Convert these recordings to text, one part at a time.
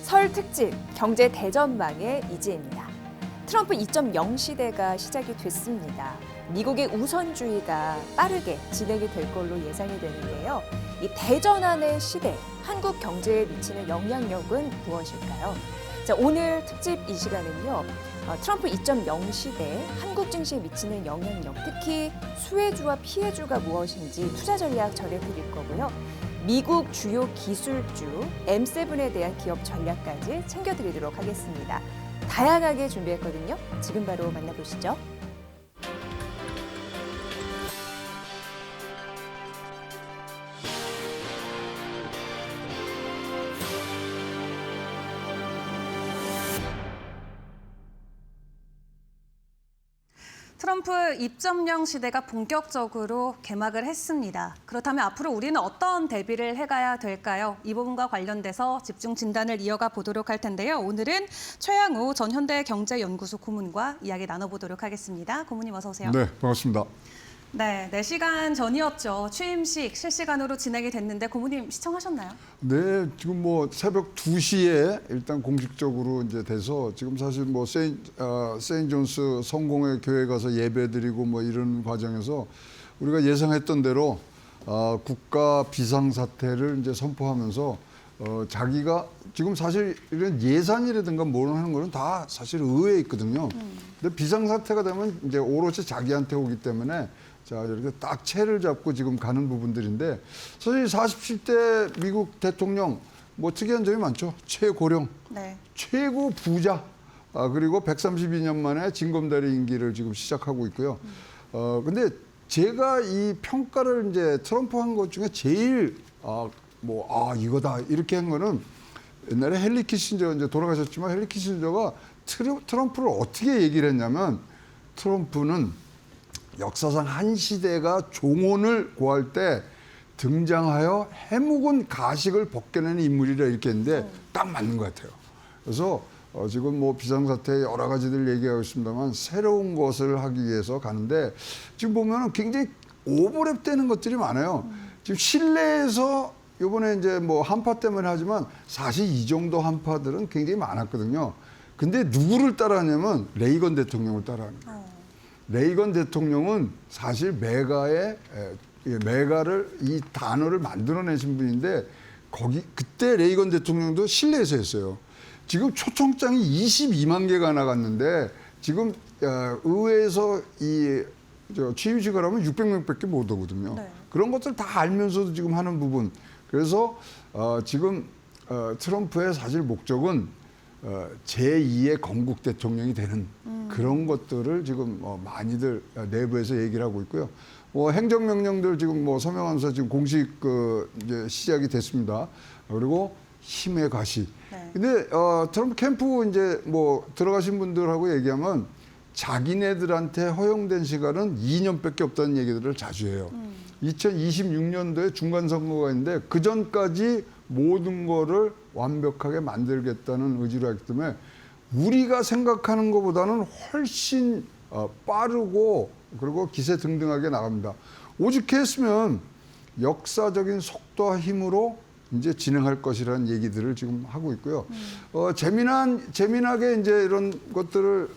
설 특집 경제 대전망의 이지혜입니다. 트럼프 2.0 시대가 시작이 됐습니다. 미국의 우선주의가 빠르게 진행이 될 걸로 예상이 되는데요. 이 대전환의 시대, 한국 경제에 미치는 영향력은 무엇일까요? 자, 오늘 특집 이 시간은요. 트럼프 2.0 시대 한국 증시에 미치는 영향력, 특히 수혜주와 피해주가 무엇인지 투자 전략 전해드릴 거고요. 미국 주요 기술주 M7에 대한 기업 전략까지 챙겨드리도록 하겠습니다. 다양하게 준비했거든요. 지금 바로 만나보시죠. 트럼프 2.0 시대가 본격적으로 개막을 했습니다. 그렇다면 앞으로 우리는 어떤 대비를 해가야 될까요? 이 부분과 관련돼서 집중 진단을 이어가 보도록 할 텐데요. 오늘은 최양우 전 현대경제연구소 고문과 이야기 나눠보도록 하겠습니다. 고문님 어서 오세요. 네, 반갑습니다. 네, 4시간 전이었죠. 취임식 실시간으로 진행이 됐는데 고문님 시청하셨나요? 네, 지금 뭐 새벽 2시에 일단 공식적으로 이제 돼서 지금 사실 뭐 세인트 존스 성공회 교회 가서 예배드리고 뭐 이런 과정에서 우리가 예상했던 대로 국가 비상사태를 이제 선포하면서 자기가 지금 사실 이런 예산이라든가 뭘 하는 거는 다 사실 의회에 있거든요. 근데 비상사태가 되면 이제 오롯이 자기한테 오기 때문에 자, 이렇게 딱 채를 잡고 지금 가는 부분들인데 사실 47대 미국 대통령 뭐 특이한 점이 많죠. 최고령, 네. 최고 부자, 그리고 132년 만에 징검다리 임기를 지금 시작하고 있고요. 근데 제가 이 평가를 이제 트럼프 한 것 중에 제일 이거다 이렇게 한 거는 옛날에 헨리 키신저 이제 돌아가셨지만 헨리 키신저가 트럼프를 어떻게 얘기를 했냐면 트럼프는 역사상 한 시대가 종언을 고할 때 등장하여 해묵은 가식을 벗겨내는 인물이라 이렇게 했는데 딱 맞는 것 같아요. 그래서 지금 뭐 비상사태 여러 가지들 얘기하고 있습니다만 새로운 것을 하기 위해서 가는데 지금 보면은 굉장히 오버랩 되는 것들이 많아요. 지금 실내에서 이번에 이제 뭐 한파 때문에 하지만 사실 이 정도 한파들은 굉장히 많았거든요. 근데 누구를 따라하냐면 레이건 대통령을 따라합니다. 레이건 대통령은 사실 메가를 이 단어를 만들어내신 분인데 그때 레이건 대통령도 실내에서 했어요. 지금 초청장이 22만 개가 나갔는데 지금 의회에서 취임식을 하면 600명밖에 못 오거든요. 네. 그런 것들 다 알면서도 지금 하는 부분. 그래서 지금 트럼프의 사실 목적은 제2의 건국 대통령이 되는 그런 것들을 지금 많이들 내부에서 얘기를 하고 있고요. 행정명령들 지금 서명하면서 지금 공식 이제 시작이 됐습니다. 그리고 힘의 가시. 네. 근데 트럼프 캠프 이제 들어가신 분들하고 얘기하면 자기네들한테 허용된 시간은 2년밖에 없다는 얘기들을 자주 해요. 2026년도에 중간선거가 있는데 그 전까지 모든 거를 완벽하게 만들겠다는 의지로 했기 때문에 우리가 생각하는 것보다는 훨씬 빠르고 그리고 기세등등하게 나갑니다. 오직 했으면 역사적인 속도와 힘으로 이제 진행할 것이라는 얘기들을 지금 하고 있고요. 재미나게 이제 이런 것들을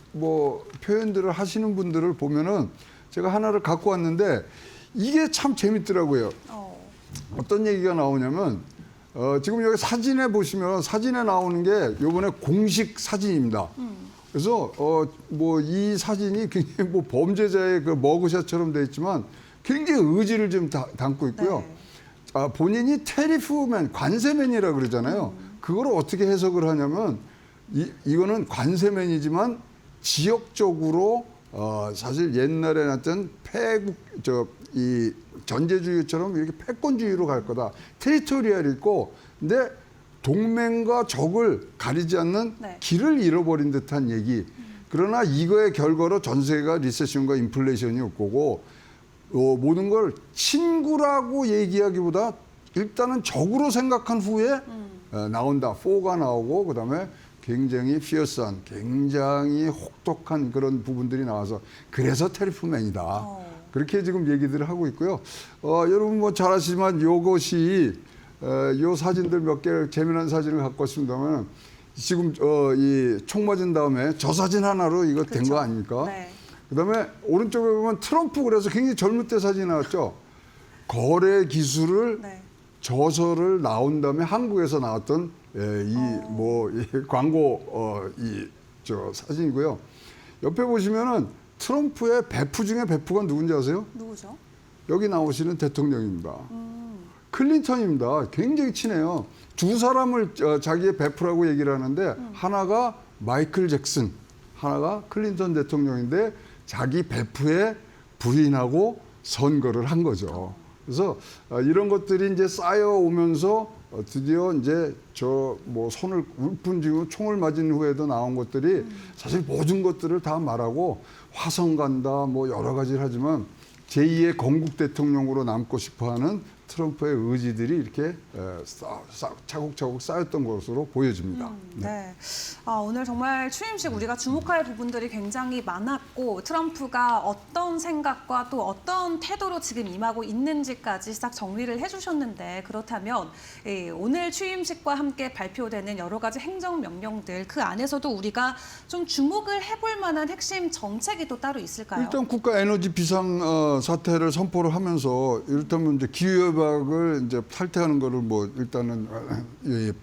표현들을 하시는 분들을 보면은 제가 하나를 갖고 왔는데 이게 참 재밌더라고요. 어떤 얘기가 나오냐면 지금 여기 사진에 보시면 사진에 나오는 게 이번에 공식 사진입니다. 그래서 이 사진이 굉장히 범죄자의 그 머그샷처럼 돼 있지만 굉장히 의지를 좀 담고 있고요. 네. 본인이 테리프맨, 관세맨이라고 그러잖아요. 그걸 어떻게 해석을 하냐면 이거는 관세맨이지만 지역적으로 사실 옛날에 났던 이 전제주의처럼 이렇게 패권주의로 갈 거다. 테리토리얼이 있고, 근데 동맹과 적을 가리지 않는 네. 길을 잃어버린 듯한 얘기. 그러나 이거의 결과로 전 세계가 리세션과 인플레이션이 올 거고, 모든 걸 친구라고 얘기하기보다 일단은 적으로 생각한 후에 나온다. 4가 나오고 그다음에 굉장히 피어스한, 굉장히 혹독한 그런 부분들이 나와서 그래서 테리프맨이다. 그렇게 지금 얘기들을 하고 있고요. 여러분 잘 아시지만 이것이 요 사진들 몇 개 재미난 사진을 갖고 왔습니다만 지금 이 총 맞은 다음에 저 사진 하나로 이거 된 그렇죠. 거 아닙니까? 네. 그다음에 오른쪽에 보면 트럼프 그래서 굉장히 젊을 때 사진이 나왔죠. 거래 기술을 네. 저서를 나온 다음에 한국에서 나왔던 이 광고 이 저 사진이고요. 옆에 보시면은 트럼프의 배프 중에 배프가 누군지 아세요? 누구죠? 여기 나오시는 대통령입니다. 클린턴입니다. 굉장히 친해요. 두 사람을 자기의 베프라고 얘기를 하는데 하나가 마이클 잭슨, 하나가 클린턴 대통령인데 자기 베프의 부인하고 선거를 한 거죠. 그래서 이런 것들이 이제 쌓여오면서 드디어 이제 저 뭐 손을 울픈 쥐고 총을 맞은 후에도 나온 것들이 사실 모든 것들을 다 말하고 화성 간다 뭐 여러 가지를 하지만 제2의 건국 대통령으로 남고 싶어하는 트럼프의 의지들이 이렇게 차곡차곡 쌓였던 것으로 보여집니다. 네. 오늘 정말 취임식 우리가 주목할 부분들이 굉장히 많았고 트럼프가 어떤 생각과 또 어떤 태도로 지금 임하고 있는지까지 싹 정리를 해주셨는데 그렇다면 오늘 취임식과 함께 발표되는 여러 가지 행정명령들 그 안에서도 우리가 좀 주목을 해볼 만한 핵심 정책이 또 따로 있을까요? 일단 국가 에너지 비상 사태를 선포를 하면서 이를테면 이제 기후협약을 이제 탈퇴하는 거를 뭐 일단은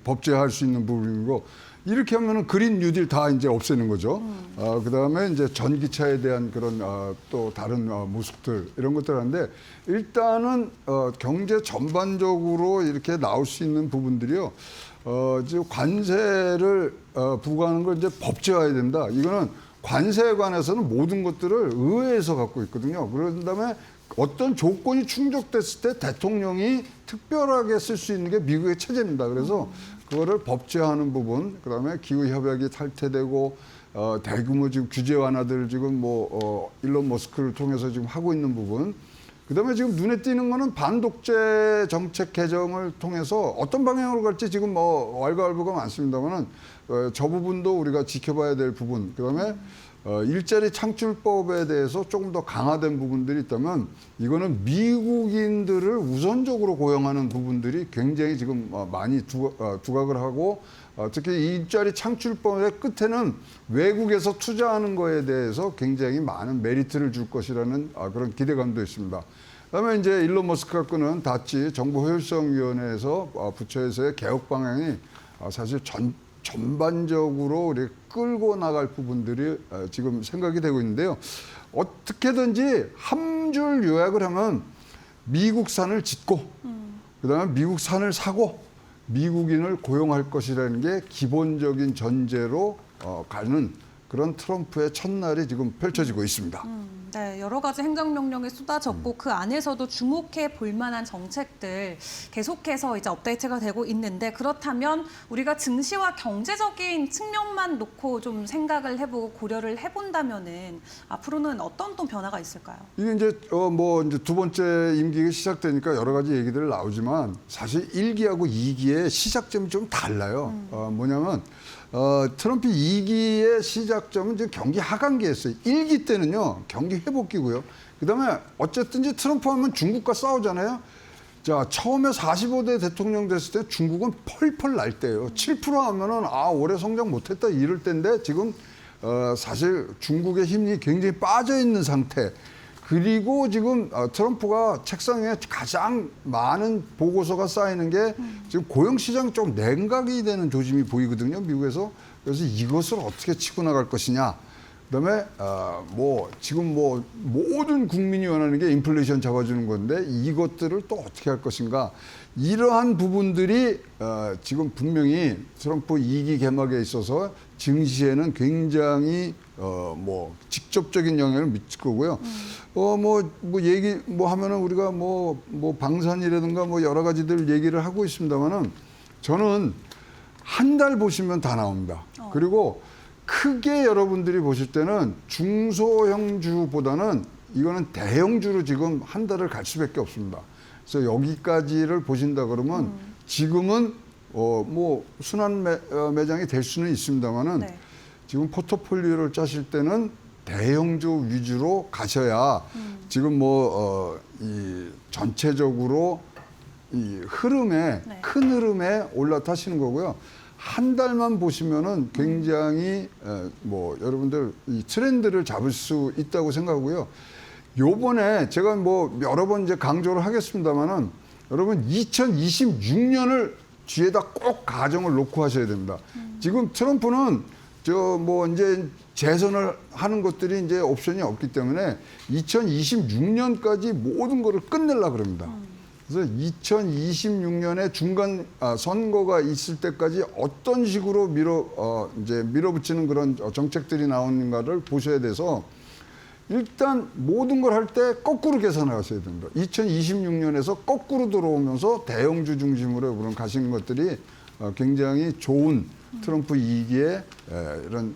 법제화할 수 있는 부분이고 이렇게 하면은 그린 뉴딜 다 이제 없애는 거죠. 그다음에 이제 전기차에 대한 그런 또 다른 모습들 이런 것들 하는데 일단은 경제 전반적으로 이렇게 나올 수 있는 부분들이요. 지금 관세를 부과하는 걸 이제 법제화해야 된다. 이거는 관세에 관해서는 모든 것들을 의회에서 갖고 있거든요. 그런 다음에 어떤 조건이 충족됐을 때 대통령이 특별하게 쓸 수 있는 게 미국의 체제입니다. 그래서 그거를 법제화하는 부분, 그다음에 기후 협약이 탈퇴되고 대규모 지금 규제 완화들 지금 일론 머스크를 통해서 지금 하고 있는 부분. 그다음에 지금 눈에 띄는 거는 반독재 정책 개정을 통해서 어떤 방향으로 갈지 지금 왈가왈부가 많습니다만은 저 부분도 우리가 지켜봐야 될 부분. 그다음에 일자리 창출법에 대해서 조금 더 강화된 부분들이 있다면 이거는 미국인들을 우선적으로 고용하는 부분들이 굉장히 지금 많이 두각을 하고 특히 이 일자리 창출법의 끝에는 외국에서 투자하는 거에 대해서 굉장히 많은 메리트를 줄 것이라는 그런 기대감도 있습니다. 그다음에 이제 일론 머스크가 끄는 다치 정보효율성위원회에서 부처에서의 개혁 방향이 사실 전반적으로 이렇게 끌고 나갈 부분들이 지금 생각이 되고 있는데요. 어떻게든지 한 줄 요약을 하면 미국산을 짓고 그다음에 미국산을 사고 미국인을 고용할 것이라는 게 기본적인 전제로 가는 그런 트럼프의 첫날이 지금 펼쳐지고 있습니다. 네, 여러 가지 행정명령이 쏟아졌고 그 안에서도 주목해 볼 만한 정책들 계속해서 이제 업데이트가 되고 있는데 그렇다면 우리가 증시와 경제적인 측면만 놓고 좀 생각을 해보고 고려를 해본다면은 앞으로는 어떤 또 변화가 있을까요? 이게 이제 이제 두 번째 임기가 시작되니까 여러 가지 얘기들 나오지만 사실 1기하고 2기의 시작점이 좀 달라요. 뭐냐면 트럼프 2기의 시작점은 이제 경기 하강기였어요. 1기 때는요, 경기 회복기고요. 그 다음에 어쨌든 이제 트럼프 하면 중국과 싸우잖아요. 자, 처음에 45대 대통령 됐을 때 중국은 펄펄 날 때예요. 7% 하면은 올해 성장 못했다 이럴 때인데 지금 사실 중국의 힘이 굉장히 빠져 있는 상태. 그리고 지금 트럼프가 책상 위에 가장 많은 보고서가 쌓이는 게 지금 고용시장 좀 냉각이 되는 조짐이 보이거든요, 미국에서. 그래서 이것을 어떻게 치고 나갈 것이냐. 그다음에 지금 모든 국민이 원하는 게 인플레이션 잡아주는 건데 이것들을 또 어떻게 할 것인가. 이러한 부분들이 지금 분명히 트럼프 2기 개막에 있어서 증시에는 굉장히 직접적인 영향을 미칠 거고요. 얘기 하면은 우리가 방산이라든가 여러 가지들 얘기를 하고 있습니다만은 저는 한 달 보시면 다 나옵니다. 그리고 크게 여러분들이 보실 때는 중소형주보다는 이거는 대형주로 지금 한 달을 갈 수밖에 없습니다. 그래서 여기까지를 보신다 그러면 지금은 순환 매장이 될 수는 있습니다만은 네. 지금 포트폴리오를 짜실 때는 대형주 위주로 가셔야 지금 이 전체적으로 이 흐름에 네. 큰 흐름에 올라타시는 거고요. 한 달만 보시면은 굉장히 뭐 여러분들 이 트렌드를 잡을 수 있다고 생각하고요. 요번에 제가 뭐 여러 번 이제 강조를 하겠습니다만은 여러분 2026년을 뒤에다 꼭 가정을 놓고 하셔야 됩니다. 지금 트럼프는 저 뭐 이제 재선을 하는 것들이 이제 옵션이 없기 때문에 2026년까지 모든 거를 끝내려고 그럽니다. 그래서 2026년에 중간 선거가 있을 때까지 어떤 식으로 이제 밀어붙이는 그런 정책들이 나오는가를 보셔야 돼서 일단 모든 걸 할 때 거꾸로 계산하셔야 됩니다. 2026년에서 거꾸로 들어오면서 대형주 중심으로 그런 가시는 것들이 굉장히 좋은 트럼프 2기의 이런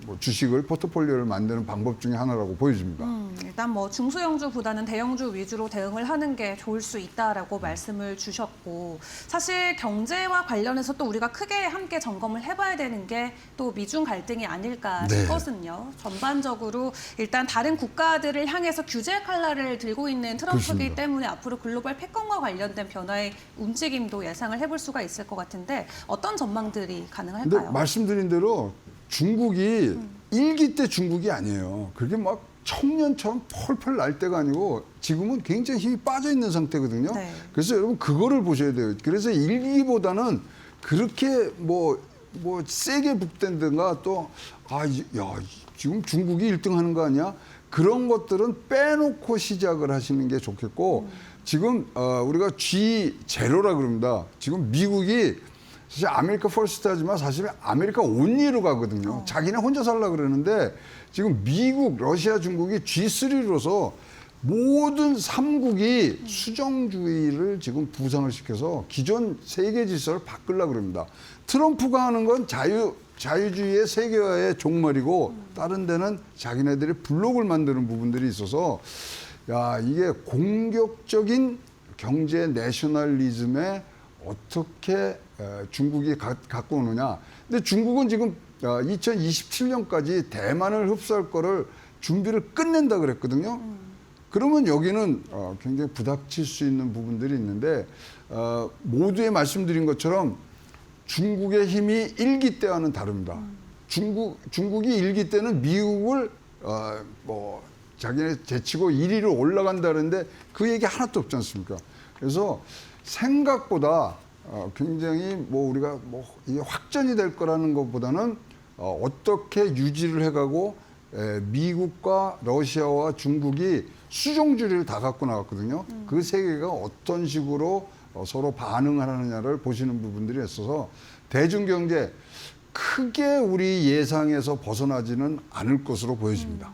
뭐 주식을 포트폴리오를 만드는 방법 중에 하나라고 보여집니다. 일단 뭐 중소형주보다는 대형주 위주로 대응을 하는 게 좋을 수 있다라고 말씀을 주셨고 사실 경제와 관련해서 또 우리가 크게 함께 점검을 해봐야 되는 게 또 미중 갈등이 아닐까 네. 싶거든요. 전반적으로 일단 다른 국가들을 향해서 규제 칼날을 들고 있는 트럼프이기 그렇습니다. 때문에 앞으로 글로벌 패권과 관련된 변화의 움직임도 예상을 해볼 수가 있을 것 같은데 어떤 전망들이 가능할까요? 근데 말씀드린 대로 중국이 일기 때 중국이 아니에요. 그게 막 청년처럼 펄펄 날 때가 아니고 지금은 굉장히 힘이 빠져 있는 상태거든요. 네. 그래서 여러분 그거를 보셔야 돼요. 그래서 일기보다는 그렇게 뭐 세게 북댄다가 또 지금 중국이 1등 하는 거 아니야? 그런 것들은 빼놓고 시작을 하시는 게 좋겠고 지금 우리가 G0라 그럽니다. 지금 미국이 사실 아메리카 퍼스트 하지만 사실 아메리카 온리로 가거든요. 자기네 혼자 살려고 그러는데 지금 미국, 러시아, 중국이 G3로서 모든 3국이 수정주의를 지금 부상을 시켜서 기존 세계 질서를 바꾸려고 그럽니다. 트럼프가 하는 건 자유주의의 세계화의 종말이고 다른 데는 자기네들이 블록을 만드는 부분들이 있어서 이게 공격적인 경제 내셔널리즘에 어떻게 중국이 갖고 오느냐. 근데 중국은 지금 2027년까지 대만을 흡수할 거를 준비를 끝낸다 그랬거든요. 그러면 여기는 굉장히 부닥칠 수 있는 부분들이 있는데 모두에 말씀드린 것처럼 중국의 힘이 일기 때와는 다릅니다. 중국이 일기 때는 미국을 자기네 제치고 1위로 올라간다는데 그 얘기 하나도 없지 않습니까? 그래서 생각보다 굉장히 우리가 이게 확전이 될 거라는 것보다는 어떻게 유지를 해가고 미국과 러시아와 중국이 수종주의를 다 갖고 나왔거든요. 그 세계가 어떤 식으로 서로 반응을 하느냐를 보시는 부분들이 있어서 대중경제 크게 우리 예상에서 벗어나지는 않을 것으로 보여집니다.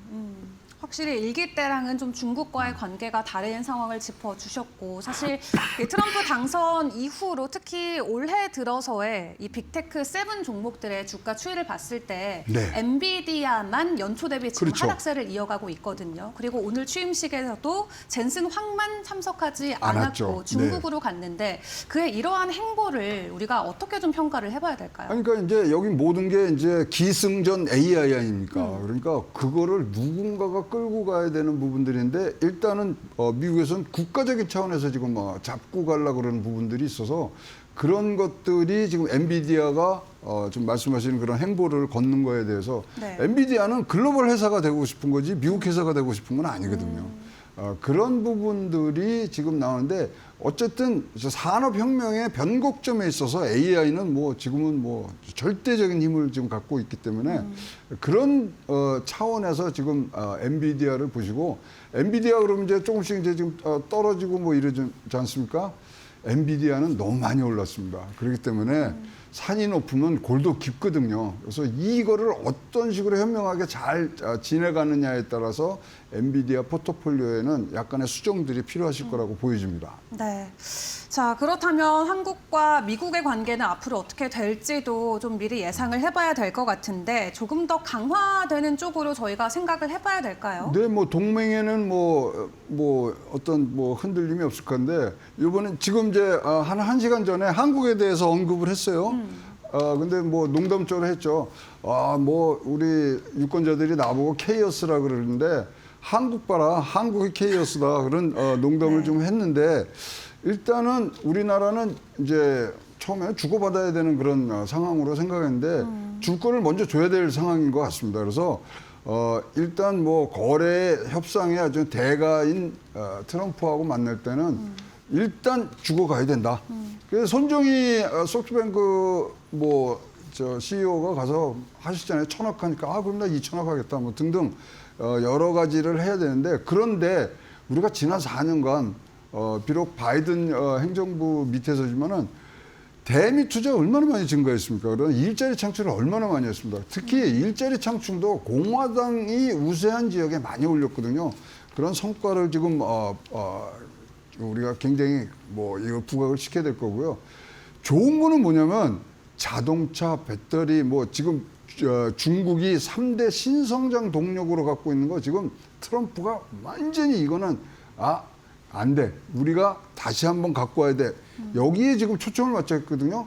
확실히 일기 때랑은 좀 중국과의 관계가 다른 상황을 짚어주셨고 사실 이 트럼프 당선 이후로 특히 올해 들어서의 이 빅테크 7 종목들의 주가 추이를 봤을 때 네. 엔비디아만 연초 대비 지금 그렇죠. 하락세를 이어가고 있거든요. 그리고 오늘 취임식에서도 젠슨 황만 참석하지 않았죠. 않았고 중국으로 갔는데 그의 이러한 행보를 우리가 어떻게 좀 평가를 해봐야 될까요? 그러니까 이제 여기 모든 게 이제 기승전 AI 아닙니까? 그러니까 그거를 누군가가 끌고 가야 되는 부분들인데 일단은 미국에서는 국가적인 차원에서 지금 잡고 가려고 그러는 부분들이 있어서 그런 것들이 지금 엔비디아가 좀 말씀하시는 그런 행보를 걷는 거에 대해서 네. 엔비디아는 글로벌 회사가 되고 싶은 거지 미국 회사가 되고 싶은 건 아니거든요. 그런 부분들이 지금 나오는데 어쨌든 산업혁명의 변곡점에 있어서 AI는 지금은 절대적인 힘을 지금 갖고 있기 때문에 그런 차원에서 지금 엔비디아를 보시고 엔비디아 그러면 이제 조금씩 이제 지금 떨어지고 이러지 않습니까? 엔비디아는 너무 많이 올랐습니다. 그렇기 때문에 산이 높으면 골도 깊거든요. 그래서 이거를 어떤 식으로 현명하게 잘 지내가느냐에 따라서 엔비디아 포트폴리오에는 약간의 수정들이 필요하실 거라고 보여집니다. 네. 자, 그렇다면 한국과 미국의 관계는 앞으로 어떻게 될지도 좀 미리 예상을 해봐야 될 것 같은데 조금 더 강화되는 쪽으로 저희가 생각을 해봐야 될까요? 네, 동맹에는 어떤 흔들림이 없을 건데 이번엔 지금 이제 한 1시간 전에 한국에 대해서 언급을 했어요. 근데 농담적으로 했죠. 우리 유권자들이 나보고 케이오스라 그러는데 한국 봐라, 한국이 케이오스다 그런 농담을 네. 좀 했는데 일단은 우리나라는 이제 처음에 주고받아야 되는 그런 상황으로 생각했는데 줄 거를 먼저 줘야 될 상황인 것 같습니다. 그래서 일단 뭐 거래 협상의 아주 대가인 트럼프하고 만날 때는 일단 주고 가야 된다. 그래서 손정희 소프트뱅크 CEO가 가서 하시잖아요. 1,000억 하니까 그럼 나 2,000억 하겠다. 뭐 등등 여러 가지를 해야 되는데 그런데 우리가 지난 4년간 비록 바이든 행정부 밑에서지만은 대미 투자 얼마나 많이 증가했습니까? 그런 일자리 창출을 얼마나 많이 했습니다. 특히 일자리 창출도 공화당이 우세한 지역에 많이 올렸거든요. 그런 성과를 지금 우리가 굉장히 이거 부각을 시켜야 될 거고요. 좋은 거는 뭐냐면 자동차, 배터리 지금 중국이 3대 신성장 동력으로 갖고 있는 거 지금 트럼프가 완전히 이거는 안 돼. 우리가 다시 한번 갖고 와야 돼. 여기에 지금 초점을 맞춰 있거든요.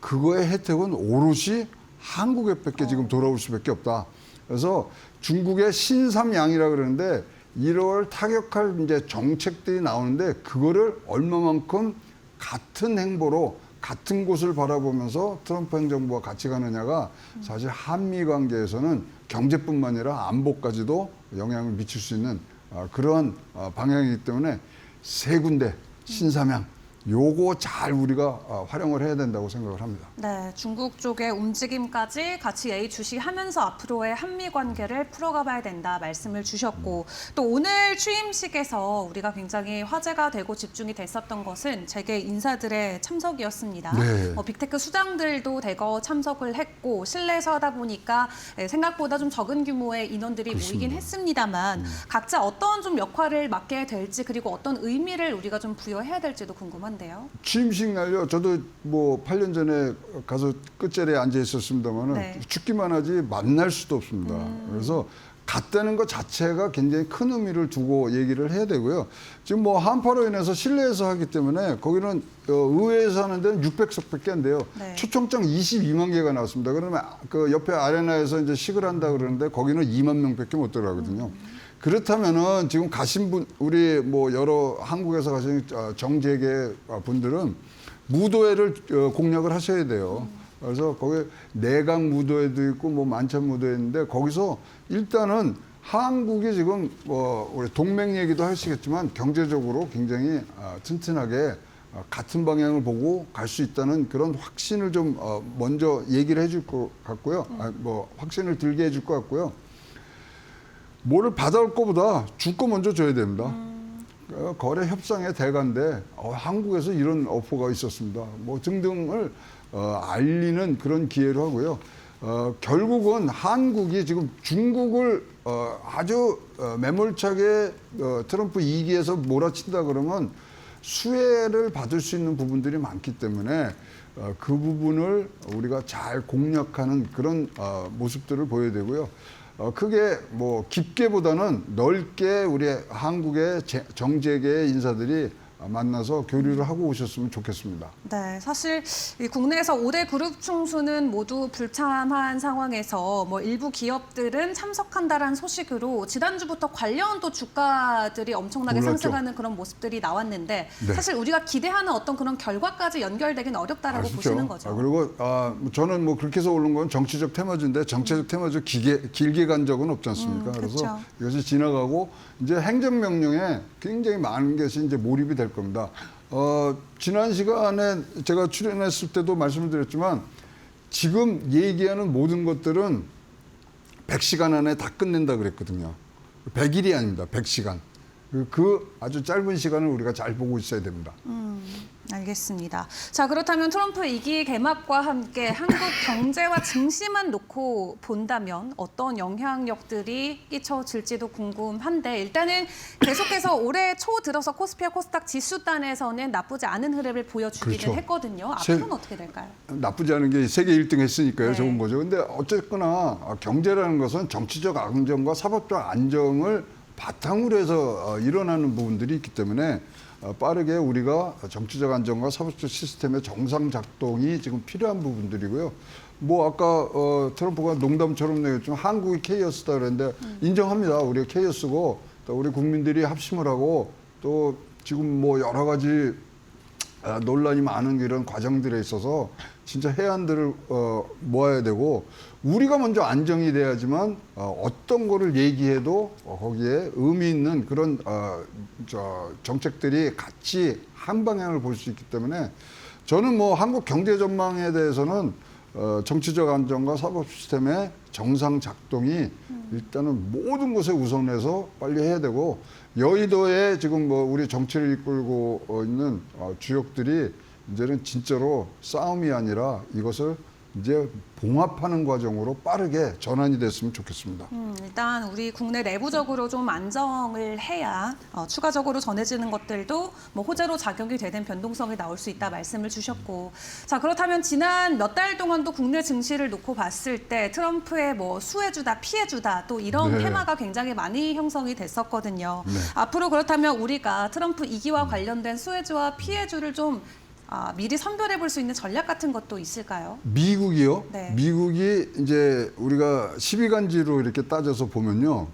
그거의 혜택은 오롯이 한국에밖에 지금 돌아올 수밖에 없다. 그래서 중국의 신삼양이라 그러는데 1월 타격할 이제 정책들이 나오는데 그거를 얼마만큼 같은 행보로 같은 곳을 바라보면서 트럼프 행정부와 같이 가느냐가 사실 한미 관계에서는 경제뿐만 아니라 안보까지도 영향을 미칠 수 있는 그러한 방향이기 때문에 세 군데 신삼양 요거 잘 우리가 활용을 해야 된다고 생각을 합니다. 네, 중국 쪽의 움직임까지 같이 예의주시하면서 앞으로의 한미 관계를 풀어가봐야 된다 말씀을 주셨고 또 오늘 취임식에서 우리가 굉장히 화제가 되고 집중이 됐었던 것은 재계 인사들의 참석이었습니다. 네. 빅테크 수장들도 대거 참석을 했고 실내에서 하다 보니까 생각보다 좀 적은 규모의 인원들이 그렇습니다. 모이긴 했습니다만 각자 어떤 좀 역할을 맡게 될지 그리고 어떤 의미를 우리가 좀 부여해야 될지도 궁금한데요. 취임식 날요. 저도 8년 전에 가서 끝자리에 앉아 있었습니다만은 네. 죽기만 하지 만날 수도 없습니다. 그래서 갔다는 것 자체가 굉장히 큰 의미를 두고 얘기를 해야 되고요. 지금 한파로 인해서 실내에서 하기 때문에 거기는 의회에서 하는 데는 600석밖에 안 돼요. 네. 초청장 22만 개가 나왔습니다. 그러면 그 옆에 아레나에서 이제 식을 한다 그러는데 거기는 2만 명밖에 못 들어가거든요. 그렇다면은 지금 가신 분, 우리 여러 한국에서 가신 정재계 분들은 무도회를 공략을 하셔야 돼요. 그래서 거기 내각 무도회도 있고 만찬 무도회 있는데 거기서 일단은 한국이 지금 우리 동맹 얘기도 하시겠지만 경제적으로 굉장히 튼튼하게 같은 방향을 보고 갈 수 있다는 그런 확신을 좀 먼저 얘기를 해줄 것 같고요. 확신을 들게 해줄 것 같고요. 뭐를 받아올 것보다 줄 거 먼저 줘야 됩니다. 거래 협상의 대가인데 한국에서 이런 오퍼가 있었습니다. 등등을 알리는 그런 기회로 하고요. 결국은 한국이 지금 중국을 아주 매몰차게 트럼프 2기에서 몰아친다 그러면 수혜를 받을 수 있는 부분들이 많기 때문에 그 부분을 우리가 잘 공략하는 그런 모습들을 보여야 되고요. 크게 깊게보다는 넓게 우리 한국의 정재계 인사들이 만나서 교류를 하고 오셨으면 좋겠습니다. 네, 사실 이 국내에서 5대 그룹 총수는 모두 불참한 상황에서 일부 기업들은 참석한다라는 소식으로 지난주부터 관련 또 주가들이 엄청나게 올랐죠. 상승하는 그런 모습들이 나왔는데 네. 사실 우리가 기대하는 어떤 그런 결과까지 연결되기는 어렵다라고 아쉽죠. 보시는 거죠. 그리고 저는 그렇게 해서 오른 건 정치적 테마주인데 정치적 테마주 길게 간 적은 없지 않습니까? 그래서 그렇죠. 이것이 지나가고 이제 행정명령에 굉장히 많은 것이 이제 몰입이 될 겁니다. 지난 시간에 제가 출연했을 때도 말씀을 드렸지만 지금 얘기하는 모든 것들은 100시간 안에 다 끝낸다 그랬거든요. 100일이 아닙니다. 100시간. 그 아주 짧은 시간을 우리가 잘 보고 있어야 됩니다. 알겠습니다. 자, 그렇다면 트럼프 2기 개막과 함께 한국 경제와 증시만 놓고 본다면 어떤 영향력들이 끼쳐질지도 궁금한데 일단은 계속해서 올해 초 들어서 코스피와 코스닥 지수단에서는 나쁘지 않은 흐름을 보여주기는 그렇죠. 했거든요. 앞으로는 어떻게 될까요? 나쁘지 않은 게 세계 1등 했으니까요. 네. 좋은 거죠. 근데 어쨌거나 경제라는 것은 정치적 안정과 사법적 안정을 바탕으로 해서 일어나는 부분들이 있기 때문에 빠르게 우리가 정치적 안정과 사법적 시스템의 정상 작동이 지금 필요한 부분들이고요. 아까 트럼프가 농담처럼 내겠지만 한국이 케이오스다 그랬는데 인정합니다. 우리가 케이오스고 또 우리 국민들이 합심을 하고 또 지금 여러 가지 논란이 많은 이런 과정들에 있어서 진짜 해안들을 모아야 되고 우리가 먼저 안정이 돼야지만 어떤 거를 얘기해도 거기에 의미 있는 그런 정책들이 같이 한 방향을 볼 수 있기 때문에 저는 뭐 한국 경제 전망에 대해서는 정치적 안정과 사법 시스템의 정상 작동이 일단은 모든 곳에 우선해서 빨리 해야 되고 여의도에 지금 뭐 우리 정치를 이끌고 있는 주역들이 이제는 진짜로 싸움이 아니라 이것을 이제 봉합하는 과정으로 빠르게 전환이 됐으면 좋겠습니다. 일단 우리 국내 내부적으로 좀 안정을 해야 추가적으로 전해지는 것들도 뭐 호재로 작용이 되는 변동성이 나올 수 있다 말씀을 주셨고, 자 그렇다면 지난 몇 달 동안도 국내 증시를 놓고 봤을 때 트럼프의 뭐 수혜주다 피해주다 또 이런 네. 테마가 굉장히 많이 형성이 됐었거든요. 네. 앞으로 그렇다면 우리가 트럼프 2기와 관련된 수혜주와 피해주를 좀 미리 선별해 볼 수 있는 전략 같은 것도 있을까요? 미국이요? 네. 미국이 이제 우리가 12간지로 이렇게 따져서 보면요.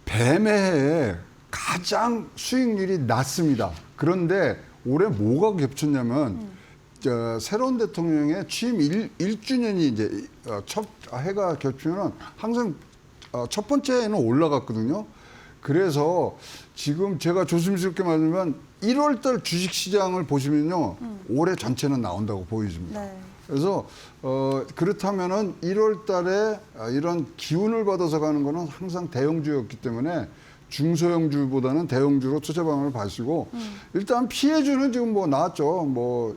뱀해에 가장 수익률이 낮습니다. 그런데 올해 뭐가 겹쳤냐면 새로운 대통령의 취임 1주년이 이제 첫 해가 겹치면 항상 첫 번째 해는 올라갔거든요. 그래서 지금 제가 조심스럽게 말하면 1월 달 주식 시장을 보시면요. 올해 전체는 나온다고 보여집니다. 네. 그래서 그렇다면은 1월 달에 이런 기운을 받아서 가는 거는 항상 대형주였기 때문에 중소형주보다는 대형주로 투자 방향을 봐시고 일단 피해주는 지금 뭐 나왔죠. 뭐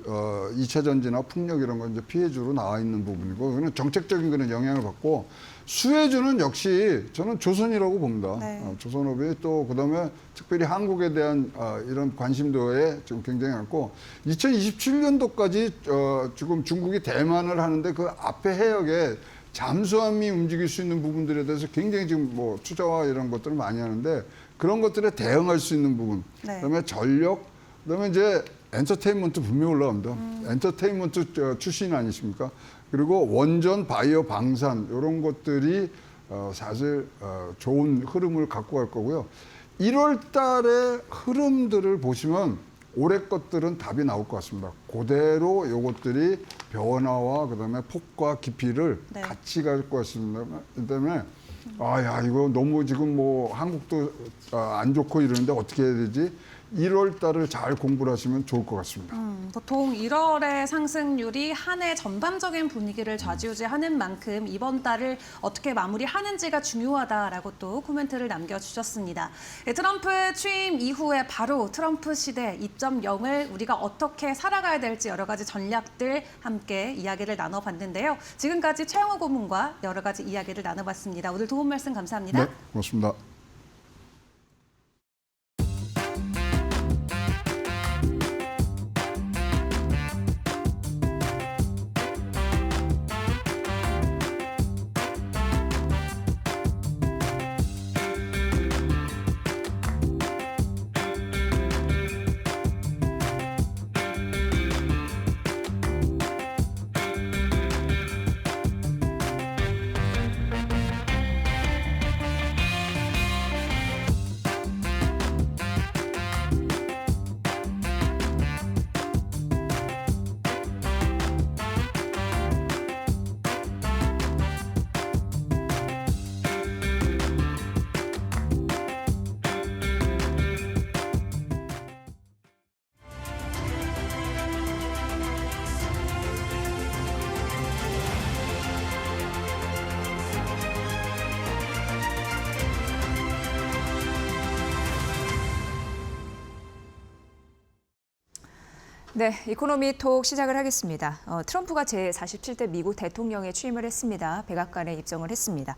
2차 전지나 풍력 이런 건 이제 피해주로 나와 있는 부분이고 그는 정책적인 거는 영향을 받고 수혜주는 역시 저는 조선이라고 봅니다. 네. 조선업이 또 그다음에 특별히 한국에 대한 이런 관심도에 지금 굉장히 많고 2027년도까지 지금 중국이 대만을 하는데 그 앞에 해역에 잠수함이 움직일 수 있는 부분들에 대해서 굉장히 지금 뭐 투자와 이런 것들을 많이 하는데 그런 것들에 대응할 수 있는 부분, 네. 그다음에 전력, 그다음에 이제 엔터테인먼트 분명히 올라갑니다. 엔터테인먼트 출신 아니십니까? 그리고 원전, 바이오, 방산 이런 것들이 사실 좋은 흐름을 갖고 갈 거고요. 1월 달의 흐름들을 보시면 올해 것들은 답이 나올 것 같습니다. 그대로 요것들이 변화와 그다음에 폭과 깊이를 네. 같이 갈 것 같습니다. 그다음에 야 이거 너무 지금 뭐 한국도 안 좋고 이러는데 어떻게 해야 되지? 1월 달을 잘 공부를 하시면 좋을 것 같습니다. 보통 1월의 상승률이 한 해 전반적인 분위기를 좌지우지하는 만큼 이번 달을 어떻게 마무리하는지가 중요하다라고 또 코멘트를 남겨주셨습니다. 트럼프 취임 이후에 바로 트럼프 시대 2.0을 우리가 어떻게 살아가야 될지 여러 가지 전략들 함께 이야기를 나눠봤는데요. 지금까지 최영호 고문과 여러 가지 이야기를 나눠봤습니다. 오늘 도움 말씀 감사합니다. 네, 고맙습니다. 네, 이코노미톡 시작을 하겠습니다. 트럼프가 제47대 미국 대통령에 취임을 했습니다. 백악관에 입성을 했습니다.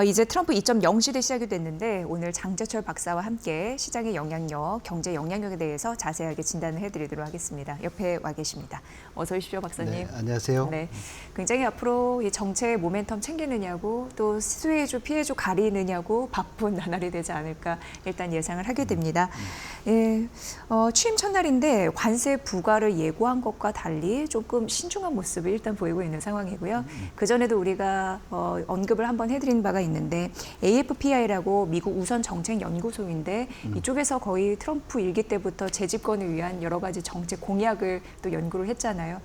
이제 트럼프 2.0 시대 시작이 됐는데 오늘 장재철 박사와 함께 시장의 영향력, 경제 영향력에 대해서 자세하게 진단을 해드리도록 하겠습니다. 옆에 와 계십니다. 어서 오십시오, 박사님. 네, 안녕하세요. 네, 굉장히 앞으로 이 정책의 모멘텀 챙기느냐고 또 수혜주, 피해주 가리느냐고 바쁜 나날이 되지 않을까 일단 예상을 하게 됩니다. 예, 취임 첫날인데 관세 부과 결과를 예고한 것과 달리 조금 신중한 모습을 일단 보이고 있는 상황이고요. 그전에도 우리가 언급을 한번 해드린 바가 있는데 AFPI라고 미국 우선 정책 연구소인데 이쪽에서 거의 트럼프 일기 때부터 재집권을 위한 여러 가지 정책 공약을 또 연구를 했잖아요.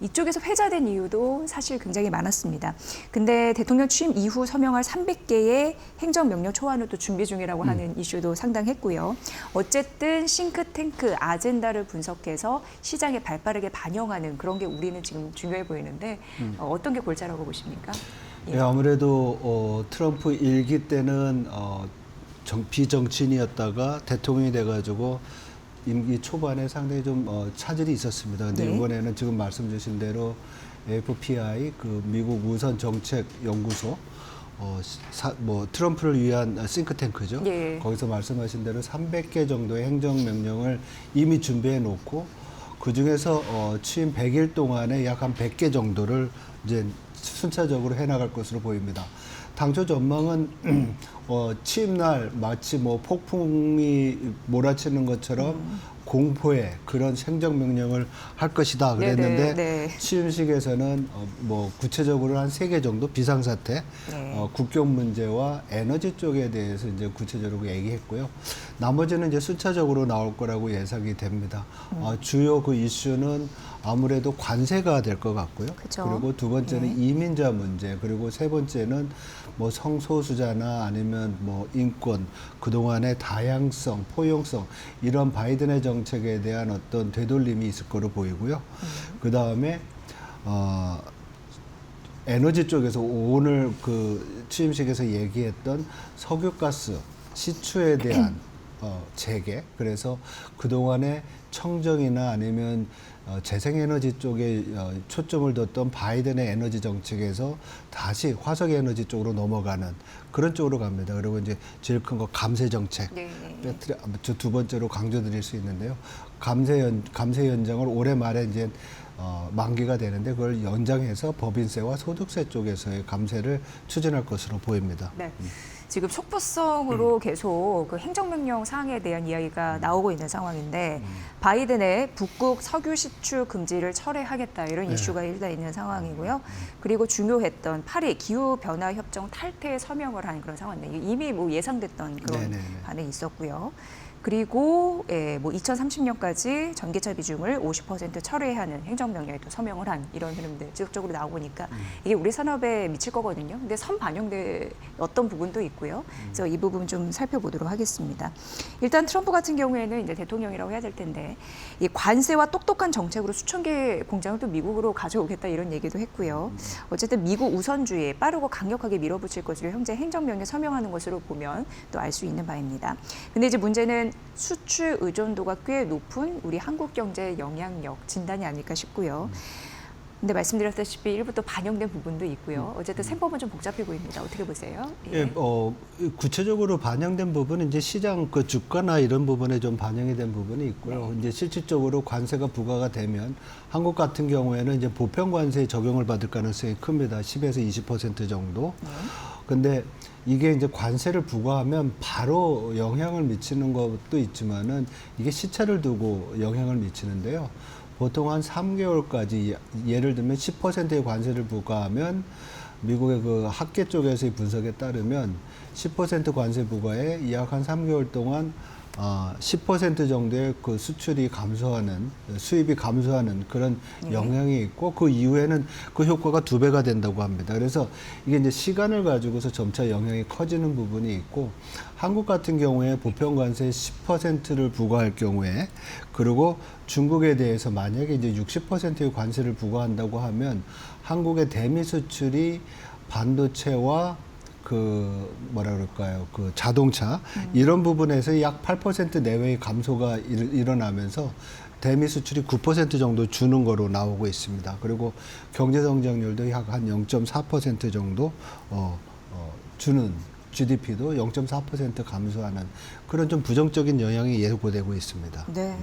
이쪽에서 회자된 이유도 사실 굉장히 많았습니다. 근데 대통령 취임 이후 서명할 300개의 행정명령 초안을 또 준비 중이라고 하는 이슈도 상당했고요. 어쨌든 싱크탱크 아젠다를 분석해서 시장에 발빠르게 반영하는 그런 게 우리는 지금 중요해 보이는데 어떤 게 골자라고 보십니까? 예, 아무래도 트럼프 일기 때는 비정치인이었다가 대통령이 돼가지고 임기 초반에 상당히 좀 차질이 있었습니다. 근데 네. 이번에는 지금 말씀 주신 대로 AFPI 그 미국 우선 정책 연구소 트럼프를 위한 싱크탱크죠. 예. 거기서 말씀하신 대로 300개 정도의 행정명령을 이미 준비해 놓고 그 중에서 취임 100일 동안에 약 한 100개 정도를 이제 순차적으로 해나갈 것으로 보입니다. 당초 전망은 취임날 마치 폭풍이 몰아치는 것처럼 공포의 그런 행정명령을 할 것이다 그랬는데 네. 취임식에서는 구체적으로 한 3개 정도 비상사태, 네. 국경 문제와 에너지 쪽에 대해서 이제 구체적으로 얘기했고요. 나머지는 이제 순차적으로 나올 거라고 예상이 됩니다. 주요 그 이슈는 아무래도 관세가 될 것 같고요. 그쵸. 그리고 두 번째는 네. 이민자 문제, 그리고 세 번째는 성소수자나 아니면 인권, 그동안의 다양성, 포용성 이런 바이든의 정책에 대한 어떤 되돌림이 있을 거로 보이고요. 그 다음에 에너지 쪽에서 오늘 그 취임식에서 얘기했던 석유가스 시추에 대한 재개, 그래서 그동안의 청정이나 아니면 재생에너지 쪽에 초점을 뒀던 바이든의 에너지 정책에서 다시 화석에너지 쪽으로 넘어가는 그런 쪽으로 갑니다. 그리고 이제 제일 큰 거 감세 정책. 네. 두 번째로 강조드릴 수 있는데요. 감세 연장을 올해 말에 이제 만기가 되는데 그걸 연장해서 법인세와 소득세 쪽에서의 감세를 추진할 것으로 보입니다. 네. 지금 속보성으로 계속 그 행정명령 사항에 대한 이야기가 나오고 있는 상황인데 바이든의 북극 석유 시추 금지를 철회하겠다 이런 네. 이슈가 일단 있는 상황이고요. 그리고 중요했던 파리 기후변화협정 탈퇴에 서명을 한 그런 상황인데 이미 예상됐던 그런 네네네. 반응이 있었고요. 그리고 2030년까지 전기차 비중을 50% 철회하는 행정명령에 또 서명을 한 이런 흐름들 지속적으로 나오니까 이게 우리 산업에 미칠 거거든요. 근데 반영돼 어떤 부분도 있고요. 그래서 이 부분 좀 살펴보도록 하겠습니다. 일단 트럼프 같은 경우에는 이제 대통령이라고 해야 될 텐데 이 관세와 똑똑한 정책으로 수천 개 공장을 또 미국으로 가져오겠다 이런 얘기도 했고요. 어쨌든 미국 우선주의에 빠르고 강력하게 밀어붙일 것으로 현재 행정명령에 서명하는 것으로 보면 또 알 수 있는 바입니다. 근데 이제 문제는 수출 의존도가 꽤 높은 우리 한국 경제의 영향력 진단이 아닐까 싶고요. 근데 말씀드렸다시피 일부 또 반영된 부분도 있고요. 어쨌든 셈법은 좀 복잡해 보입니다. 어떻게 보세요? 예, 구체적으로 반영된 부분은 이제 시장 그 주가나 이런 부분에 좀 반영이 된 부분이 있고요. 네. 이제 실질적으로 관세가 부과가 되면 한국 같은 경우에는 이제 보편 관세에 적용을 받을 가능성이 큽니다. 10에서 20% 정도. 근데 이게 이제 관세를 부과하면 바로 영향을 미치는 것도 있지만은 이게 시차를 두고 영향을 미치는데요. 보통 한 3개월까지 예를 들면 10%의 관세를 부과하면 미국의 그 학계 쪽에서의 분석에 따르면 10% 관세 부과에 약 한 3개월 동안 10% 정도의 그 수출이 감소하는, 수입이 감소하는 그런 영향이 있고 그 이후에는 그 효과가 2배가 된다고 합니다. 그래서 이게 이제 시간을 가지고서 점차 영향이 커지는 부분이 있고 한국 같은 경우에 보편 관세 10%를 부과할 경우에 그리고 중국에 대해서 만약에 이제 60%의 관세를 부과한다고 하면 한국의 대미 수출이 반도체와 그 자동차 이런 부분에서 약 8% 내외의 감소가 일어나면서 대미 수출이 9% 정도 주는 거로 나오고 있습니다. 그리고 경제 성장률도 약 한 0.4% 정도 주는 GDP도 0.4% 감소하는 그런 좀 부정적인 영향이 예고되고 있습니다. 네.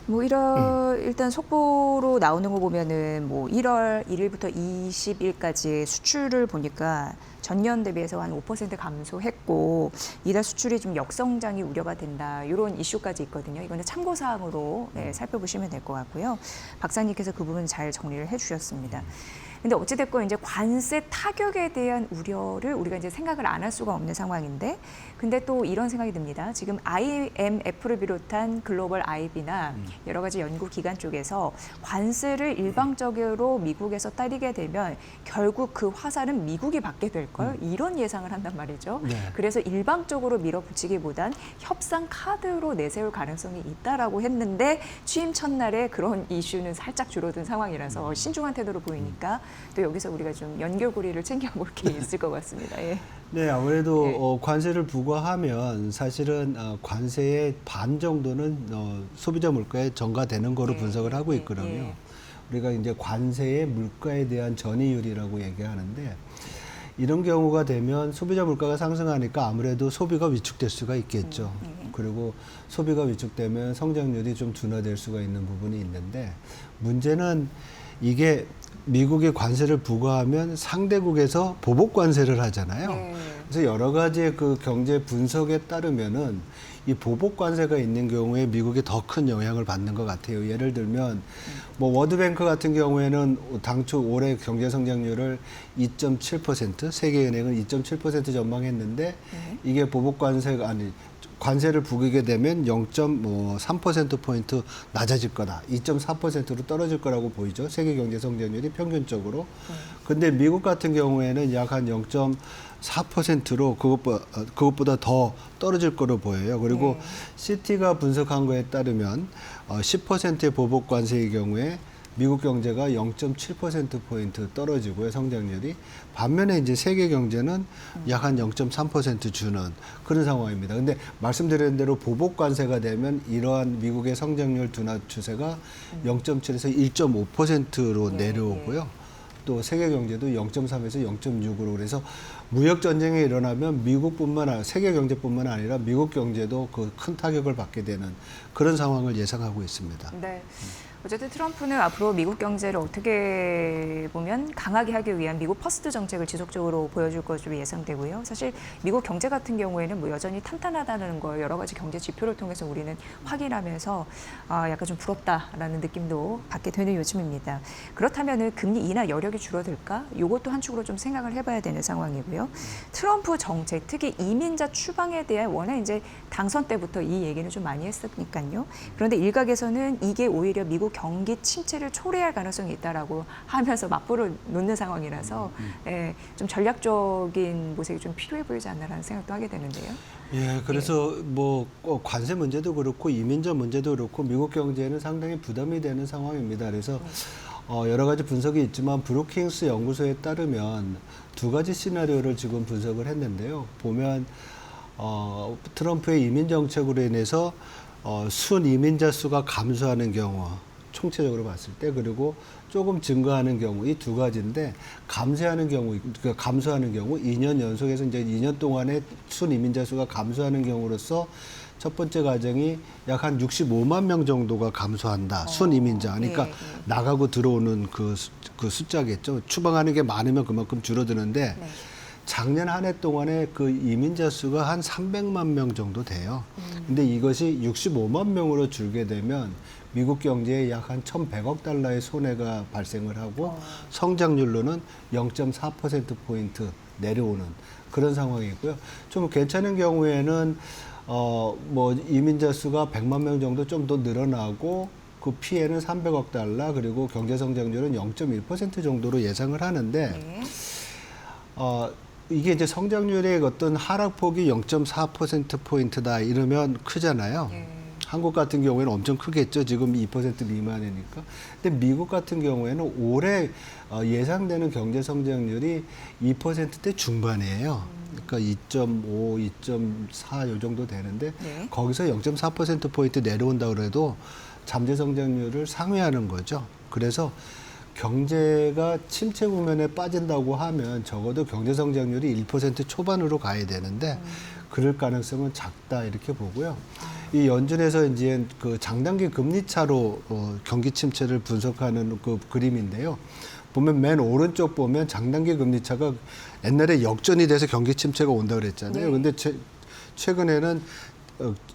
뭐 일단 속보로 나오는 거 보면은 뭐 1월 1일부터 20일까지 수출을 보니까 전년 대비해서 한 5% 감소했고 이달 수출이 좀 역성장이 우려가 된다. 이런 이슈까지 있거든요. 이거는 참고 사항으로 살펴보시면 될 것 같고요. 박사님께서 그 부분 잘 정리를 해주셨습니다. 근데 어찌됐건 이제 관세 타격에 대한 우려를 우리가 이제 생각을 안 할 수가 없는 상황인데, 근데 또 이런 생각이 듭니다. 지금 IMF를 비롯한 글로벌 IB나 여러 가지 연구 기관 쪽에서 관세를 일방적으로 미국에서 따르게 되면 결국 그 화살은 미국이 받게 될 걸 이런 예상을 한단 말이죠. 네. 그래서 일방적으로 밀어붙이기보단 협상 카드로 내세울 가능성이 있다라고 했는데 취임 첫날에 그런 이슈는 살짝 줄어든 상황이라서 신중한 태도로 보이니까 또 여기서 우리가 좀 연결고리를 챙겨볼 게 있을 것 같습니다. 예. 네, 아무래도 네. 관세를 부과하면 사실은 관세의 반 정도는 소비자 물가에 전가되는 거로 네, 분석을 하고 네, 있거든요. 네. 우리가 이제 관세의 물가에 대한 전이율이라고 얘기하는데 이런 경우가 되면 소비자 물가가 상승하니까 아무래도 소비가 위축될 수가 있겠죠. 그리고 소비가 위축되면 성장률이 좀 둔화될 수가 있는 부분이 있는데 문제는 이게 미국이 관세를 부과하면 상대국에서 보복 관세를 하잖아요. 네. 그래서 여러 가지의 그 경제 분석에 따르면은 이 보복 관세가 있는 경우에 미국이 더 큰 영향을 받는 것 같아요. 예를 들면 뭐 워드뱅크 같은 경우에는 당초 올해 경제 성장률을 2.7%, 세계은행은 2.7% 전망했는데 이게 보복 관세가 아니 관세를 부기게 되면 0.3%포인트 낮아질 거다. 2.4%로 떨어질 거라고 보이죠. 세계 경제 성장률이 평균적으로. 근데 미국 같은 경우에는 약 한 0.4%로 그것보다 더 떨어질 거로 보여요. 그리고 시티가 분석한 거에 따르면 10%의 보복 관세의 경우에 미국 경제가 0.7%포인트 떨어지고요, 성장률이. 반면에 이제 세계 경제는 약 한 0.3% 주는 그런 상황입니다. 근데 말씀드린 대로 보복 관세가 되면 이러한 미국의 성장률 둔화 추세가 0.7에서 1.5%로 내려오고요. 또 세계 경제도 0.3에서 0.6으로 그래서 무역 전쟁이 일어나면 미국뿐만 아니라 세계 경제뿐만 아니라 미국 경제도 그 큰 타격을 받게 되는 그런 상황을 예상하고 있습니다. 네. 어쨌든 트럼프는 앞으로 미국 경제를 어떻게 보면 강하게 하기 위한 미국 퍼스트 정책을 지속적으로 보여줄 것으로 예상되고요. 사실 미국 경제 같은 경우에는 뭐 여전히 탄탄하다는 걸 여러 가지 경제 지표를 통해서 우리는 확인하면서 약간 좀 부럽다라는 느낌도 받게 되는 요즘입니다. 그렇다면은 금리 인하 여력이 줄어들까? 이것도 한 축으로 좀 생각을 해봐야 되는 상황이고요. 트럼프 정책, 특히 이민자 추방에 대한 워낙 이제 당선 때부터 이 얘기는 좀 많이 했으니까요. 그런데 일각에서는 이게 오히려 미국 경기 침체를 초래할 가능성이 있다라고 하면서 맞불을 놓는 상황이라서 좀 전략적인 모색이 좀 필요해 보이지 않나라는 생각도 하게 되는데요. 예, 그래서 뭐 관세 문제도 그렇고 이민자 문제도 그렇고 미국 경제에는 상당히 부담이 되는 상황입니다. 그래서 여러 가지 분석이 있지만 브루킹스 연구소에 따르면 두 가지 시나리오를 지금 분석을 했는데요. 보면 트럼프의 이민 정책으로 인해서 순 이민자 수가 감소하는 경우, 총체적으로 봤을 때, 그리고 조금 증가하는 경우, 이 두 가지인데, 감소하는 경우 2년 연속해서 이제 2년 동안에 순 이민자 수가 감소하는 경우로서 첫 번째 가정이 약 한 65만 명 정도가 감소한다. 순 이민자. 그러니까 나가고 들어오는 그 숫자겠죠. 추방하는 게 많으면 그만큼 줄어드는데, 작년 한 해 동안에 그 이민자 수가 한 300만 명 정도 돼요. 근데 이것이 65만 명으로 줄게 되면 미국 경제에 약 한 1,100억 달러의 손해가 발생을 하고 성장률로는 0.4%포인트 내려오는 그런 상황이고요. 좀 괜찮은 경우에는 뭐 이민자 수가 100만 명 정도 좀 더 늘어나고 그 피해는 300억 달러 그리고 경제 성장률은 0.1% 정도로 예상을 하는데 이게 이제 성장률의 어떤 하락폭이 0.4%포인트다 이러면 크잖아요. 한국 같은 경우에는 엄청 크겠죠. 지금 2% 미만이니까. 근데 미국 같은 경우에는 올해 예상되는 경제 성장률이 2%대 중반이에요. 그러니까 2.5, 2.4 요 정도 되는데 거기서 0.4%포인트 내려온다 그래도 잠재 성장률을 상회하는 거죠. 그래서 경제가 침체 국면에 빠진다고 하면 적어도 경제 성장률이 1% 초반으로 가야 되는데 그럴 가능성은 작다 이렇게 보고요. 이 연준에서 이제 그 장단기 금리 차로 경기 침체를 분석하는 그 그림인데요. 보면 맨 오른쪽 보면 장단기 금리 차가 옛날에 역전이 돼서 경기 침체가 온다고 그랬잖아요. 네. 근데 최근에는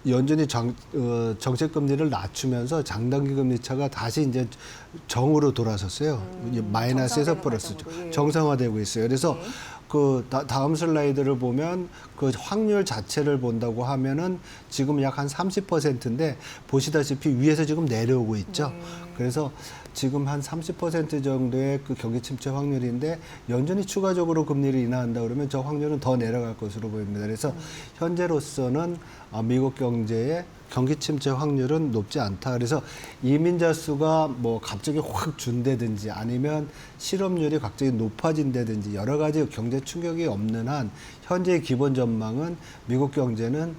연준이 정책 금리를 낮추면서 장단기 금리 차가 다시 이제 정으로 돌아섰어요. 마이너스에서 정상화되는 플러스 과정으로, 예. 정상화되고 있어요. 그래서 네. 그 다음 슬라이드를 보면 그 확률 자체를 본다고 하면은 지금 약 한 30%인데 보시다시피 위에서 지금 내려오고 있죠. 그래서 지금 한 30% 정도의 그 경기 침체 확률인데 연준이 추가적으로 금리를 인하한다 그러면 저 확률은 더 내려갈 것으로 보입니다. 그래서 현재로서는 미국 경제의 경기 침체 확률은 높지 않다. 그래서 이민자 수가 뭐 갑자기 확 준다든지 아니면 실업률이 갑자기 높아진다든지 여러 가지 경제 충격이 없는 한 현재의 기본 전망은 미국 경제는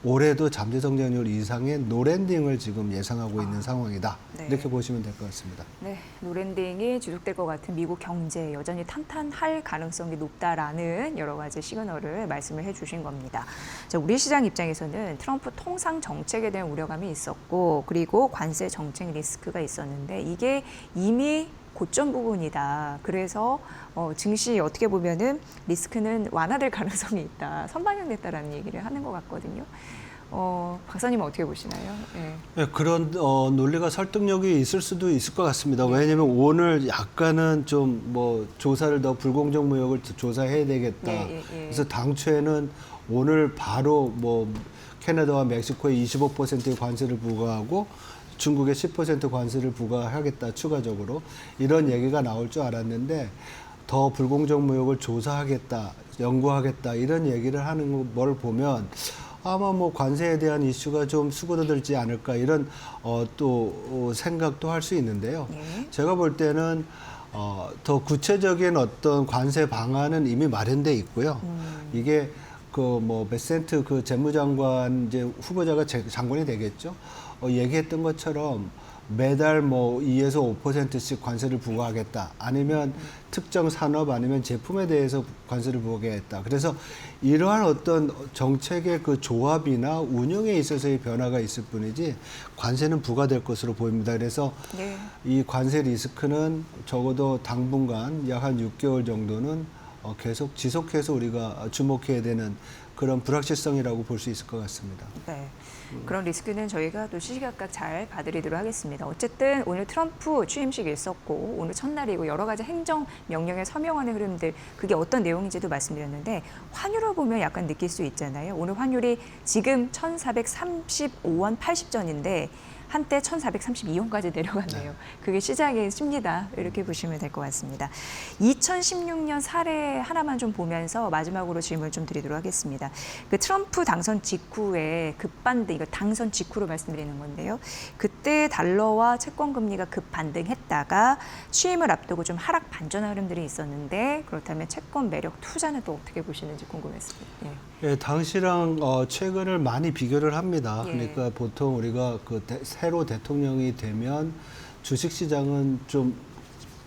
올해도 잠재 성장률 이상의 노랜딩을 지금 예상하고 있는 상황이다. 네. 이렇게 보시면 될 것 같습니다. 네, 노랜딩이 지속될 것 같은 미국 경제 여전히 탄탄할 가능성이 높다라는 여러 가지 시그널을 말씀을 해주신 겁니다. 자, 우리 시장 입장에서는 트럼프 통상 정책에 대한 우려감이 있었고 그리고 관세 정책 리스크가 있었는데 이게 이미 고점 부분이다. 그래서 증시 어떻게 보면은 리스크는 완화될 가능성이 있다. 선반영됐다라는 얘기를 하는 것 같거든요. 박사님은 어떻게 보시나요? 네. 네, 그런 논리가 설득력이 있을 수도 있을 것 같습니다. 왜냐하면 오늘 약간은 좀 뭐 조사를 더 불공정 무역을 조사해야 되겠다. 그래서 당초에는 오늘 바로 뭐 캐나다와 멕시코에 25%의 관세를 부과하고 중국에 10% 관세를 부과하겠다 추가적으로 이런 얘기가 나올 줄 알았는데 더 불공정 무역을 조사하겠다, 연구하겠다 이런 얘기를 하는 걸 보면 아마 뭐 관세에 대한 이슈가 좀 수그러들지 않을까 이런 또 생각도 할 수 있는데요. 네. 제가 볼 때는 더 구체적인 어떤 관세 방안은 이미 마련돼 있고요. 이게 그 뭐 베센트 그 재무장관 이제 후보자가 장관이 되겠죠. 얘기했던 것처럼 매달 뭐 2에서 5%씩 관세를 부과하겠다. 아니면 특정 산업 아니면 제품에 대해서 관세를 부과하겠다. 그래서 이러한 어떤 정책의 그 조합이나 운영에 있어서의 변화가 있을 뿐이지 관세는 부과될 것으로 보입니다. 그래서 네. 이 관세 리스크는 적어도 당분간 약 한 6개월 정도는 계속 지속해서 우리가 주목해야 되는 그런 불확실성이라고 볼 수 있을 것 같습니다. 네. 그런 리스크는 저희가 또 시시각각 잘 봐드리도록 하겠습니다. 어쨌든 오늘 트럼프 취임식이 있었고 오늘 첫날이고 여러 가지 행정 명령에 서명하는 흐름들 그게 어떤 내용인지도 말씀드렸는데 환율을 보면 약간 느낄 수 있잖아요. 오늘 환율이 지금 1,435원 80전인데 한때 1,432원까지 내려갔네요. 그게 시장의 심리다. 이렇게 보시면 될 것 같습니다. 2016년 사례 하나만 좀 보면서 마지막으로 질문 좀 드리도록 하겠습니다. 그 트럼프 당선 직후에 급반등, 이거 당선 직후로 말씀드리는 건데요. 그때 달러와 채권 금리가 급반등했다가 취임을 앞두고 좀 하락 반전한 흐름들이 있었는데 그렇다면 채권 매력 투자는 또 어떻게 보시는지 궁금했습니다. 예. 예, 당시랑 최근을 많이 비교를 합니다. 예. 그러니까 보통 우리가 새로 대통령이 되면 주식시장은 좀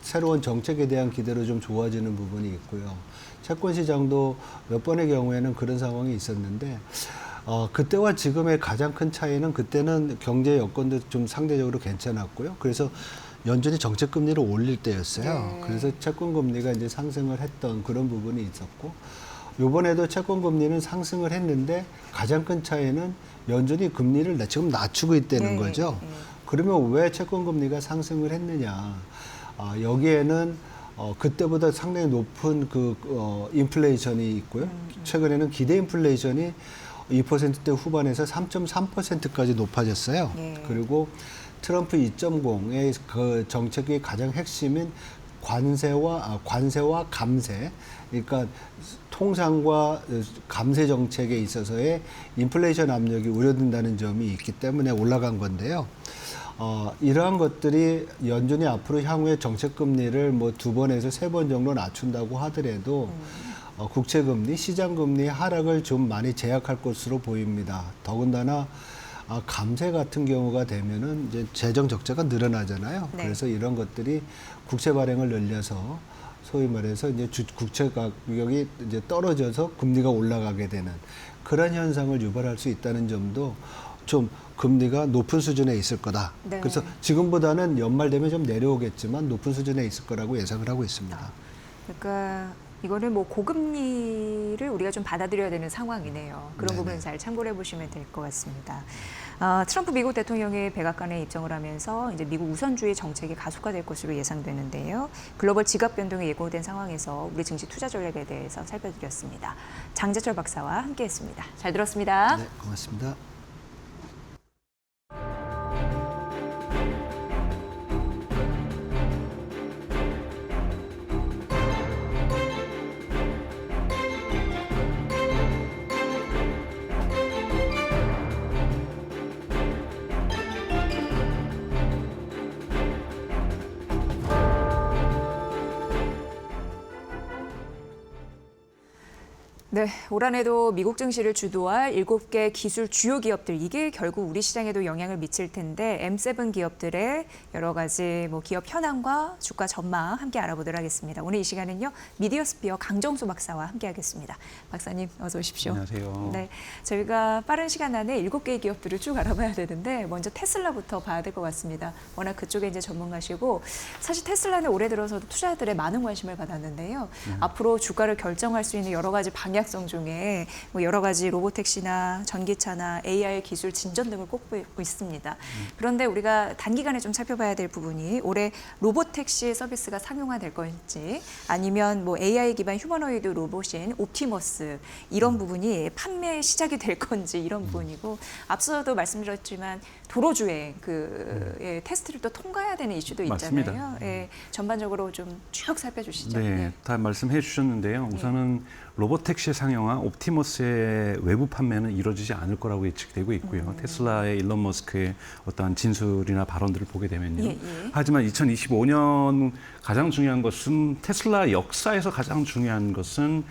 새로운 정책에 대한 기대로 좀 좋아지는 부분이 있고요. 채권 시장도 몇 번의 경우에는 그런 상황이 있었는데 그때와 지금의 가장 큰 차이는 그때는 경제 여건도 좀 상대적으로 괜찮았고요. 그래서 연준이 정책 금리를 올릴 때였어요. 네. 그래서 채권 금리가 이제 상승을 했던 그런 부분이 있었고 이번에도 채권 금리는 상승을 했는데 가장 큰 차이는 연준이 금리를 지금 낮추고 있다는 거죠. 그러면 왜 채권 금리가 상승을 했느냐? 여기에는 그때보다 상당히 높은 인플레이션이 있고요. 최근에는 기대 인플레이션이 2%대 후반에서 3.3%까지 높아졌어요. 그리고 트럼프 2.0의 그 정책의 가장 핵심인 관세와 감세, 그러니까 통상과 감세 정책에 있어서의 인플레이션 압력이 우려된다는 점이 있기 때문에 올라간 건데요. 이러한 것들이 연준이 앞으로 향후에 정책 금리를 뭐 2번에서 3번 정도 낮춘다고 하더라도 국채금리, 시장금리 하락을 좀 많이 제약할 것으로 보입니다. 더군다나 감세 같은 경우가 되면은 이제 재정 적자가 늘어나잖아요. 네. 그래서 이런 것들이 국채 발행을 늘려서 소위 말해서 이제 국채 가격이 이제 떨어져서 금리가 올라가게 되는 그런 현상을 유발할 수 있다는 점도 좀 금리가 높은 수준에 있을 거다. 네. 그래서 지금보다는 연말 되면 좀 내려오겠지만 높은 수준에 있을 거라고 예상을 하고 있습니다. 그러니까 이거는 뭐 고금리를 우리가 좀 받아들여야 되는 상황이네요. 그런 네네. 부분을 잘 참고를 해보시면 될 것 같습니다. 트럼프 미국 대통령이 백악관에 입성을 하면서 이제 미국 우선주의 정책이 가속화될 것으로 예상되는데요. 글로벌 지갑 변동이 예고된 상황에서 우리 증시 투자 전략에 대해서 살펴드렸습니다. 장재철 박사와 함께했습니다. 잘 들었습니다. 네, 고맙습니다. 네, 올 한해도 미국 증시를 주도할 7개 기술 주요 기업들, 이게 결국 우리 시장에도 영향을 미칠 텐데 M7 기업들의 여러 가지 뭐 기업 현황과 주가 전망 함께 알아보도록 하겠습니다. 오늘 이 시간은요, 미디어스피어 강정수 박사와 함께하겠습니다. 박사님 어서 오십시오. 안녕하세요. 네, 저희가 빠른 시간 안에 7개의 기업들을 쭉 알아봐야 되는데 먼저 테슬라부터 봐야 될 것 같습니다. 워낙 그쪽에 이제 전문가시고 사실 테슬라는 올해 들어서도 투자자들의 많은 관심을 받았는데요. 앞으로 주가를 결정할 수 있는 여러 가지 방향성 중에 뭐 여러 가지 로보택시나 전기차나 AI 기술 진전 등을 꼽고 있습니다. 그런데 우리가 단기간에 좀 살펴봐야 될 부분이 올해 로보택시 서비스가 상용화될 건지 아니면 뭐 AI 기반 휴머노이드 로봇인 옵티머스 이런 부분이 판매 시작이 될 건지 이런 부분이고 앞서도 말씀드렸지만 도로주행 예, 테스트를 또 통과해야 되는 이슈도 있잖아요. 맞습니다. 예, 전반적으로 좀 쭉 살펴주시죠. 네, 네. 다 말씀해 주셨는데요. 우선은 로보택시 상용화 옵티머스의 외부 판매는 이루어지지 않을 거라고 예측되고 있고요. 테슬라의 일론 머스크의 어떠한 진술이나 발언들을 보게 되면요. 예, 예. 하지만 2025년 가장 중요한 것은 테슬라 역사에서 가장 중요한 것은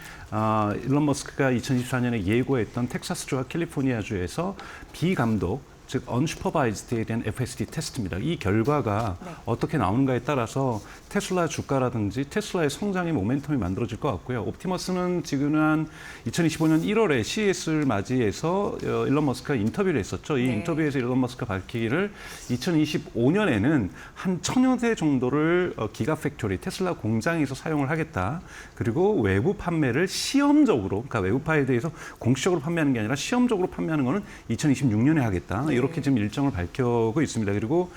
일론 머스크가 2024년에 예고했던 텍사스주와 캘리포니아주에서 비감독 즉 unsupervised에 대한 FSD 테스트입니다. 이 결과가 네. 어떻게 나오는가에 따라서 테슬라 주가라든지 테슬라의 성장의 모멘텀이 만들어질 것 같고요. 옵티머스는 지금 한 2025년 1월에 CES를 맞이해서 일론 머스크가 인터뷰를 했었죠. 이 네. 인터뷰에서 일론 머스크가 밝히기를 2025년에는 한 1000여 대 정도를 기가 팩토리 테슬라 공장에서 사용을 하겠다. 그리고 외부 판매를 시험적으로, 그러니까 외부파에 대해서 공식적으로 판매하는 게 아니라 시험적으로 판매하는 거는 2026년에 하겠다. 이렇게 지금 일정을 밝히고 있습니다. 그리고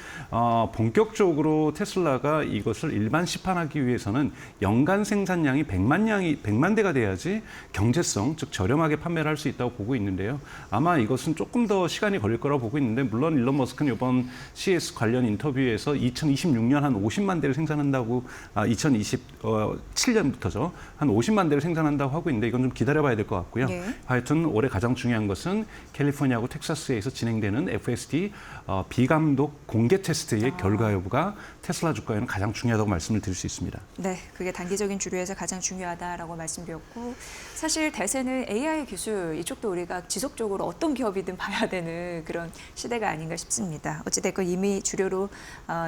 본격적으로 테슬라가 이것을 일반 시판하기 위해서는 연간 생산량이 100만 대가 돼야지 경제성, 즉 저렴하게 판매를 할 수 있다고 보고 있는데요. 아마 이것은 조금 더 시간이 걸릴 거라고 보고 있는데 물론 일론 머스크는 이번 CES 관련 인터뷰에서 2026년 한 50만 대를 생산한다고 2027년부터죠. 한 50만 대를 생산한다고 하고 있는데 이건 좀 기다려봐야 될 것 같고요. 네. 하여튼 올해 가장 중요한 것은 캘리포니아하고 텍사스에서 진행되는 FSD 비감독 공개 테스트의 결과 여부가 테슬라 주가에는 가장 중요하다고 말씀을 드릴 수 있습니다. 네, 그게 단기적인 주류에서 가장 중요하다라고 말씀드렸고 사실 대세는 AI 기술 이쪽도 우리가 지속적으로 어떤 기업이든 봐야 되는 그런 시대가 아닌가 싶습니다. 어찌됐건 이미 주류로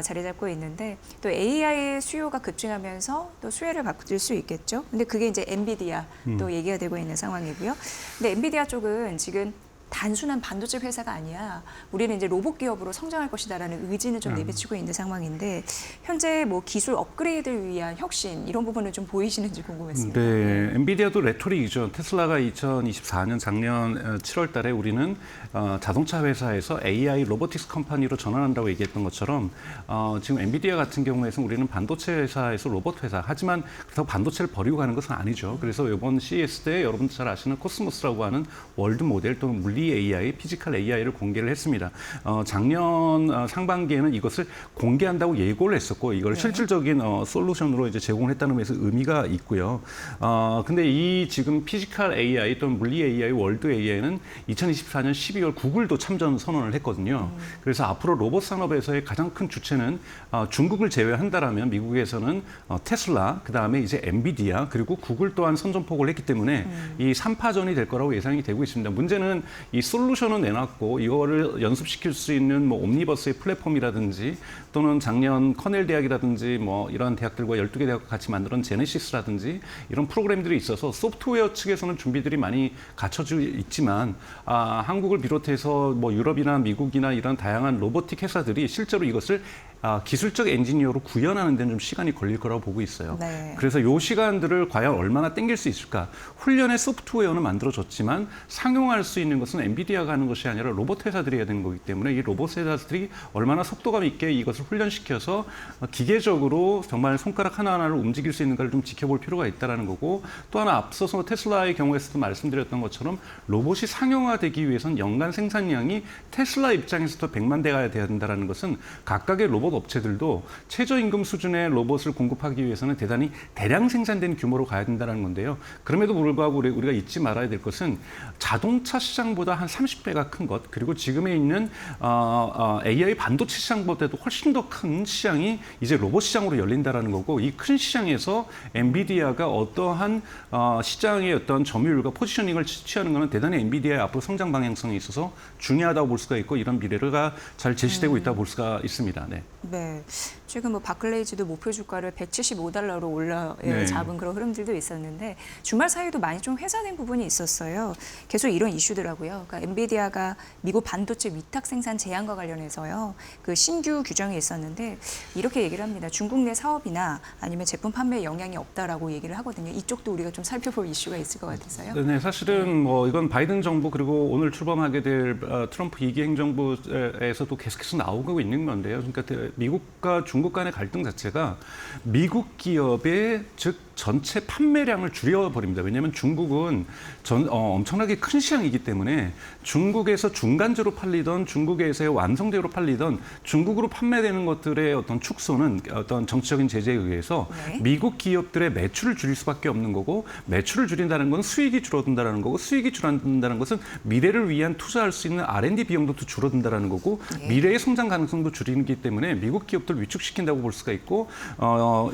자리 잡고 있는데 또 AI 수요가 급증하면서 또 수혜를 받을 수 있겠죠. 근데 그게 이제 엔비디아 또 얘기가 되고 있는 상황이고요. 근데 엔비디아 쪽은 지금 단순한 반도체 회사가 아니야. 우리는 이제 로봇 기업으로 성장할 것이다라는 의지는 좀 내비치고 있는 상황인데 현재 뭐 기술 업그레이드를 위한 혁신 이런 부분은 좀 보이시는지 궁금했습니다. 네, 엔비디아도 레토릭이죠. 테슬라가 2024년 작년 7월 달에 우리는 자동차 회사에서 AI 로보틱스 컴퍼니로 전환한다고 얘기했던 것처럼 지금 엔비디아 같은 경우에는 우리는 반도체 회사에서 로봇 회사. 하지만 그렇다고 반도체를 버리고 가는 것은 아니죠. 그래서 이번 CES 때 여러분들 잘 아시는 코스모스라고 하는 월드 모델 또는 물리 AI, 피지컬 AI를 공개를 했습니다. 작년 상반기에는 이것을 공개한다고 예고를 했었고 이걸 실질적인 솔루션으로 이제 제공했다는 점에서 의미가 있고요. 근데 이 지금 피지컬 AI 또는 물리 AI, 월드 AI는 2024년 12월 구글도 참전 선언을 했거든요. 그래서 앞으로 로봇 산업에서의 가장 큰 주체는 중국을 제외한다라면 미국에서는 테슬라, 그 다음에 이제 엔비디아 그리고 구글 또한 선전포고를 했기 때문에 이 3파전이 될 거라고 예상이 되고 있습니다. 문제는 이 솔루션을 내놨고 이거를 연습시킬 수 있는 뭐 옴니버스의 플랫폼이라든지 또는 작년 커넬 대학이라든지 뭐 이런 대학들과 12개 대학과 같이 만든 제네시스라든지 이런 프로그램들이 있어서 소프트웨어 측에서는 준비들이 많이 갖춰져 있지만 한국을 비롯해서 뭐 유럽이나 미국이나 이런 다양한 로보틱 회사들이 실제로 이것을 기술적 엔지니어로 구현하는 데는 좀 시간이 걸릴 거라고 보고 있어요. 네. 그래서 이 시간들을 과연 얼마나 땡길 수 있을까? 훈련의 소프트웨어는 만들어졌지만 상용할 수 있는 것은 엔비디아가 하는 것이 아니라 로봇 회사들이 해야 되는 거기 때문에 이 로봇 회사들이 얼마나 속도감 있게 이것을 훈련시켜서 기계적으로 정말 손가락 하나하나를 움직일 수 있는가를 좀 지켜볼 필요가 있다는 거고, 또 하나 앞서서 테슬라의 경우에서도 말씀드렸던 것처럼 로봇이 상용화되기 위해서는 연간 생산량이 테슬라 입장에서도 100만 대가 돼야 된다는 것은 각각의 로봇 업체들도 최저임금 수준의 로봇을 공급하기 위해서는 대단히 대량 생산된 규모로 가야 된다는 건데요. 그럼에도 불구하고 우리가 잊지 말아야 될 것은 자동차 시장보다 한 30배가 큰 것, 그리고 지금에 있는 AI 반도체 시장보다도 훨씬 더 큰 시장이 이제 로봇 시장으로 열린다는 거고, 이 큰 시장에서 엔비디아가 어떠한 시장의 어떤 점유율과 포지셔닝을 취하는 것은 대단히 엔비디아의 앞으로 성장 방향성에 있어서 중요하다고 볼 수가 있고, 이런 미래가 잘 제시되고 있다고 볼 수가 있습니다. 네. 네. 지금 뭐 바클레이즈도 목표 주가를 175달러로 올라 네. 잡은 그런 흐름들도 있었는데 주말 사이도 많이 좀 회자된 부분이 있었어요. 계속 이런 이슈더라고요. 그러니까 엔비디아가 미국 반도체 위탁 생산 제한과 관련해서요. 그 신규 규정이 있었는데 이렇게 얘기를 합니다. 중국 내 사업이나 아니면 제품 판매에 영향이 없다라고 얘기를 하거든요. 이쪽도 우리가 좀 살펴볼 이슈가 있을 것 같아서요. 네, 사실은 뭐 이건 바이든 정부 그리고 오늘 출범하게 될 트럼프 2기 행정부에서도 계속해서 나오고 있는 건데요. 그러니까 미국과 중국 간의 갈등 자체가 미국 기업의 즉 전체 판매량을 줄여버립니다. 왜냐하면 중국은 엄청나게 큰 시장이기 때문에 중국에서 중간재로 팔리던 중국에서의 완성제로 팔리던 중국으로 판매되는 것들의 어떤 축소는 어떤 정치적인 제재에 의해서 네. 미국 기업들의 매출을 줄일 수밖에 없는 거고, 매출을 줄인다는 건 수익이 줄어든다는 거고, 수익이 줄어든다는 것은 미래를 위한 투자할 수 있는 R&D 비용도 줄어든다는 거고, 네. 미래의 성장 가능성도 줄이기 때문에 미국 기업들 위축시킨다고 볼 수가 있고,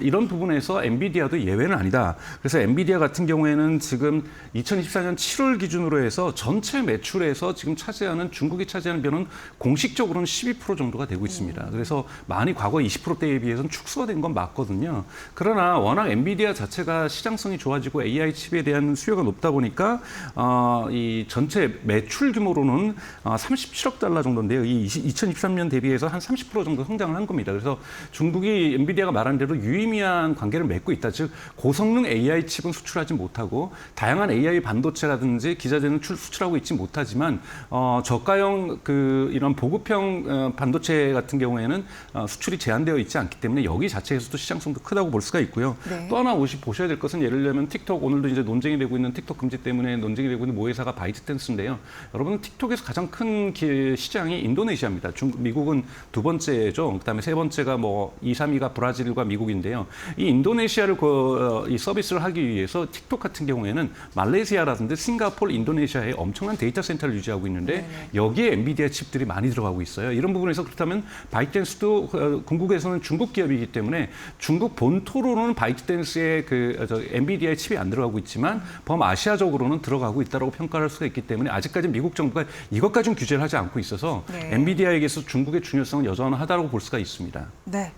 이런 부분에서 엔비디아도 예외는 아니다. 그래서 엔비디아 같은 경우에는 지금 2024년 7월 기준으로 해서 전체 매출에서 지금 차지하는 중국이 차지하는 비율은 공식적으로는 12% 정도가 되고 있습니다. 그래서 많이 과거 20%대에 비해서는 축소가 된 건 맞거든요. 그러나 워낙 엔비디아 자체가 시장성이 좋아지고 AI 칩에 대한 수요가 높다 보니까 이 전체 매출 규모로는 37억 달러 정도인데요. 이 2023년 대비해서 한 30% 정도 성장을 한 겁니다. 그래서 중국이 엔비디아가 말한 대로 유의미한 관계를 맺고 있다. 즉 고성능 AI 칩은 수출하지 못하고 다양한 AI 반도체라든지 기자재는 수출하고 있지 못하지만 저가형 이런 보급형 반도체 같은 경우에는 수출이 제한되어 있지 않기 때문에 여기 자체에서도 시장성도 크다고 볼 수가 있고요. 네. 또 하나 보셔야 될 것은 예를 들면 틱톡, 오늘도 이제 논쟁이 되고 있는 틱톡 금지 때문에 논쟁이 되고 있는 모회사가 바이트댄스인데요. 여러분 틱톡에서 가장 큰 시장이 인도네시아입니다. 미국은 두 번째죠. 그다음에 세 번째가 뭐 2, 3위가 브라질과 미국인데요. 이 인도네시아를 이 서비스를 하기 위해서 틱톡 같은 경우에는 말레이시아라든지 싱가포르, 인도네시아에 엄청난 데이터 센터를 유지하고 있는데 네네. 여기에 엔비디아 칩들이 많이 들어가고 있어요. 이런 부분에서 그렇다면 바이트댄스도 궁극에서는 중국 기업이기 때문에 중국 본토로는 바이트댄스의 엔비디아의 칩이 안 들어가고 있지만 범아시아적으로는 들어가고 있다고 평가할 수가 있기 때문에 아직까지 미국 정부가 이것까지는 규제를 하지 않고 있어서 네. 엔비디아에게서 중국의 중요성은 여전하다고 볼 수가 있습니다. 네.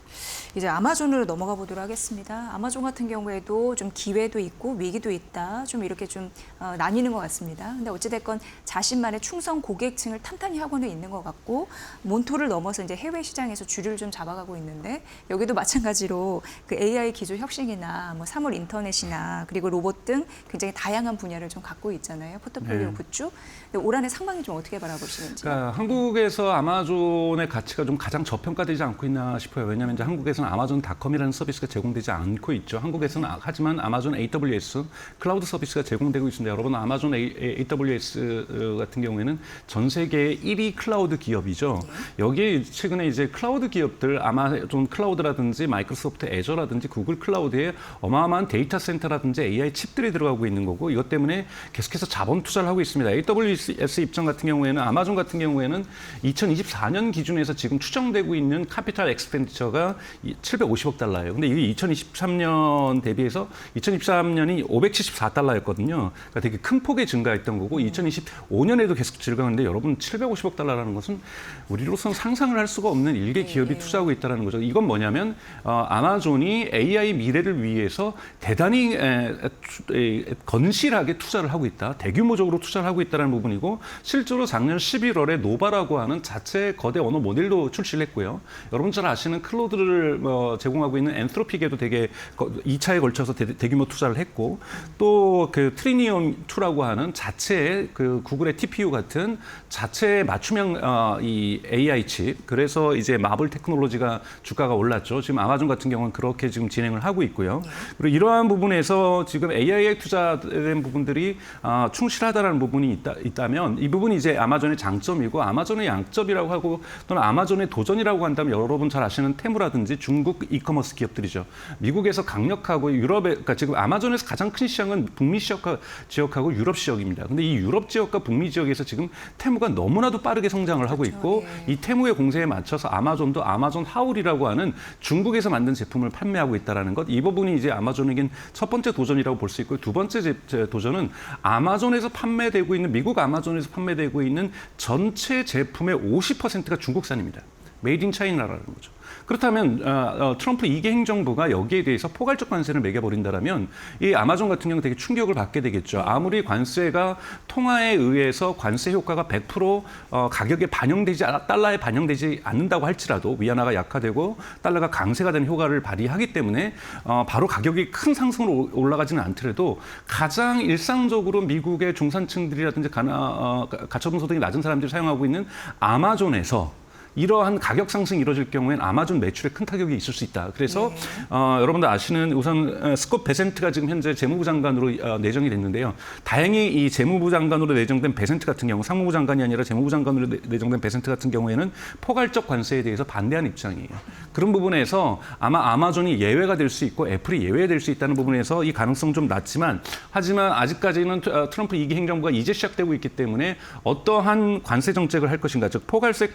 이제 아마존으로 넘어가 보도록 하겠습니다. 아마존 같은 경우에도 좀 기회도 있고 위기도 있다. 좀 이렇게 좀 나뉘는 것 같습니다. 근데 어찌됐건 자신만의 충성 고객층을 탄탄히 하고는 있는 것 같고 몬토를 넘어서 이제 해외 시장에서 주류를 좀 잡아가고 있는데 여기도 마찬가지로 그 AI 기술 혁신이나 뭐 사물 인터넷이나 그리고 로봇 등 굉장히 다양한 분야를 좀 갖고 있잖아요. 포트폴리오 네. 굿즈. 근데 올 한해 상황이 좀 어떻게 바라보시는지. 그러니까 한국에서 아마존의 가치가 좀 가장 저평가되지 않고 있나 싶어요. 왜냐하면 이제 한국에서는 아마존닷컴이라는 서비스가 제공되지 않고 있죠. 한국에서는 하지만 아마존 AWS 클라우드 서비스가 제공되고 있습니다. 여러분 아마존 AWS 같은 경우에는 전 세계 1위 클라우드 기업이죠. 여기에 최근에 이제 클라우드 기업들 아마존 클라우드라든지 마이크로소프트 애저라든지 구글 클라우드에 어마어마한 데이터 센터라든지 AI 칩들이 들어가고 있는 거고 이것 때문에 계속해서 자본 투자를 하고 있습니다. AWS 입장 같은 경우에는 아마존 같은 경우에는 2024년 기준에서 지금 추정되고 있는 카피탈 엑스펜디처가 750억 달러예요. 근데 이게 2023년 대비해서 2023년이 574달러였거든요. 그러니까 되게 큰 폭의 증가했던 거고 2025년에도 계속 증가하는데 여러분 750억 달러라는 것은 우리로서는 상상을 할 수가 없는 일개 기업이 투자하고 있다는 거죠. 이건 뭐냐면 아마존이 AI 미래를 위해서 대단히 건실하게 투자를 하고 있다. 대규모적으로 투자를 하고 있다는 부분이고 실제로 작년 11월에 노바라고 하는 자체 거대 언어 모델도 출시를 했고요. 여러분 잘 아시는 클로드를 제공하고 있는 엔트로픽에도 되게 2차에 걸쳐서 대규모 투자를 했고 또 그 트리니움 2라고 하는 자체의 그 구글의 TPU 같은 자체 맞춤형 이 AI 칩 그래서 이제 마블 테크놀로지가 주가가 올랐죠. 지금 아마존 같은 경우는 그렇게 지금 진행을 하고 있고요. 그리고 이러한 부분에서 지금 AI에 투자된 부분들이 충실하다라는 부분이 있다면 이 부분이 이제 아마존의 장점이고 아마존의 양점이라고 하고 또는 아마존의 도전이라고 한다면 여러분 잘 아시는 테무라든지 중국 이커머스 기업들이죠. 미국에서 강력하고 유럽에 그러니까 지금 아마존에서 가장 큰 시장은 북미 지역하고 유럽 지역입니다. 근데 이 유럽 지역과 북미 지역에서 지금 테무가 너무나도 빠르게 성장을 하고 있고 이 테무의 공세에 맞춰서 아마존도 아마존 하울이라고 하는 중국에서 만든 제품을 판매하고 있다는 것. 이 부분이 이제 아마존에겐 첫 번째 도전이라고 볼 수 있고요. 두 번째 도전은 아마존에서 판매되고 있는 미국 아마존에서 판매되고 있는 전체 제품의 50%가 중국산입니다. 메이드 인 차이나라는 거죠. 그렇다면 트럼프 2기 행정부가 여기에 대해서 포괄적 관세를 매겨버린다면 이 아마존 같은 경우는 되게 충격을 받게 되겠죠. 아무리 관세가 통화에 의해서 관세 효과가 100% 가격에 달러에 반영되지 않는다고 할지라도 위안화가 약화되고 달러가 강세가 되는 효과를 발휘하기 때문에 바로 가격이 큰 상승으로 올라가지는 않더라도 가장 일상적으로 미국의 중산층들이라든지 가처분 소득이 낮은 사람들이 사용하고 있는 아마존에서 이러한 가격 상승이 이루어질 경우에는 아마존 매출에 큰 타격이 있을 수 있다. 그래서 여러분들 아시는 우선 스콧 베센트가 지금 현재 재무부 장관으로 내정이 됐는데요. 다행히 이 재무부 장관으로 내정된 베센트 같은 경우 상무부 장관이 아니라 재무부 장관으로 내정된 베센트 같은 경우에는 포괄적 관세에 대해서 반대하는 입장이에요. 그런 부분에서 아마 아마존이 예외가 될 수 있고 애플이 예외될 수 있다는 부분에서 이 가능성 좀 낮지만 하지만 아직까지는 트럼프 2기 행정부가 이제 시작되고 있기 때문에 어떠한 관세 정책을 할 것인가 즉 포괄세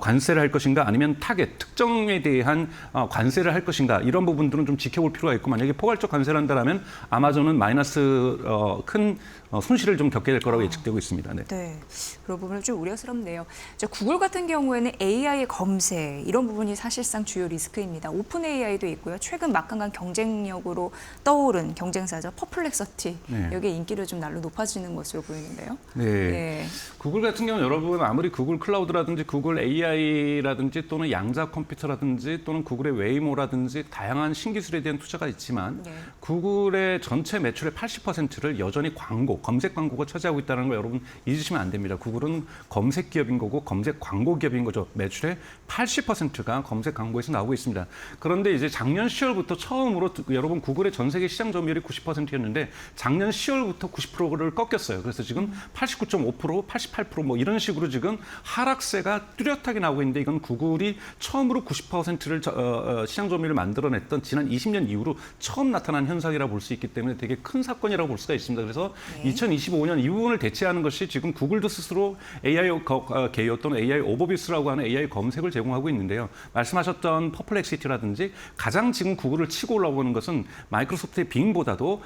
관세를 할 것인가 아니면 타겟, 특정에 대한 관세를 할 것인가 이런 부분들은 좀 지켜볼 필요가 있고 만약에 포괄적 관세를 한다면 아마존은 마이너스 큰 손실을 좀 겪게 될 거라고 예측되고 있습니다. 네. 네, 그런 부분은 좀 우려스럽네요. 구글 같은 경우에는 AI의 검색 이런 부분이 사실상 주요 리스크입니다. 오픈 AI도 있고요. 최근 막강한 경쟁력으로 떠오른 경쟁사죠. 퍼플렉서티 네. 여기에 인기를 좀 날로 높아지는 것으로 보이는데요. 네. 네. 구글 같은 경우는 여러분 아무리 구글 클라우드라든지 구글 AI라든지 또는 양자 컴퓨터라든지 또는 구글의 웨이모라든지 다양한 신기술에 대한 투자가 있지만 구글의 전체 매출의 80%를 여전히 검색 광고가 차지하고 있다는 거 여러분 잊으시면 안 됩니다. 구글은 검색 기업인 거고 검색 광고 기업인 거죠. 매출의 80%가 검색 광고에서 나오고 있습니다. 그런데 이제 작년 10월부터 처음으로 여러분 구글의 전 세계 시장 점유율이 90%였는데 작년 10월부터 90%를 꺾였어요. 그래서 지금 89.5%, 88% 뭐 이런 식으로 지금 하락세가 뚜렷하게 나오고 있는데 이건 구글이 처음으로 90%를 시장 점유율을 만들어냈던 지난 20년 이후로 처음 나타난 현상이라고 볼 수 있기 때문에 되게 큰 사건이라고 볼 수가 있습니다. 그래서 2025년 이 부분을 대체하는 것이 지금 구글도 스스로 AI 개요 또는 AI 오버뷰스라고 하는 AI 검색을 제공하고 있는데요. 말씀하셨던 퍼플렉시티라든지 가장 지금 구글을 치고 올라오는 것은 마이크로소프트의 빙보다도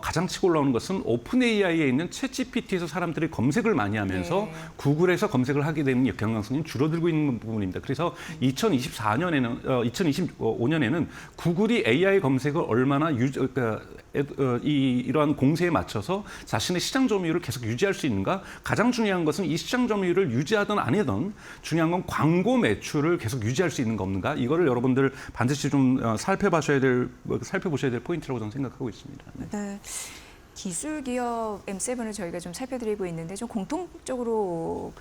가장 치고 올라오는 것은 오픈 AI에 있는 챗GPT에서 사람들이 검색을 많이 하면서 구글에서 검색을 하게 되는 경향성이 줄어들고 있는 부분입니다. 그래서 2025년에는 구글이 AI 검색을 얼마나 이러한 공세에 맞춰서 자신의 시장 점유율을 계속 유지할 수 있는가? 가장 중요한 것은 이 시장 점유율을 유지하든 아니든 중요한 건 광고 매출을 계속 유지할 수 있는 거 없는가? 이거를 여러분들 반드시 좀 살펴보셔야 될 포인트라고 저는 생각하고 있습니다. 네. 네. 기술 기업 M7을 저희가 좀 살펴드리고 있는데 좀 공통적으로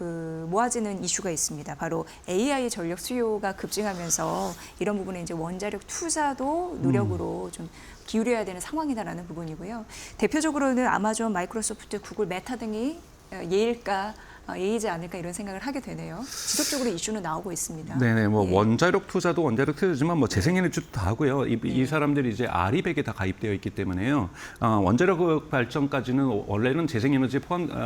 모아지는 이슈가 있습니다. 바로 AI 전력 수요가 급증하면서 이런 부분에 이제 원자력 투자도 노력으로 좀 기울여야 되는 상황이다라는 부분이고요. 대표적으로는 아마존, 마이크로소프트, 구글, 메타 등이 예일가 예의지 않을까 이런 생각을 하게 되네요. 지속적으로 이슈는 나오고 있습니다. 네네, 뭐 예. 원자력 투자도 원자력 투자지만 뭐 재생에너지도 다 하고요. 이 사람들이 이제 아리백에 다 가입되어 있기 때문에요. 원자력 발전까지는 원래는 재생에너지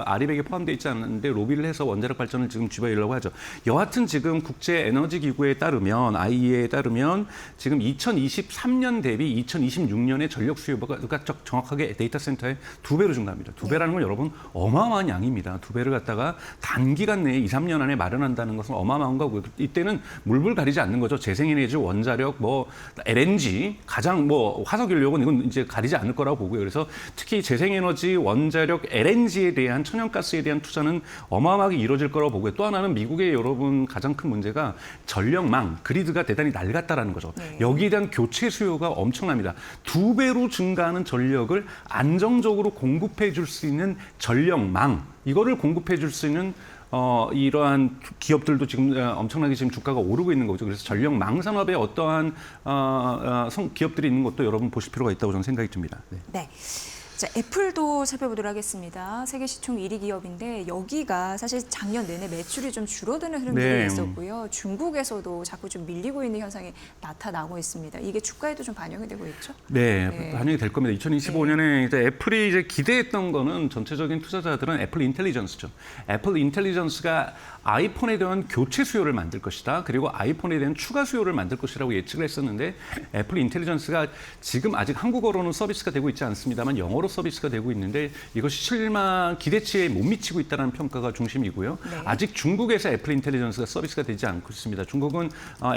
아리백에 포함되어 있지 않는데 로비를 해서 원자력 발전을 지금 집어넣으려고 하죠. 여하튼 지금 국제 에너지 기구에 따르면 IEA에 따르면 지금 2023년 대비 2026년에 전력 수요가 정확하게 데이터 센터에 2배로 증가합니다. 2배라는 건 여러분 어마어마한 양입니다. 2배를 갖다가 단기간 내에 2, 3년 안에 마련한다는 것은 어마어마한 거고요. 이때는 물불 가리지 않는 거죠. 재생에너지, 원자력, 뭐 LNG, 가장 뭐 화석연료는 이건 이제 가리지 않을 거라고 보고요. 그래서 특히 재생에너지, 원자력, LNG에 대한 천연가스에 대한 투자는 어마어마하게 이루어질 거라고 보고요. 또 하나는 미국의 여러분 가장 큰 문제가 전력망, 그리드가 대단히 낡았다라는 거죠. 여기에 대한 교체 수요가 엄청납니다. 2배로 증가하는 전력을 안정적으로 공급해 줄 수 있는 전력망, 이거를 공급해 줄 수 있는 이러한 기업들도 지금 엄청나게 지금 주가가 오르고 있는 거죠. 그래서 전력망 산업에 어떠한 기업들이 있는 것도 여러분 보실 필요가 있다고 저는 생각이 듭니다. 네. 네. 자, 애플도 살펴보도록 하겠습니다. 세계 시총 1위 기업인데 여기가 사실 작년 내내 매출이 좀 줄어드는 흐름들이 네. 있었고요. 중국에서도 자꾸 좀 밀리고 있는 현상이 나타나고 있습니다. 이게 주가에도 좀 반영이 되고 있죠? 네, 네. 반영이 될 겁니다. 2025년에 이제 애플이 이제 기대했던 거는 전체적인 투자자들은 애플 인텔리전스죠. 애플 인텔리전스가 아이폰에 대한 교체 수요를 만들 것이다. 그리고 아이폰에 대한 추가 수요를 만들 것이라고 예측을 했었는데 애플 인텔리전스가 지금 아직 한국어로는 서비스가 되고 있지 않습니다만 영어로 서비스가 되고 있는데 이것이 기대치에 못 미치고 있다는 평가가 중심이고요. 네. 아직 중국에서 애플 인텔리전스가 서비스가 되지 않고 있습니다.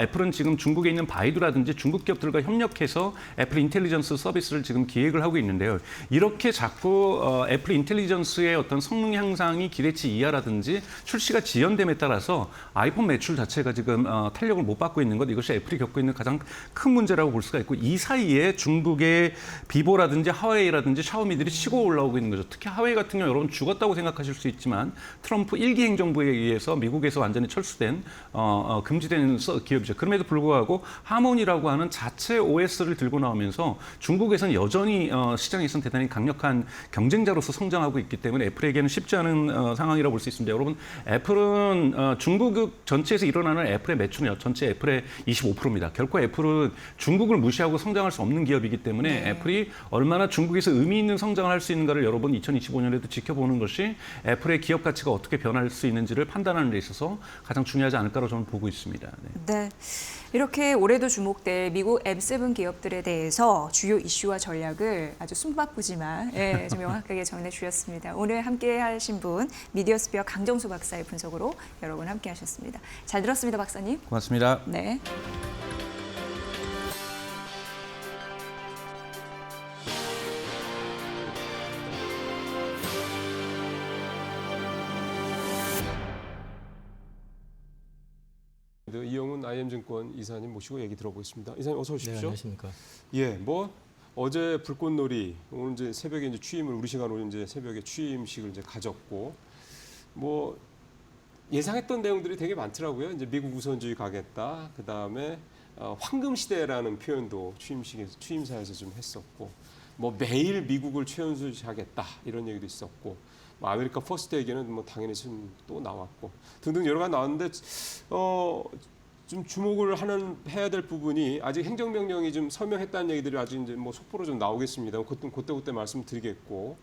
애플은 지금 중국에 있는 바이두라든지 중국 기업들과 협력해서 애플 인텔리전스 서비스를 지금 기획을 하고 있는데요. 이렇게 자꾸 애플 인텔리전스의 어떤 성능 향상이 기대치 이하라든지 출시가 지연됨에 따라서 아이폰 매출 자체가 지금 탄력을 못 받고 있는 것, 이것이 애플이 겪고 있는 가장 큰 문제라고 볼 수가 있고, 이 사이에 중국의 비보라든지 하웨이라든지 샤오미들이 치고 올라오고 있는 거죠. 특히 하웨이 같은 경우 여러분 죽었다고 생각하실 수 있지만 트럼프 1기 행정부에 의해서 미국에서 완전히 철수된 금지된 기업이죠. 그럼에도 불구하고 하모니라고 하는 자체 OS를 들고 나오면서 중국에서는 여전히 시장에서는 대단히 강력한 경쟁자로서 성장하고 있기 때문에 애플에게는 쉽지 않은 상황이라고 볼 수 있습니다. 여러분, 애플은 중국 전체에서 일어나는 애플의 매출은 전체 애플의 25%입니다. 결코 애플은 중국을 무시하고 성장할 수 없는 기업이기 때문에 애플이 얼마나 중국에서 의미 있는 성장을 할 수 있는가를 여러분 2025년에도 지켜보는 것이 애플의 기업 가치가 어떻게 변할 수 있는지를 판단하는 데 있어서 가장 중요하지 않을까로 저는 보고 있습니다. 네. 이렇게 올해도 주목될 미국 M7 기업들에 대해서 주요 이슈와 전략을 아주 숨바쁘지만 좀 명확하게 전해주셨습니다. 오늘 함께 하신 분 미디어스피어 강정수 박사의 분석으로 여러분 함께 하셨습니다. 잘 들었습니다, 박사님. 고맙습니다. 네. 이영훈 IM증권 이사님 모시고 얘기 들어보겠습니다. 이사님 어서 오십시오. 네, 안녕하십니까. 예, 뭐 어제 불꽃놀이, 오늘 이제 새벽에 이제 취임을 우리 시간으로 이제 새벽에 취임식을 이제 가졌고, 뭐 예상했던 내용들이 되게 많더라고요. 이제 미국 우선주의 가겠다. 그 다음에 황금 시대라는 표현도 취임사에서 좀 했었고, 뭐 매일 미국을 최연소하겠다 이런 얘기도 있었고. 뭐 아메리카 퍼스트 얘기는 뭐 당연히 좀 또 나왔고 등등 여러 가지 나왔는데 좀 주목을 해야 될 부분이 아직 행정명령이 좀 서명했다는 얘기들이 아직 이제 뭐 속보로 좀 나오겠습니다. 그때 말씀드리겠고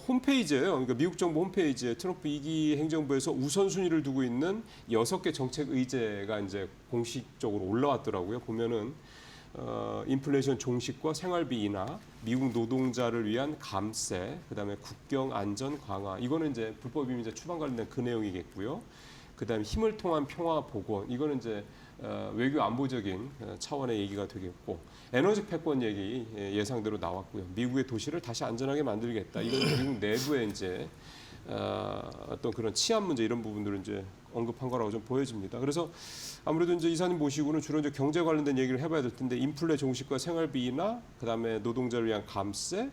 홈페이지에요. 그러니까 미국 정부 홈페이지에 트럼프 2기 행정부에서 우선순위를 두고 있는 6개 정책 의제가 이제 공식적으로 올라왔더라고요. 보면은 인플레이션 종식과 생활비 인하, 미국 노동자를 위한 감세, 그다음에 국경 안전 강화. 이거는 이제 불법 이민자 추방 관련된 그 내용이겠고요. 그다음에 힘을 통한 평화 복원. 이거는 이제 외교 안보적인 차원의 얘기가 되겠고, 에너지 패권 얘기 예상대로 나왔고요. 미국의 도시를 다시 안전하게 만들겠다. 이건 미국 내부에 이제 어떤 그런 치안 문제 이런 부분들을 이제 언급한 거라고 좀 보여집니다. 그래서 아무래도 이제 이사님 모시고는 주로 이제 경제 관련된 얘기를 해봐야 될 텐데, 인플레 종식과 생활비 인하, 그다음에 노동자를 위한 감세,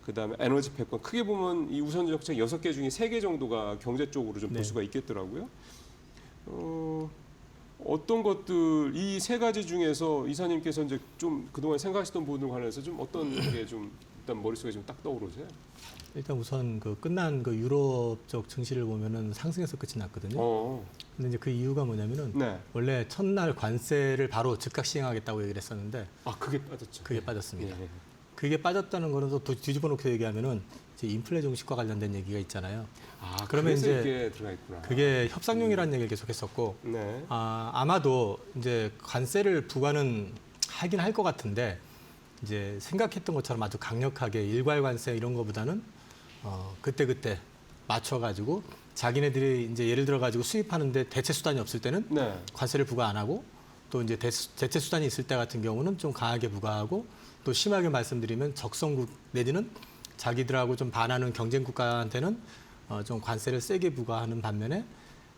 그다음에 에너지 패권. 크게 보면 이 우선 정책 6개 중에 3개 정도가 경제 쪽으로 좀 볼 수가 있겠더라고요. 어떤 것들 이 3가지 중에서 이사님께서 이제 좀 그동안 생각하시던 부분들 관련해서 좀 어떤 게 좀 일단 머릿속에 좀 딱 떠오르세요? 일단 우선 그 끝난 그 유럽 쪽 증시를 보면은 상승에서 끝이 났거든요. 근데 이제 그 이유가 뭐냐면은 네. 원래 첫날 관세를 바로 즉각 시행하겠다고 얘기를 했었는데 아, 그게 빠졌죠. 그게 빠졌습니다. 예. 그게 빠졌다는 거는 또 뒤집어 놓고 얘기하면은 이제 인플레 종식과 관련된 얘기가 있잖아요. 아, 그러면 그래서 이제 이게 들어가 있구나. 그게 협상용이라는 얘기를 계속 했었고 네. 아마도 이제 관세를 부과는 하긴 할 것 같은데 이제 생각했던 것처럼 아주 강력하게 일괄 관세 이런 거보다는 그때 맞춰가지고 자기네들이 이제 예를 들어 가지고 수입하는데 대체 수단이 없을 때는 네. 관세를 부과 안 하고 또 이제 대체 수단이 있을 때 같은 경우는 좀 강하게 부과하고 또 심하게 말씀드리면 적성국 내지는 자기들하고 좀 반하는 경쟁 국가한테는 좀 관세를 세게 부과하는 반면에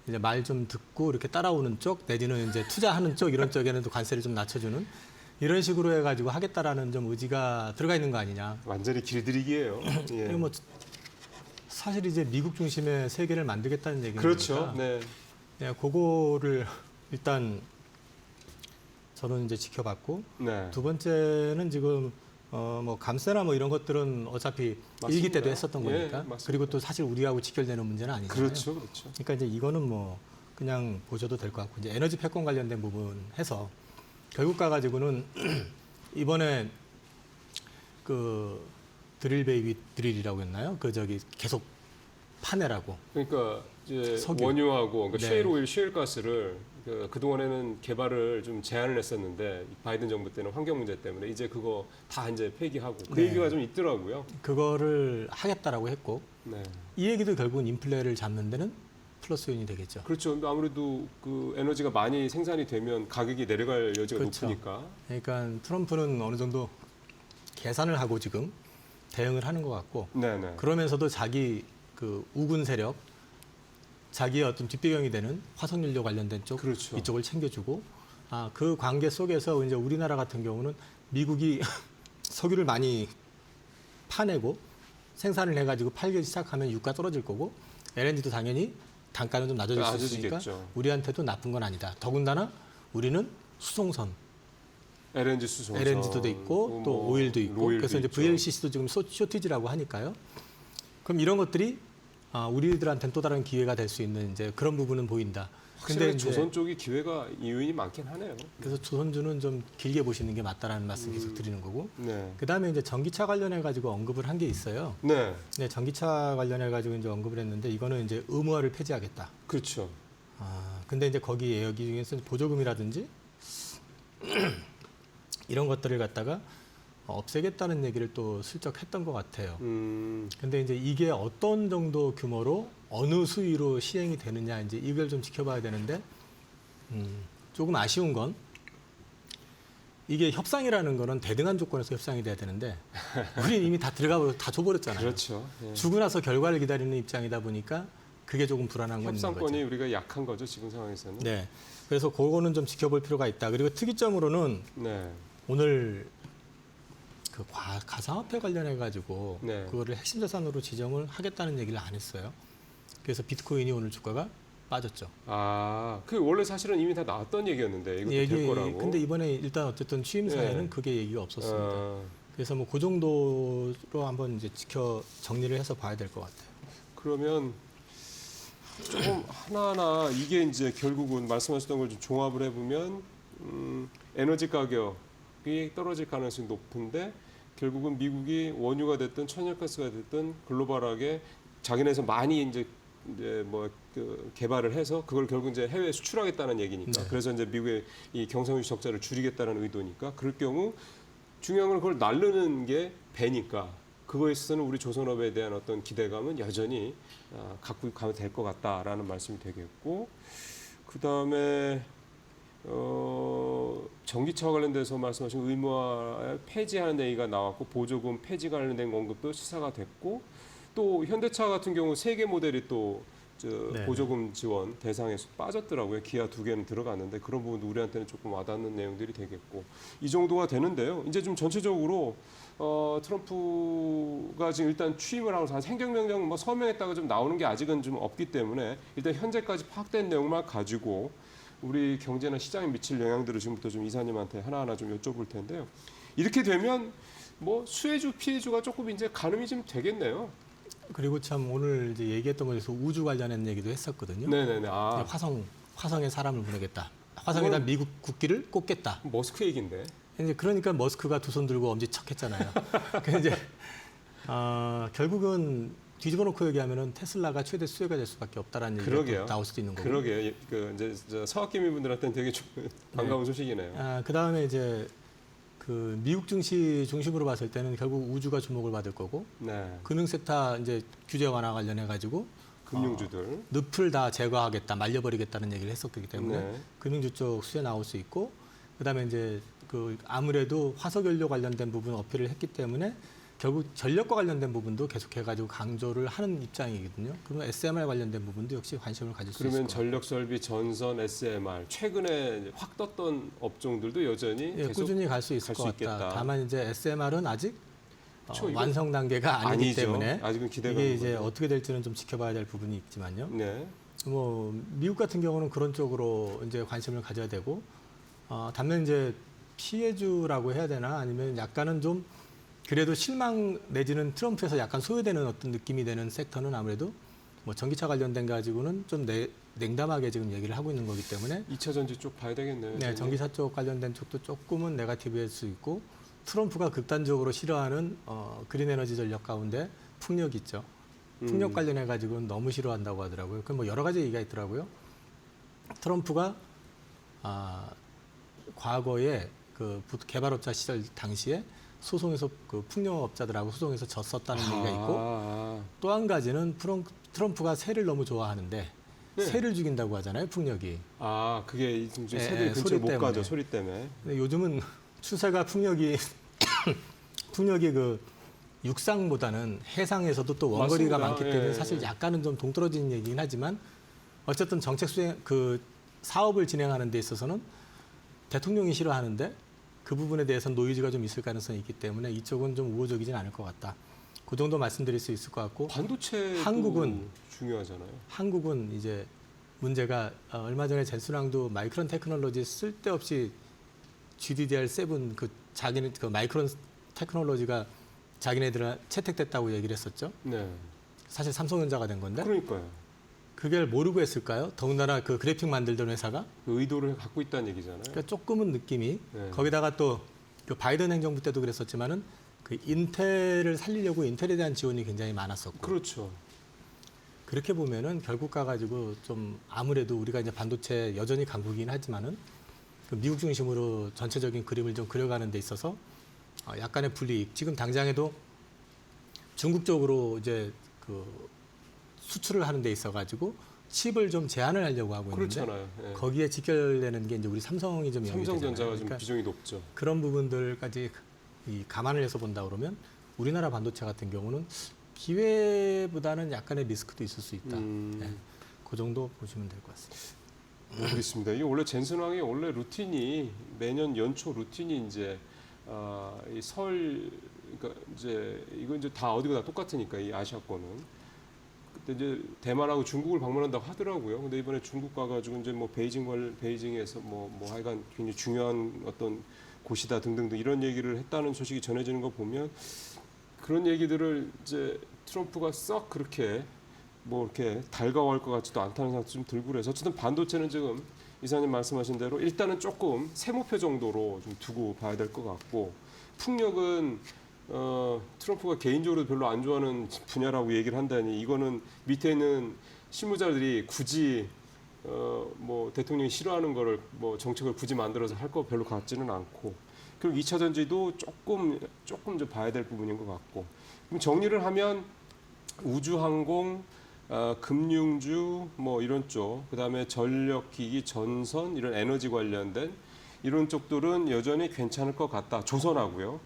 이제 말 좀 듣고 이렇게 따라오는 쪽 내지는 이제 투자하는 쪽 이런 쪽에는 또 관세를 좀 낮춰주는 이런 식으로 해가지고 하겠다라는 좀 의지가 들어가 있는 거 아니냐. 완전히 길들이기예요. 예. 그리고 뭐 사실 이제 미국 중심의 세계를 만들겠다는 얘기니까. 그렇죠. 네. 네, 그거를 일단 저는 이제 지켜봤고 네. 두 번째는 지금 뭐 감세나 뭐 이런 것들은 어차피 맞습니다. 1기 때도 했었던 예, 거니까. 맞습니다. 그리고 또 사실 우리하고 직결되는 문제는 아니잖아요. 그렇죠. 그렇죠. 그러니까 이제 이거는 뭐 그냥 보셔도 될 것 같고 이제 에너지 패권 관련된 부분 해서 결국 가가지고는 이번에 그 드릴 베이비 드릴이라고 했나요? 그 저기 계속 파내라고. 그러니까 이제 석유. 원유하고 그러니까 네. 셰일 오일, 셰일 가스를 그동안에는 개발을 좀 제한을 했었는데 바이든 정부 때는 환경 문제 때문에 이제 그거 다 이제 폐기하고 그 네. 얘기가 좀 있더라고요. 그거를 하겠다라고 했고 네. 이 얘기도 결국은 인플레를 잡는 데는 플러스 요인이 되겠죠. 그렇죠. 근데 아무래도 그 에너지가 많이 생산이 되면 가격이 내려갈 여지가 그렇죠. 높으니까. 그러니까 트럼프는 어느 정도 계산을 하고 지금 대응을 하는 것 같고 네네. 그러면서도 자기 그 우군 세력 자기의 어떤 뒷배경이 되는 화석연료 관련된 쪽 그렇죠. 이쪽을 챙겨주고 그 관계 속에서 이제 우리나라 같은 경우는 미국이 석유를 많이 파내고 생산을 해가지고 팔기 시작하면 유가 떨어질 거고 LNG도 당연히 단가는 좀 낮아질 수 있으니까 낮아지겠죠. 우리한테도 나쁜 건 아니다. 더군다나 우리는 수송선 LNG 수송선. LNG도 있고 또 오일도 있고 오일도 그래서 이제 있죠. VLCC도 지금 쇼티지라고 하니까요. 그럼 이런 것들이 우리들한테는 또 다른 기회가 될 수 있는 이제 그런 부분은 보인다. 확실히 이제 조선 쪽이 기회가 요인이 많긴 하네요. 그래서 조선주는 좀 길게 보시는 게 맞다라는 말씀 계속 드리는 거고. 네. 그다음에 이제 전기차 관련해 가지고 언급을 한 게 있어요. 네. 네, 전기차 관련해 가지고 이제 언급을 했는데 이거는 이제 의무화를 폐지하겠다. 그렇죠. 근데 이제 거기 여기 중에서 보조금이라든지 이런 것들을 갖다가 없애겠다는 얘기를 또 슬쩍 했던 것 같아요. 근데 이제 이게 어떤 정도 규모로 어느 수위로 시행이 되느냐 이제 이걸 좀 지켜봐야 되는데 조금 아쉬운 건 이게 협상이라는 거는 대등한 조건에서 협상이 돼야 되는데 우리 이미 다 들어가고 다 줘버렸잖아요. 그렇죠. 예. 주고 나서 결과를 기다리는 입장이다 보니까 그게 조금 불안한 건 있는 거죠. 협상권이 우리가 약한 거죠 지금 상황에서는. 네. 그래서 그거는 좀 지켜볼 필요가 있다. 그리고 특이점으로는 네. 오늘 그 가상화폐 관련해 가지고 네. 그거를 핵심 자산으로 지정을 하겠다는 얘기를 안 했어요. 그래서 비트코인이 오늘 주가가 빠졌죠. 그 원래 사실은 이미 다 나왔던 얘기였는데 이것도 될 거라고. 근데 이번에 일단 어쨌든 취임사에는 네. 그게 얘기가 없었습니다. 그래서 뭐 그 정도로 한번 이제 정리를 해서 봐야 될 것 같아요. 그러면 조금 하나하나 이게 이제 결국은 말씀하셨던 걸 좀 종합을 해보면 에너지 가격이 떨어질 가능성이 높은데 결국은 미국이 원유가 됐든 천연가스가 됐든 글로벌하게 자기네에서 많이 이제 그 개발을 해서 그걸 결국 이제 해외에 수출하겠다는 얘기니까. 네. 그래서 이제 미국의 이 경상유 적자를 줄이겠다는 의도니까. 그럴 경우 중요한 건 그걸 날르는 게 배니까. 그거에 있어서는 우리 조선업에 대한 어떤 기대감은 여전히 갖고 가면 될 것 같다라는 말씀이 되겠고, 그 다음에 전기차와 관련돼서 말씀하신 의무화 폐지하는 얘기가 나왔고 보조금 폐지 관련된 언급도 시사가 됐고, 또 현대차 같은 경우 3개 모델이 또 네. 보조금 지원 대상에서 빠졌더라고요. 기아 2개는 들어갔는데 그런 부분도 우리한테는 조금 와닿는 내용들이 되겠고, 이 정도가 되는데요. 이제 좀 전체적으로 트럼프가 지금 일단 취임을 하고 행정명령 뭐 서명했다가 좀 나오는 게 아직은 좀 없기 때문에 일단 현재까지 파악된 내용만 가지고 우리 경제나 시장에 미칠 영향들을 지금부터 좀 이사님한테 하나하나 좀 여쭤볼 텐데요. 이렇게 되면 뭐 수혜주 피해주가 조금 이제 가늠이 좀 되겠네요. 그리고 참 오늘 이제 얘기했던 거에서 우주 관련한 얘기도 했었거든요. 네네네. 아, 화성에 사람을 보내겠다. 화성에다 미국 국기를 꽂겠다. 머스크 얘기인데. 이제 그러니까 머스크가 두 손 들고 엄지척했잖아요. 그래서 이제 결국은 뒤집어 놓고 얘기하면은 테슬라가 최대 수혜가 될 수밖에 없다라는 그러게요. 얘기가 또 나올 수도 있는 거고. 그러게 그 이제 저 서학개미 분들한테는 되게 좀 반가운 소식이네요. 그 다음에 이제 그 미국 증시 중심으로 봤을 때는 결국 우주가 주목을 받을 거고 네. 금융 섹터 이제 규제 완화 관련해 가지고 금융주들. 늪을 다 제거하겠다, 말려버리겠다는 얘기를 했었기 때문에 네. 금융주 쪽 수혜 나올 수 있고 그다음에 이제 그 아무래도 화석연료 관련된 부분 어필을 했기 때문에 결국 전력과 관련된 부분도 계속해가지고 강조를 하는 입장이거든요. 그러면 SMR 관련된 부분도 역시 관심을 가질 수 있을 그러면 것 같아요. 전력 설비, 전선, SMR 최근에 확 떴던 업종들도 여전히 예, 계속 꾸준히 갈 수 있을 갈수 것 같다. 있겠다. 다만 이제 SMR은 아직 그쵸, 이거 완성 단계가 아니기 아니죠. 때문에 아직은 기대가 이게 있는 이제 거죠. 어떻게 될지는 좀 지켜봐야 될 부분이 있지만요. 네. 뭐 미국 같은 경우는 그런 쪽으로 이제 관심을 가져야 되고 반면 이제 피해주라고 해야 되나 아니면 약간은 좀 그래도 실망 내지는 트럼프에서 약간 소외되는 어떤 느낌이 되는 섹터는 아무래도 뭐 전기차 관련된 가지고는 좀 냉담하게 지금 얘기를 하고 있는 거기 때문에 2차 전지 쪽 봐야 되겠네요. 네, 전기차 쪽 관련된 쪽도 조금은 네거티브일 수 있고 트럼프가 극단적으로 싫어하는 그린 에너지 전력 가운데 풍력 있죠. 풍력 관련해 가지고는 너무 싫어한다고 하더라고요. 그 뭐 여러 가지 얘기가 있더라고요. 트럼프가 과거에 그 개발업자 시절 당시에 소송에서 그 풍력업자들하고 소송에서 졌었다는 얘기가 있고 또 한 가지는 트럼프가 새를 너무 좋아하는데 네. 새를 죽인다고 하잖아요, 풍력이. 그게 이제 예, 새들이 예, 근처에 소리 못 때문에. 가죠. 소리 때문에. 근데 요즘은 추세가 풍력이 그 육상보다는 해상에서도 또 원거리가 맞습니다. 많기 때문에 예, 사실 예. 약간은 좀 동떨어지는 얘기긴 하지만 어쨌든 정책 수행 그 사업을 진행하는 데 있어서는 대통령이 싫어하는데 그 부분에 대해서는 노이즈가 좀 있을 가능성이 있기 때문에 이쪽은 좀 우호적이진 않을 것 같다. 그 정도 말씀드릴 수 있을 것 같고 반도체 한국은 중요하잖아요. 한국은 이제 문제가 얼마 전에 젠순왕도 마이크론 테크놀로지 쓸데없이 GDDR7 그 자기네 그 마이크론 테크놀로지가 자기네들 채택됐다고 얘기를 했었죠. 네. 사실 삼성전자가 된 건데 그러니까요. 그걸 모르고 했을까요? 더군다나 그 그래픽 만들던 회사가 그 의도를 갖고 있다는 얘기잖아요. 그러니까 조금은 느낌이 네. 거기다가 또 그 바이든 행정부 때도 그랬었지만은 그 인텔을 살리려고 인텔에 대한 지원이 굉장히 많았었고 그렇죠. 그렇게 보면은 결국 가가지고 좀 아무래도 우리가 이제 반도체 여전히 강국이긴 하지만은 그 미국 중심으로 전체적인 그림을 좀 그려가는 데 있어서 약간의 불이익. 지금 당장에도 중국 쪽으로 이제 그 수출을 하는 데 있어가지고 칩을 좀 제한을 하려고 하고 있는데 그렇잖아요. 예. 거기에 직결되는 게 이제 우리 삼성이 좀 영향이 삼성전자가 되잖아요. 좀 그러니까 비중이 높죠. 그런 부분들까지 감안을 해서 본다 그러면 우리나라 반도체 같은 경우는 기회보다는 약간의 리스크도 있을 수 있다. 네. 그 정도 보시면 될 것 같습니다. 모르겠습니다. 이게 원래 젠슨왕의 원래 루틴이 매년 연초 루틴이 이제 이 설 그러니까 이제 이거 이제 다 어디가 다 똑같으니까 이 아시아권은 그때 이제 대만하고 중국을 방문한다고 하더라고요. 근데 이번에 중국 가가지고 이제 뭐 베이징에서 뭐 하여간 굉장히 중요한 어떤 곳이다 등등등 이런 얘기를 했다는 소식이 전해지는 거 보면 그런 얘기들을 이제 트럼프가 썩 그렇게 뭐 이렇게 달가워할 것 같지도 않다는 생각도 좀 들고 그래서 어쨌든 반도체는 지금 이사님 말씀하신 대로 일단은 조금 세모표 정도로 좀 두고 봐야 될 것 같고 풍력은 트럼프가 개인적으로 별로 안 좋아하는 분야라고 얘기를 한다니 이거는 밑에 있는 실무자들이 굳이 뭐 대통령이 싫어하는 거를 뭐 정책을 굳이 만들어서 할 거 별로 같지는 않고 그리고 2차 전지도 조금 좀 봐야 될 부분인 것 같고 그럼 정리를 하면 우주항공 금융주 뭐 이런 쪽 그다음에 전력기기 전선 이런 에너지 관련된 이런 쪽들은 여전히 괜찮을 것 같다. 조선하고요.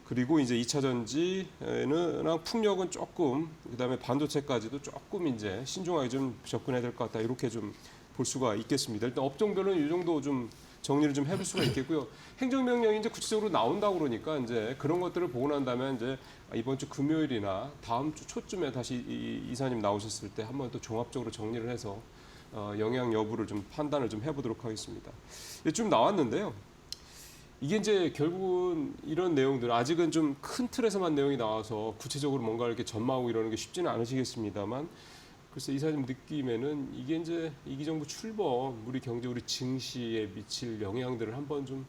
그리고 이제 2차 전지는 풍력은 조금 그다음에 반도체까지도 조금 이제 신중하게 좀 접근해야 될 것 같다. 이렇게 좀 볼 수가 있겠습니다. 일단 업종별로는 이 정도 좀 정리를 좀 해볼 수가 있겠고요. 행정명령이 이제 구체적으로 나온다고 그러니까 이제 그런 것들을 보고 난 다음에 이제 이번 주 금요일이나 다음 주 초쯤에 다시 이사님 나오셨을 때 한번 또 종합적으로 정리를 해서 영향 여부를 좀 판단을 좀 해보도록 하겠습니다. 좀 나왔는데요. 이게 이제 결국은 이런 내용들 아직은 좀 큰 틀에서만 내용이 나와서 구체적으로 뭔가 이렇게 전망하고 이러는 게 쉽지는 않으시겠습니다만 글쎄 이사님 느낌에는 이게 이제 이기 정부 출범 우리 경제 우리 증시에 미칠 영향들을 한번 좀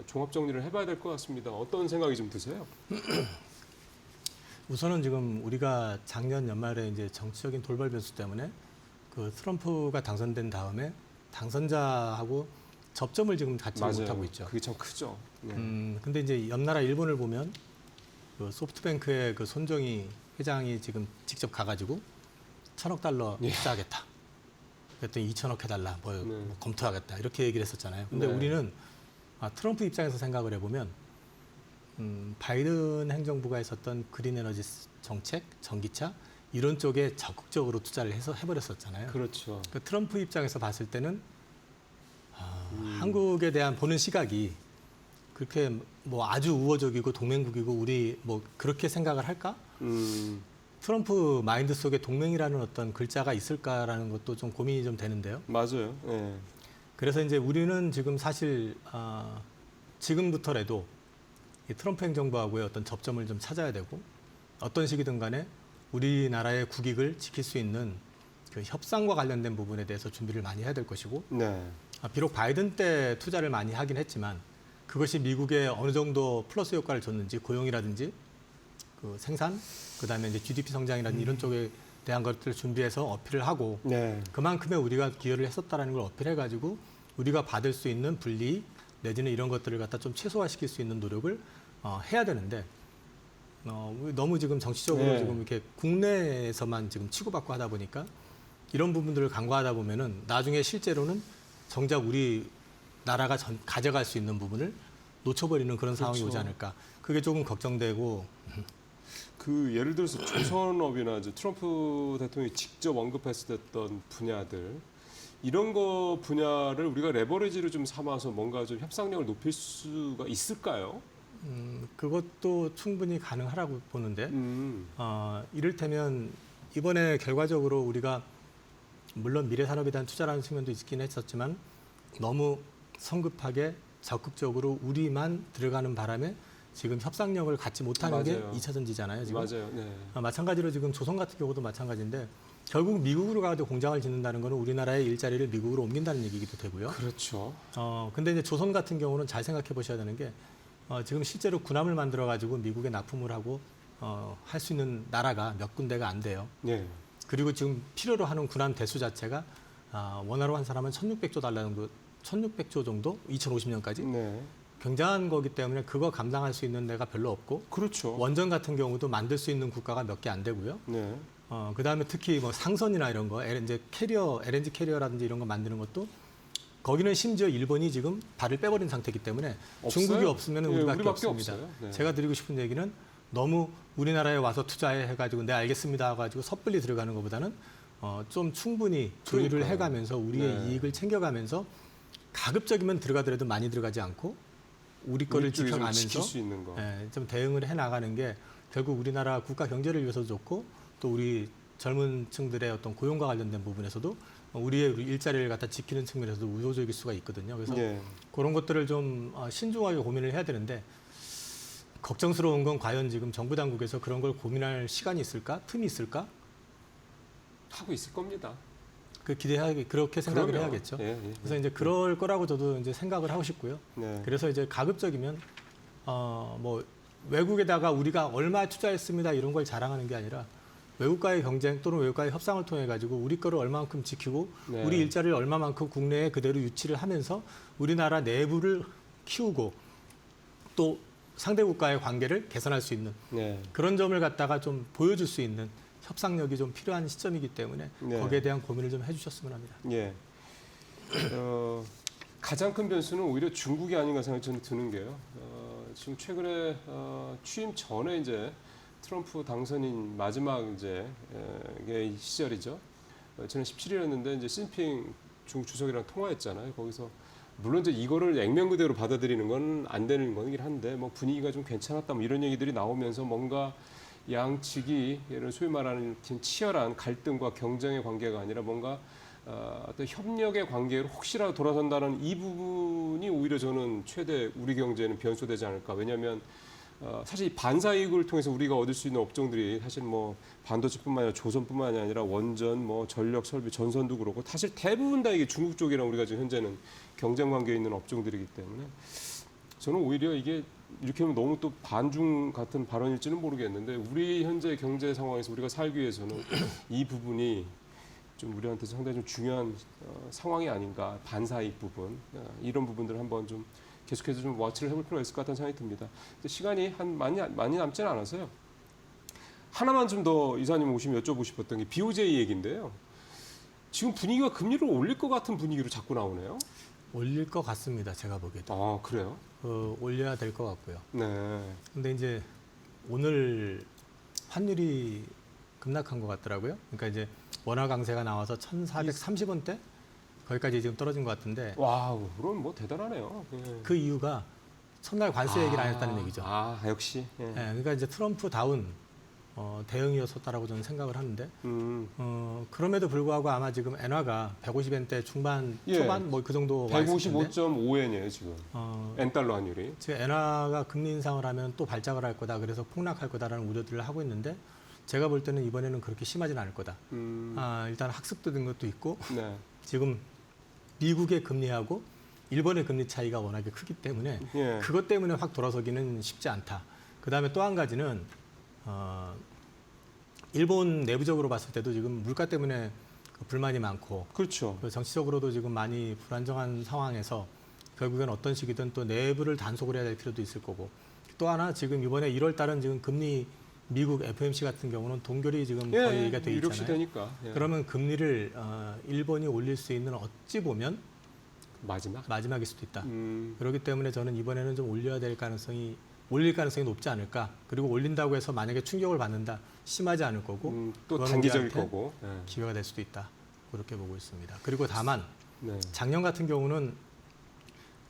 종합 정리를 해봐야 될 것 같습니다. 어떤 생각이 좀 드세요? 우선은 지금 우리가 작년 연말에 이제 정치적인 돌발 변수 때문에 그 트럼프가 당선된 다음에 당선자하고 접점을 지금 갖지 못하고 있죠. 그게 참 크죠. 네. 근데 이제 옆나라 일본을 보면 그 소프트뱅크의 그 손정희 회장이 지금 직접 가가지고 1,000억 달러 투자하겠다. 그랬더니 2,000억 해달라. 뭐 검토하겠다. 이렇게 얘기를 했었잖아요. 근데 네. 우리는 트럼프 입장에서 생각을 해보면 바이든 행정부가 했었던 그린 에너지 정책, 전기차 이런 쪽에 적극적으로 투자를 해서 해버렸었잖아요. 그렇죠. 그 트럼프 입장에서 봤을 때는 한국에 대한 보는 시각이 그렇게 뭐 아주 우호적이고 동맹국이고 우리 뭐 그렇게 생각을 할까? 트럼프 마인드 속에 동맹이라는 어떤 글자가 있을까라는 것도 좀 고민이 좀 되는데요. 맞아요. 네. 그래서 이제 우리는 지금 사실 지금부터라도 이 트럼프 행정부하고의 어떤 접점을 좀 찾아야 되고 어떤 식이든 간에 우리나라의 국익을 지킬 수 있는 그 협상과 관련된 부분에 대해서 준비를 많이 해야 될 것이고 네. 비록 바이든 때 투자를 많이 하긴 했지만 그것이 미국에 어느 정도 플러스 효과를 줬는지 고용이라든지 그 생산 그다음에 이제 GDP 성장이라든지 이런 쪽에 대한 것들을 준비해서 어필을 하고 네. 그만큼의 우리가 기여를 했었다라는 걸 어필해가지고 우리가 받을 수 있는 불이익 내지는 이런 것들을 갖다 좀 최소화시킬 수 있는 노력을 해야 되는데 너무 지금 정치적으로 네. 지금 이렇게 국내에서만 지금 치고받고 하다 보니까 이런 부분들을 간과하다 보면은 나중에 실제로는 정작 우리 나라가 가져갈 수 있는 부분을 놓쳐버리는 그런 상황이 그렇죠. 오지 않을까. 그게 조금 걱정되고. 그 예를 들어서 조선업이나 이제 트럼프 대통령이 직접 언급했었던 분야들 이런 거 분야를 우리가 레버리지를 좀 삼아서 뭔가 좀 협상력을 높일 수가 있을까요? 그것도 충분히 가능하라고 보는데 이를테면 이번에 결과적으로 우리가 물론 미래산업에 대한 투자라는 측면도 있긴 했었지만 너무 성급하게 적극적으로 우리만 들어가는 바람에 지금 협상력을 갖지 못하는 게 맞아요. 2차 전지잖아요. 지금. 맞아요. 네. 마찬가지로 지금 조선 같은 경우도 마찬가지인데 결국 미국으로 가도 공장을 짓는다는 거는 우리나라의 일자리를 미국으로 옮긴다는 얘기기도 되고요. 그렇죠. 근데 이제 조선 같은 경우는 잘 생각해 보셔야 되는 게 지금 실제로 군함을 만들어 가지고 미국에 납품을 하고 할 수 있는 나라가 몇 군데가 안 돼요. 네. 그리고 지금 필요로 하는 군함 대수 자체가 원화로 한 사람은 1,600조 달러 정도, 1,600조 정도 2050년까지 네. 굉장한 거기 때문에 그거 감당할 수 있는 데가 별로 없고 그렇죠. 원전 같은 경우도 만들 수 있는 국가가 몇 개 안 되고요. 네. 그다음에 특히 뭐 상선이나 이런 거, 이제 LNG 캐리어라든지 이런 거 만드는 것도 거기는 심지어 일본이 지금 발을 빼버린 상태이기 때문에 없어요? 중국이 없으면 예, 우리밖에 없습니다. 없어요. 네. 제가 드리고 싶은 얘기는 너무 우리나라에 와서 투자해가지고 네 알겠습니다 해가지고 섣불리 들어가는 것보다는 좀 충분히 조율을 그러니까요. 해가면서 우리의 네. 이익을 챙겨가면서 가급적이면 들어가더라도 많이 들어가지 않고 우리 거를 우리 쪽이 좀 지켜가면서 지킬 수 있는 거. 좀 대응을 해 나가는 게 결국 우리나라 국가 경제를 위해서도 좋고 또 우리 젊은 층들의 어떤 고용과 관련된 부분에서도 우리의 일자리를 갖다 지키는 측면에서도 우호적일 수가 있거든요. 그래서 네. 그런 것들을 좀 신중하게 고민을 해야 되는데 걱정스러운 건 과연 지금 정부 당국에서 그런 걸 고민할 시간이 있을까? 틈이 있을까? 하고 있을 겁니다. 그렇게 생각을 그럼요. 해야겠죠. 예, 예. 그래서 이제 그럴 거라고 저도 이제 생각을 하고 싶고요. 네. 그래서 이제 가급적이면 뭐 외국에다가 우리가 얼마 투자했습니다 이런 걸 자랑하는 게 아니라 외국과의 경쟁 또는 외국과의 협상을 통해 가지고 우리 거를 얼마만큼 지키고 네. 우리 일자리를 얼마만큼 국내에 그대로 유치를 하면서 우리나라 내부를 키우고 또 상대 국가의 관계를 개선할 수 있는 네. 그런 점을 갖다가 좀 보여줄 수 있는 협상력이 좀 필요한 시점이기 때문에 네. 거기에 대한 고민을 좀 해주셨으면 합니다. 예. 가장 큰 변수는 오히려 중국이 아닌가 생각이 저는 드는 게요. 지금 최근에 취임 전에 이제 트럼프 당선인 마지막 이제 시절이죠. 저는 17일이었는데 이제 시진핑 중국 주석이랑 통화했잖아요. 거기서 물론 이제 이거를 액면 그대로 받아들이는 건 안 되는 거긴 한데 뭐 분위기가 좀 괜찮았다 뭐 이런 얘기들이 나오면서 뭔가 양측이 이런 소위 말하는 치열한 갈등과 경쟁의 관계가 아니라 뭔가 어떤 협력의 관계로 혹시라도 돌아선다는 이 부분이 오히려 저는 최대 우리 경제는 변수되지 않을까. 왜냐하면 사실 이 반사 이익을 통해서 우리가 얻을 수 있는 업종들이 사실 뭐 반도체뿐만 아니라 조선뿐만이 아니라 원전, 뭐 전력 설비, 전선도 그렇고 사실 대부분 다 이게 중국 쪽이랑 우리가 지금 현재는 경쟁 관계에 있는 업종들이기 때문에 저는 오히려 이게 이렇게 하면 너무 또 반중 같은 발언일지는 모르겠는데 우리 현재 경제 상황에서 우리가 살기 위해서는 이 부분이 좀 우리한테 상당히 좀 중요한 상황이 아닌가. 반사이익 부분 이런 부분들을 한번 좀 계속해서 좀 워치를 해볼 필요가 있을 것 같다는 생각이 듭니다. 시간이 많이 남지는 않아서요. 하나만 좀 더 이사님 오시면 여쭤보고 싶었던 게 BOJ 얘기인데요. 지금 분위기가 금리를 올릴 것 같은 분위기로 자꾸 나오네요. 올릴 것 같습니다. 제가 보기에도. 아 그래요? 올려야 될 것 같고요. 네. 근데 이제 오늘 환율이 급락한 것 같더라고요. 그러니까 이제 원화 강세가 나와서 1,430원대 거기까지 지금 떨어진 것 같은데 와우, 그럼 뭐 대단하네요. 예. 그 이유가 첫날 관세 얘기를 안 했다는 얘기죠. 역시. 예. 예, 그러니까 이제 트럼프 다운 대응이었었다라고 저는 생각을 하는데 그럼에도 불구하고 아마 지금 엔화가 150엔대 중반 예. 초반 뭐 그 정도 와 있을 텐데 155.5엔이에요 지금. 엔달러 환율이. 지금 엔화가 금리 인상을 하면 또 발작을 할 거다. 그래서 폭락할 거다라는 우려들을 하고 있는데 제가 볼 때는 이번에는 그렇게 심하진 않을 거다. 일단 학습된 것도 있고 네. 지금 미국의 금리하고 일본의 금리 차이가 워낙에 크기 때문에 예. 그것 때문에 확 돌아서기는 쉽지 않다. 그다음에 또 한 가지는 일본 내부적으로 봤을 때도 지금 물가 때문에 불만이 많고 그렇죠. 정치적으로도 지금 많이 불안정한 상황에서 결국엔 어떤 식이든 또 내부를 단속을 해야 될 필요도 있을 거고 또 하나 지금 이번에 1월 달은 지금 금리 미국 FOMC 같은 경우는 동결이 지금 거의 얘기가 돼 있잖아요. 유력시되니까. 예. 그러면 금리를 일본이 올릴 수 있는 어찌 보면 마지막일 수도 있다. 그렇기 때문에 저는 이번에는 좀 올릴 가능성이 높지 않을까. 그리고 올린다고 해서 만약에 충격을 받는다. 심하지 않을 거고 또 그거는 단기적일 우리한테 거고. 예. 기회가 될 수도 있다. 그렇게 보고 있습니다. 그리고 다만 네. 작년 같은 경우는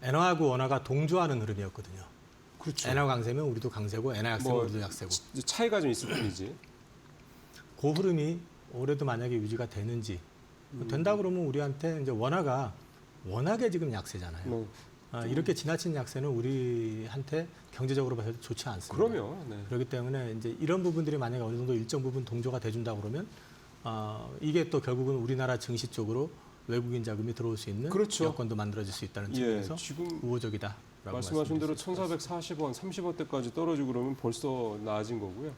엔화하고 원화가 동조하는 흐름이었거든요. 그렇죠. 엔화 강세면 우리도 강세고 엔화 약세면 뭐, 우리도 약세고. 차이가 좀 있을 뿐이지. 그 흐름이 올해도 만약에 유지가 되는지 된다 그러면 우리한테 이제 원화가 워낙에 지금 약세잖아요. 네. 이렇게 지나친 약세는 우리한테 경제적으로 봐서 좋지 않습니다. 그럼요. 네. 그렇기 때문에 이제 이런 부분들이 만약에 어느 정도 일정 부분 동조가 돼준다 그러면 이게 또 결국은 우리나라 증시 쪽으로 외국인 자금이 들어올 수 있는 그렇죠. 여건도 만들어질 수 있다는 예, 측면에서 지금 우호적이다. 말씀하신 대로 1,440원, 30원대까지 떨어지고 그러면 벌써 나아진 거고요.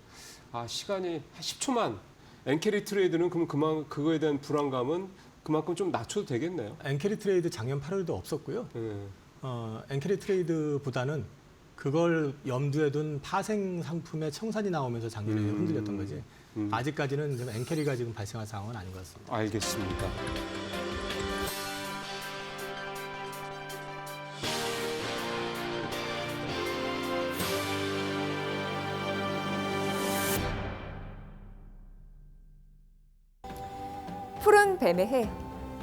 시간이 한 10초만 엔캐리 트레이드는 그럼 그거에 대한 불안감은 그만큼 좀 낮춰도 되겠네요. 엔캐리 트레이드 작년 8월도 없었고요. 예. 엔캐리 트레이드보다는 그걸 염두에 둔 파생 상품의 청산이 나오면서 작년에 흔들렸던 거지. 아직까지는 지금 엔캐리가 지금 발생한 상황은 아닌 것 같습니다. 알겠습니다. 푸른 뱀의 해.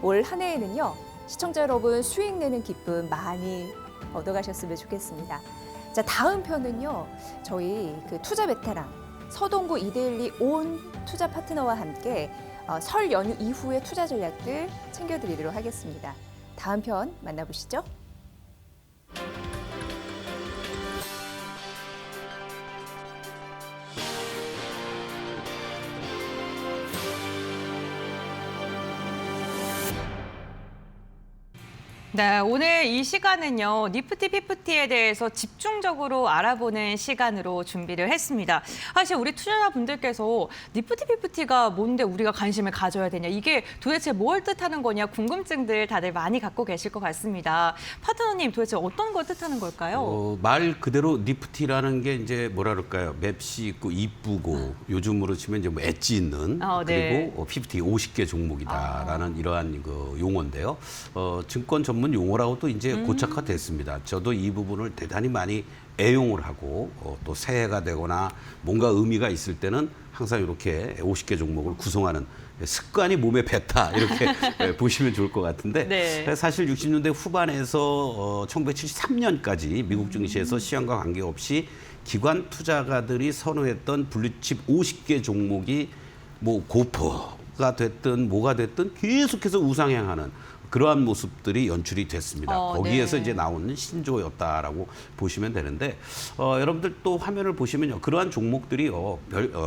올 한 해에는요, 시청자 여러분 수익 내는 기쁨 많이 얻어가셨으면 좋겠습니다. 자, 다음 편은요, 저희 그 투자 베테랑 서동구 이데일리 온 투자 파트너와 함께 설 연휴 이후의 투자 전략들 챙겨드리도록 하겠습니다. 다음 편 만나보시죠. 네, 오늘 이 시간은요, 니프티 피프티에 대해서 집중적으로 알아보는 시간으로 준비를 했습니다. 사실 우리 투자자분들께서 니프티 피프티가 뭔데 우리가 관심을 가져야 되냐, 이게 도대체 뭘 뜻하는 거냐 궁금증들 다들 많이 갖고 계실 것 같습니다. 파트너님, 도대체 어떤 걸 뜻하는 걸까요? 말 그대로 니프티라는 게 이제 뭐라 그럴까요? 맵시 있고 이쁘고 요즘으로 치면 이제 뭐 엣지 있는 네. 그리고 50개 종목이다라는 이러한 그 용어인데요. 증권 전문 용어라고도 이제 고착화됐습니다. 저도 이 부분을 대단히 많이 애용을 하고 또 새해가 되거나 뭔가 의미가 있을 때는 항상 이렇게 50개 종목을 구성하는 습관이 몸에 뱉다 이렇게 보시면 좋을 것 같은데 네. 사실 60년대 후반에서 1973년까지 미국 증시에서 시황과 관계없이 기관 투자가들이 선호했던 블루칩 50개 종목이 뭐 고퍼 테슬라가 됐든 뭐가 됐든 계속해서 우상향하는 그러한 모습들이 연출이 됐습니다. 거기에서 네. 이제 나오는 신조였다라고 보시면 되는데 여러분들 또 화면을 보시면요. 그러한 종목들이요.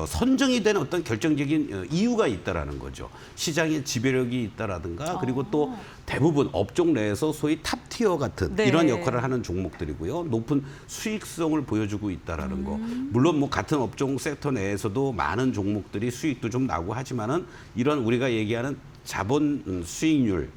선정이 된 어떤 결정적인 이유가 있다라는 거죠. 시장의 지배력이 있다라든가 그리고 또 대부분 업종 내에서 소위 탑티어 같은 네. 이런 역할을 하는 종목들이고요. 높은 수익성을 보여주고 있다라는 거. 물론 뭐 같은 업종 섹터 내에서도 많은 종목들이 수익도 좀 나고 하지만은 이런 우리가 얘기하는 자본 수익률,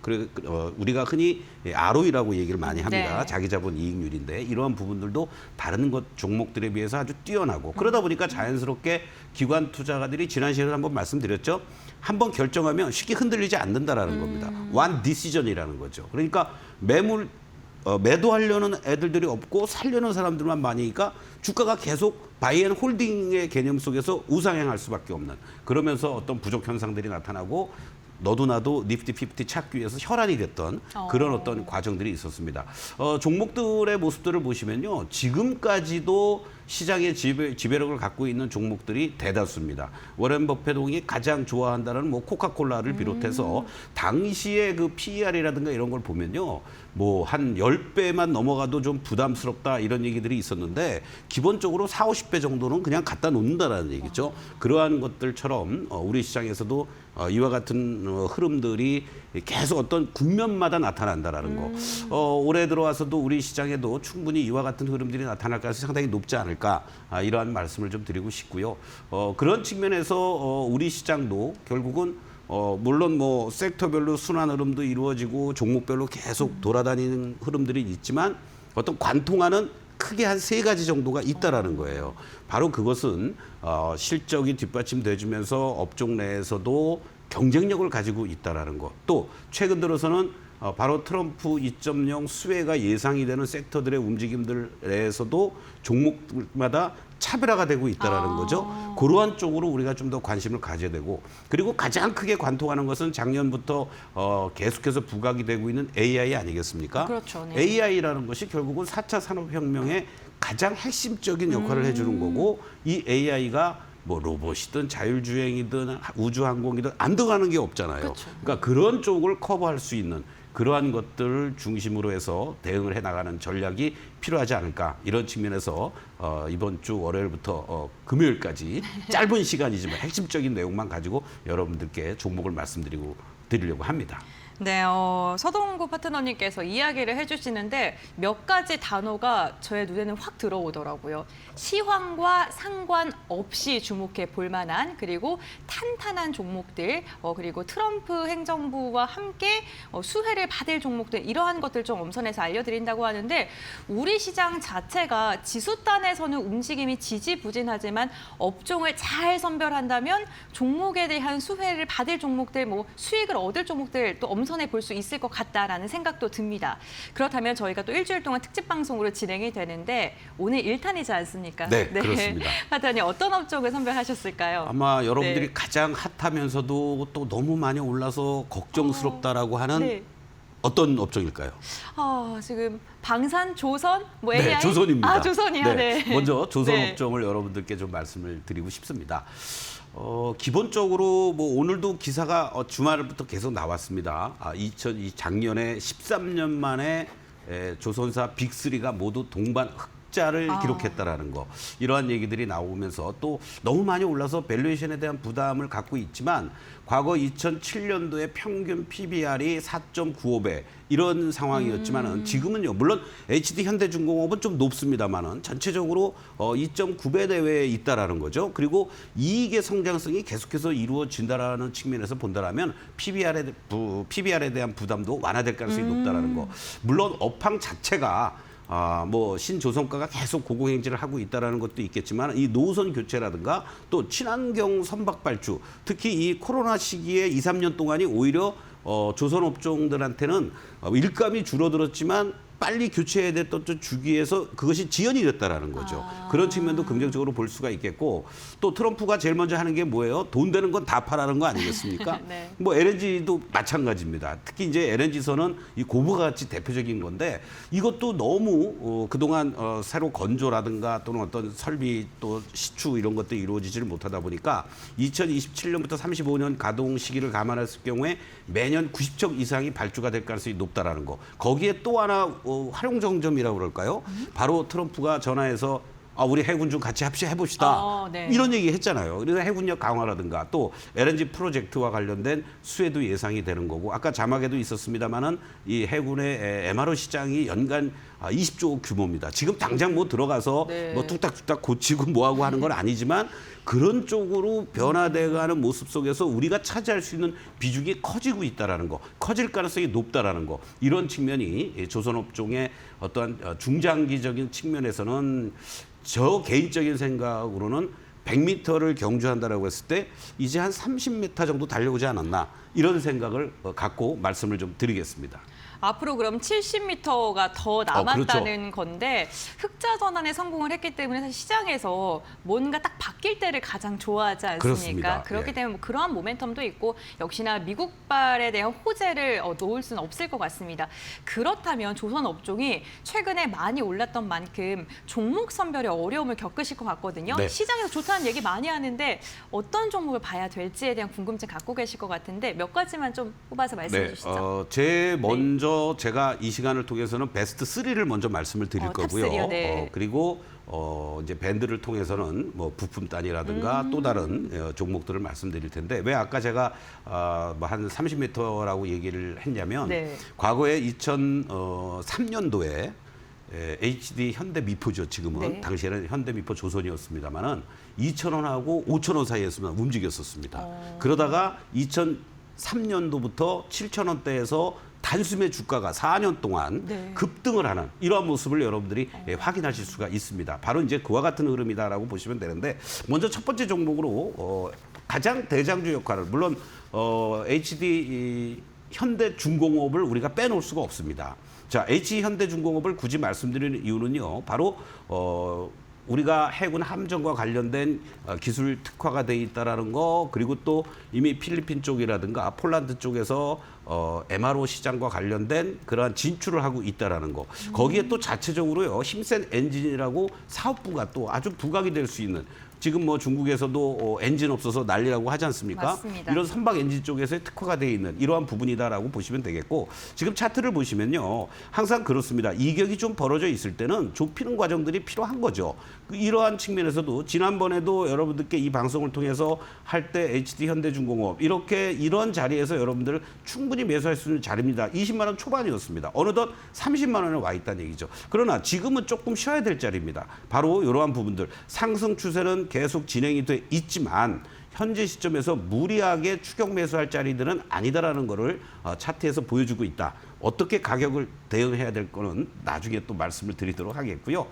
우리가 흔히 ROE라고 얘기를 많이 합니다. 네. 자기 자본 이익률인데 이러한 부분들도 다른 것 종목들에 비해서 아주 뛰어나고 그러다 보니까 자연스럽게 기관 투자가들이 지난 시간에 한번 말씀드렸죠. 한번 결정하면 쉽게 흔들리지 않는다라는 겁니다. one decision이라는 거죠. 그러니까 매도하려는 애들들이 없고 살려는 사람들만 많으니까 주가가 계속 바이앤홀딩의 개념 속에서 우상향할 수밖에 없는 그러면서 어떤 부족 현상들이 나타나고 너도 나도 니프티 피프티 찾기 위해서 혈안이 됐던 그런 어떤 과정들이 있었습니다. 종목들의 모습들을 보시면요. 지금까지도 시장의 지배력을 갖고 있는 종목들이 대다수입니다. 워렌 버핏이 가장 좋아한다는 뭐 코카콜라를 비롯해서 당시에 그 PER이라든가 이런 걸 보면요. 뭐 한 10배만 넘어가도 좀 부담스럽다 이런 얘기들이 있었는데 기본적으로 40, 50배 정도는 그냥 갖다 놓는다라는 얘기죠. 그러한 것들처럼 우리 시장에서도 이와 같은 흐름들이 계속 어떤 국면마다 나타난다라는 거. 올해 들어와서도 우리 시장에도 충분히 이와 같은 흐름들이 나타날 가능성이 상당히 높지 않을까 이러한 말씀을 좀 드리고 싶고요. 그런 측면에서 우리 시장도 결국은 물론 뭐 섹터별로 순환 흐름도 이루어지고 종목별로 계속 돌아다니는 흐름들이 있지만 어떤 관통하는 크게 한 3가지 정도가 있다라는 거예요. 바로 그것은 실적이 뒷받침돼주면서 업종 내에서도 경쟁력을 가지고 있다라는 것. 또 최근 들어서는 바로 트럼프 2.0 수혜가 예상이 되는 섹터들의 움직임들에서도 종목마다 차별화가 되고 있다라는 거죠. 그러한 쪽으로 우리가 좀 더 관심을 가져야 되고 그리고 가장 크게 관통하는 것은 작년부터 계속해서 부각이 되고 있는 AI 아니겠습니까? 그렇죠. 네. AI라는 것이 결국은 4차 산업혁명의 가장 핵심적인 역할을 해주는 거고 이 AI가 뭐 로봇이든 자율주행이든 우주항공이든 안 들어가는 게 없잖아요. 그렇죠. 그러니까 그런 쪽을 커버할 수 있는 그러한 것들을 중심으로 해서 대응을 해나가는 전략이 필요하지 않을까 이런 측면에서 이번 주 월요일부터 금요일까지 짧은 시간이지만 핵심적인 내용만 가지고 여러분들께 종목을 드리려고 합니다. 네, 서동구 파트너님께서 이야기를 해주시는데 몇 가지 단어가 저의 눈에는 확 들어오더라고요. 시황과 상관없이 주목해 볼 만한 그리고 탄탄한 종목들 그리고 트럼프 행정부와 함께 수혜를 받을 종목들 이러한 것들 좀 엄선해서 알려드린다고 하는데 우리 시장 자체가 지수단에서는 움직임이 지지부진하지만 업종을 잘 선별한다면 종목에 대한 수혜를 받을 종목들 뭐 수익을 얻을 종목들 또 엄선해 볼 수 있을 것 같다라는 생각도 듭니다. 그렇다면 저희가 또 일주일 동안 특집 방송으로 진행이 되는데 오늘 1탄이지 않습니까? 네, 그렇습니다. 파트너님 어떤 업종을 선별하셨을까요? 아마 여러분들이 네. 가장 핫하면서도 또 너무 많이 올라서 걱정스럽다라고 하는 네. 어떤 업종일까요? 지금 방산, 조선, 뭐 AI? 네, 조선입니다. 조선이야. 네. 먼저 조선 네. 업종을 여러분들께 좀 말씀을 드리고 싶습니다. 기본적으로 뭐 오늘도 기사가 주말부터 계속 나왔습니다. 작년에 13년 만에 조선사 빅3가 모두 동반 흑자를 기록했다라는 거. 이러한 얘기들이 나오면서 또 너무 많이 올라서 밸류에이션에 대한 부담을 갖고 있지만 과거 2007년도에 평균 PBR이 4.95배 이런 상황이었지만은 지금은요. 물론 HD 현대중공업은 좀 높습니다만은 전체적으로 2.9배 내외에 있다라는 거죠. 그리고 이익의 성장성이 계속해서 이루어진다라는 측면에서 본다라면 PBR에 대한 부담도 완화될 가능성이 높다라는 거. 물론 업황 자체가 뭐 신조선가가 계속 고공행진을 하고 있다라는 것도 있겠지만 이 노선 교체라든가 또 친환경 선박 발주 특히 이 코로나 시기에 2, 3년 동안이 오히려 조선 업종들한테는 일감이 줄어들었지만 빨리 교체해야 됐던 주기에서 그것이 지연이 됐다라는 거죠. 그런 측면도 긍정적으로 볼 수가 있겠고 또 트럼프가 제일 먼저 하는 게 뭐예요? 돈 되는 건 다 파라는 거 아니겠습니까? 네. 뭐 LNG도 마찬가지입니다. 특히 이제 LNG선은 이 고부가 가치 대표적인 건데 이것도 너무 그동안 새로 건조라든가 또는 어떤 설비 또 시추 이런 것들이 이루어지지를 못하다 보니까 2027년부터 35년 가동 시기를 감안했을 경우에 매년 90척 이상이 발주가 될 가능성이 높다라는 거. 거기에 또 하나 활용 정점이라고 그럴까요? 바로 트럼프가 전화해서 우리 해군 좀 같이 합시해봅시다. 네. 이런 얘기 했잖아요. 그래서 해군력 강화라든가 또 LNG 프로젝트와 관련된 수혜도 예상이 되는 거고 아까 자막에도 있었습니다마는 이 해군의 MRO 시장이 연간 20조 규모입니다. 지금 당장 뭐 들어가서 네. 뭐 뚝딱뚝딱 고치고 뭐하고 하는 건 아니지만 그런 쪽으로 변화돼가는 모습 속에서 우리가 차지할 수 있는 비중이 커지고 있다라는 거, 커질 가능성이 높다라는 거 이런 측면이 조선업종의 어떠한 중장기적인 측면에서는 저 개인적인 생각으로는 100m를 경주한다라고 했을 때 이제 한 30m 정도 달려오지 않았나 이런 생각을 갖고 말씀을 좀 드리겠습니다. 앞으로 그럼 70m가 더 남았다는 그렇죠. 건데 흑자 전환에 성공을 했기 때문에 사실 시장에서 뭔가 딱 바뀔 때를 가장 좋아하지 않습니까? 그렇습니다. 그렇기 예. 때문에 뭐 그러한 모멘텀도 있고 역시나 미국발에 대한 호재를 놓을 수는 없을 것 같습니다. 그렇다면 조선 업종이 최근에 많이 올랐던 만큼 종목 선별에 어려움을 겪으실 것 같거든요. 네. 시장에서 좋다는 얘기 많이 하는데 어떤 종목을 봐야 될지에 대한 궁금증 갖고 계실 것 같은데 몇 가지만 좀 뽑아서 말씀해 주시죠. 먼저 제가 이 시간을 통해서는 베스트 3를 먼저 말씀을 드릴 탑 거고요. 3요, 네. 그리고 이제 밴드를 통해서는 뭐 부품 단위라든가 또 다른 종목들을 말씀드릴 텐데 왜 아까 제가 뭐 한 30m라고 얘기를 했냐면 네. 과거에 2003년도에 HD 현대미포죠 지금은 네. 당시에는 현대미포 조선이었습니다만은 2,000원하고 5,000원 사이에서만 움직였었습니다. 그러다가 2003년도부터 7,000원대에서 단숨에 주가가 4년 동안 네. 급등을 하는 이러한 모습을 여러분들이 확인하실 수가 있습니다. 바로 이제 그와 같은 흐름이다라고 보시면 되는데 먼저 첫 번째 종목으로 가장 대장주 역할을 물론 HD 현대중공업을 우리가 빼놓을 수가 없습니다. 자, HD 현대중공업을 굳이 말씀드리는 이유는요. 바로 우리가 해군 함정과 관련된 기술 특화가 돼 있다라는 거 그리고 또 이미 필리핀 쪽이라든가 폴란드 쪽에서 MRO 시장과 관련된 그러한 진출을 하고 있다라는 거 거기에 또 자체적으로요 힘센 엔진이라고 사업부가 또 아주 부각이 될 수 있는 지금 뭐 중국에서도 엔진 없어서 난리라고 하지 않습니까? 맞습니다. 이런 선박 엔진 쪽에서 특화가 되어 있는 이러한 부분이다라고 보시면 되겠고 지금 차트를 보시면요. 항상 그렇습니다. 이격이 좀 벌어져 있을 때는 좁히는 과정들이 필요한 거죠. 이러한 측면에서도 지난번에도 여러분들께 이 방송을 통해서 할 때 HD 현대중공업 이런 자리에서 여러분들 충분히 매수할 수 있는 자리입니다. 20만 원 초반이었습니다. 어느덧 30만 원에 와 있다는 얘기죠. 그러나 지금은 조금 쉬어야 될 자리입니다. 바로 이러한 부분들 상승 추세는 계속 진행이 돼 있지만 현재 시점에서 무리하게 추격 매수할 자리들은 아니다라는 거를 차트에서 보여주고 있다. 어떻게 가격을 대응해야 될 거는 나중에 또 말씀을 드리도록 하겠고요.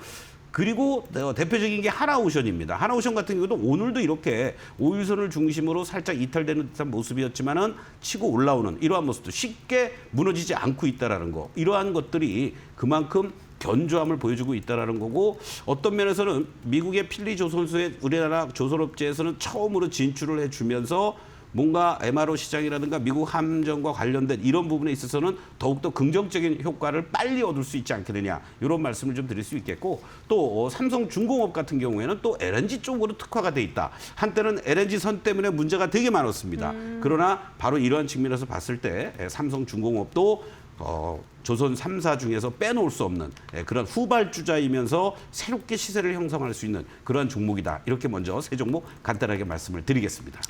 그리고 대표적인 게 하나오션입니다. 하나오션 같은 경우도 오늘도 이렇게 5일선을 중심으로 살짝 이탈되는 듯한 모습이었지만은 치고 올라오는 이러한 모습도 쉽게 무너지지 않고 있다라는 거. 이러한 것들이 그만큼 견조함을 보여주고 있다라는 거고 어떤 면에서는 미국의 필리 조선소에 우리나라 조선업체에서는 처음으로 진출을 해주면서 뭔가 MRO 시장이라든가 미국 함정과 관련된 이런 부분에 있어서는 더욱더 긍정적인 효과를 빨리 얻을 수 있지 않겠느냐 이런 말씀을 좀 드릴 수 있겠고 또 삼성중공업 같은 경우에는 또 LNG 쪽으로 특화가 돼 있다. 한때는 LNG 선 때문에 문제가 되게 많았습니다. 그러나 바로 이러한 측면에서 봤을 때 삼성중공업도 조선 3사 중에서 빼놓을 수 없는 그런 후발주자이면서 새롭게 시세를 형성할 수 있는 그러한 종목이다. 이렇게 먼저 세 종목 간단하게 말씀을 드리겠습니다.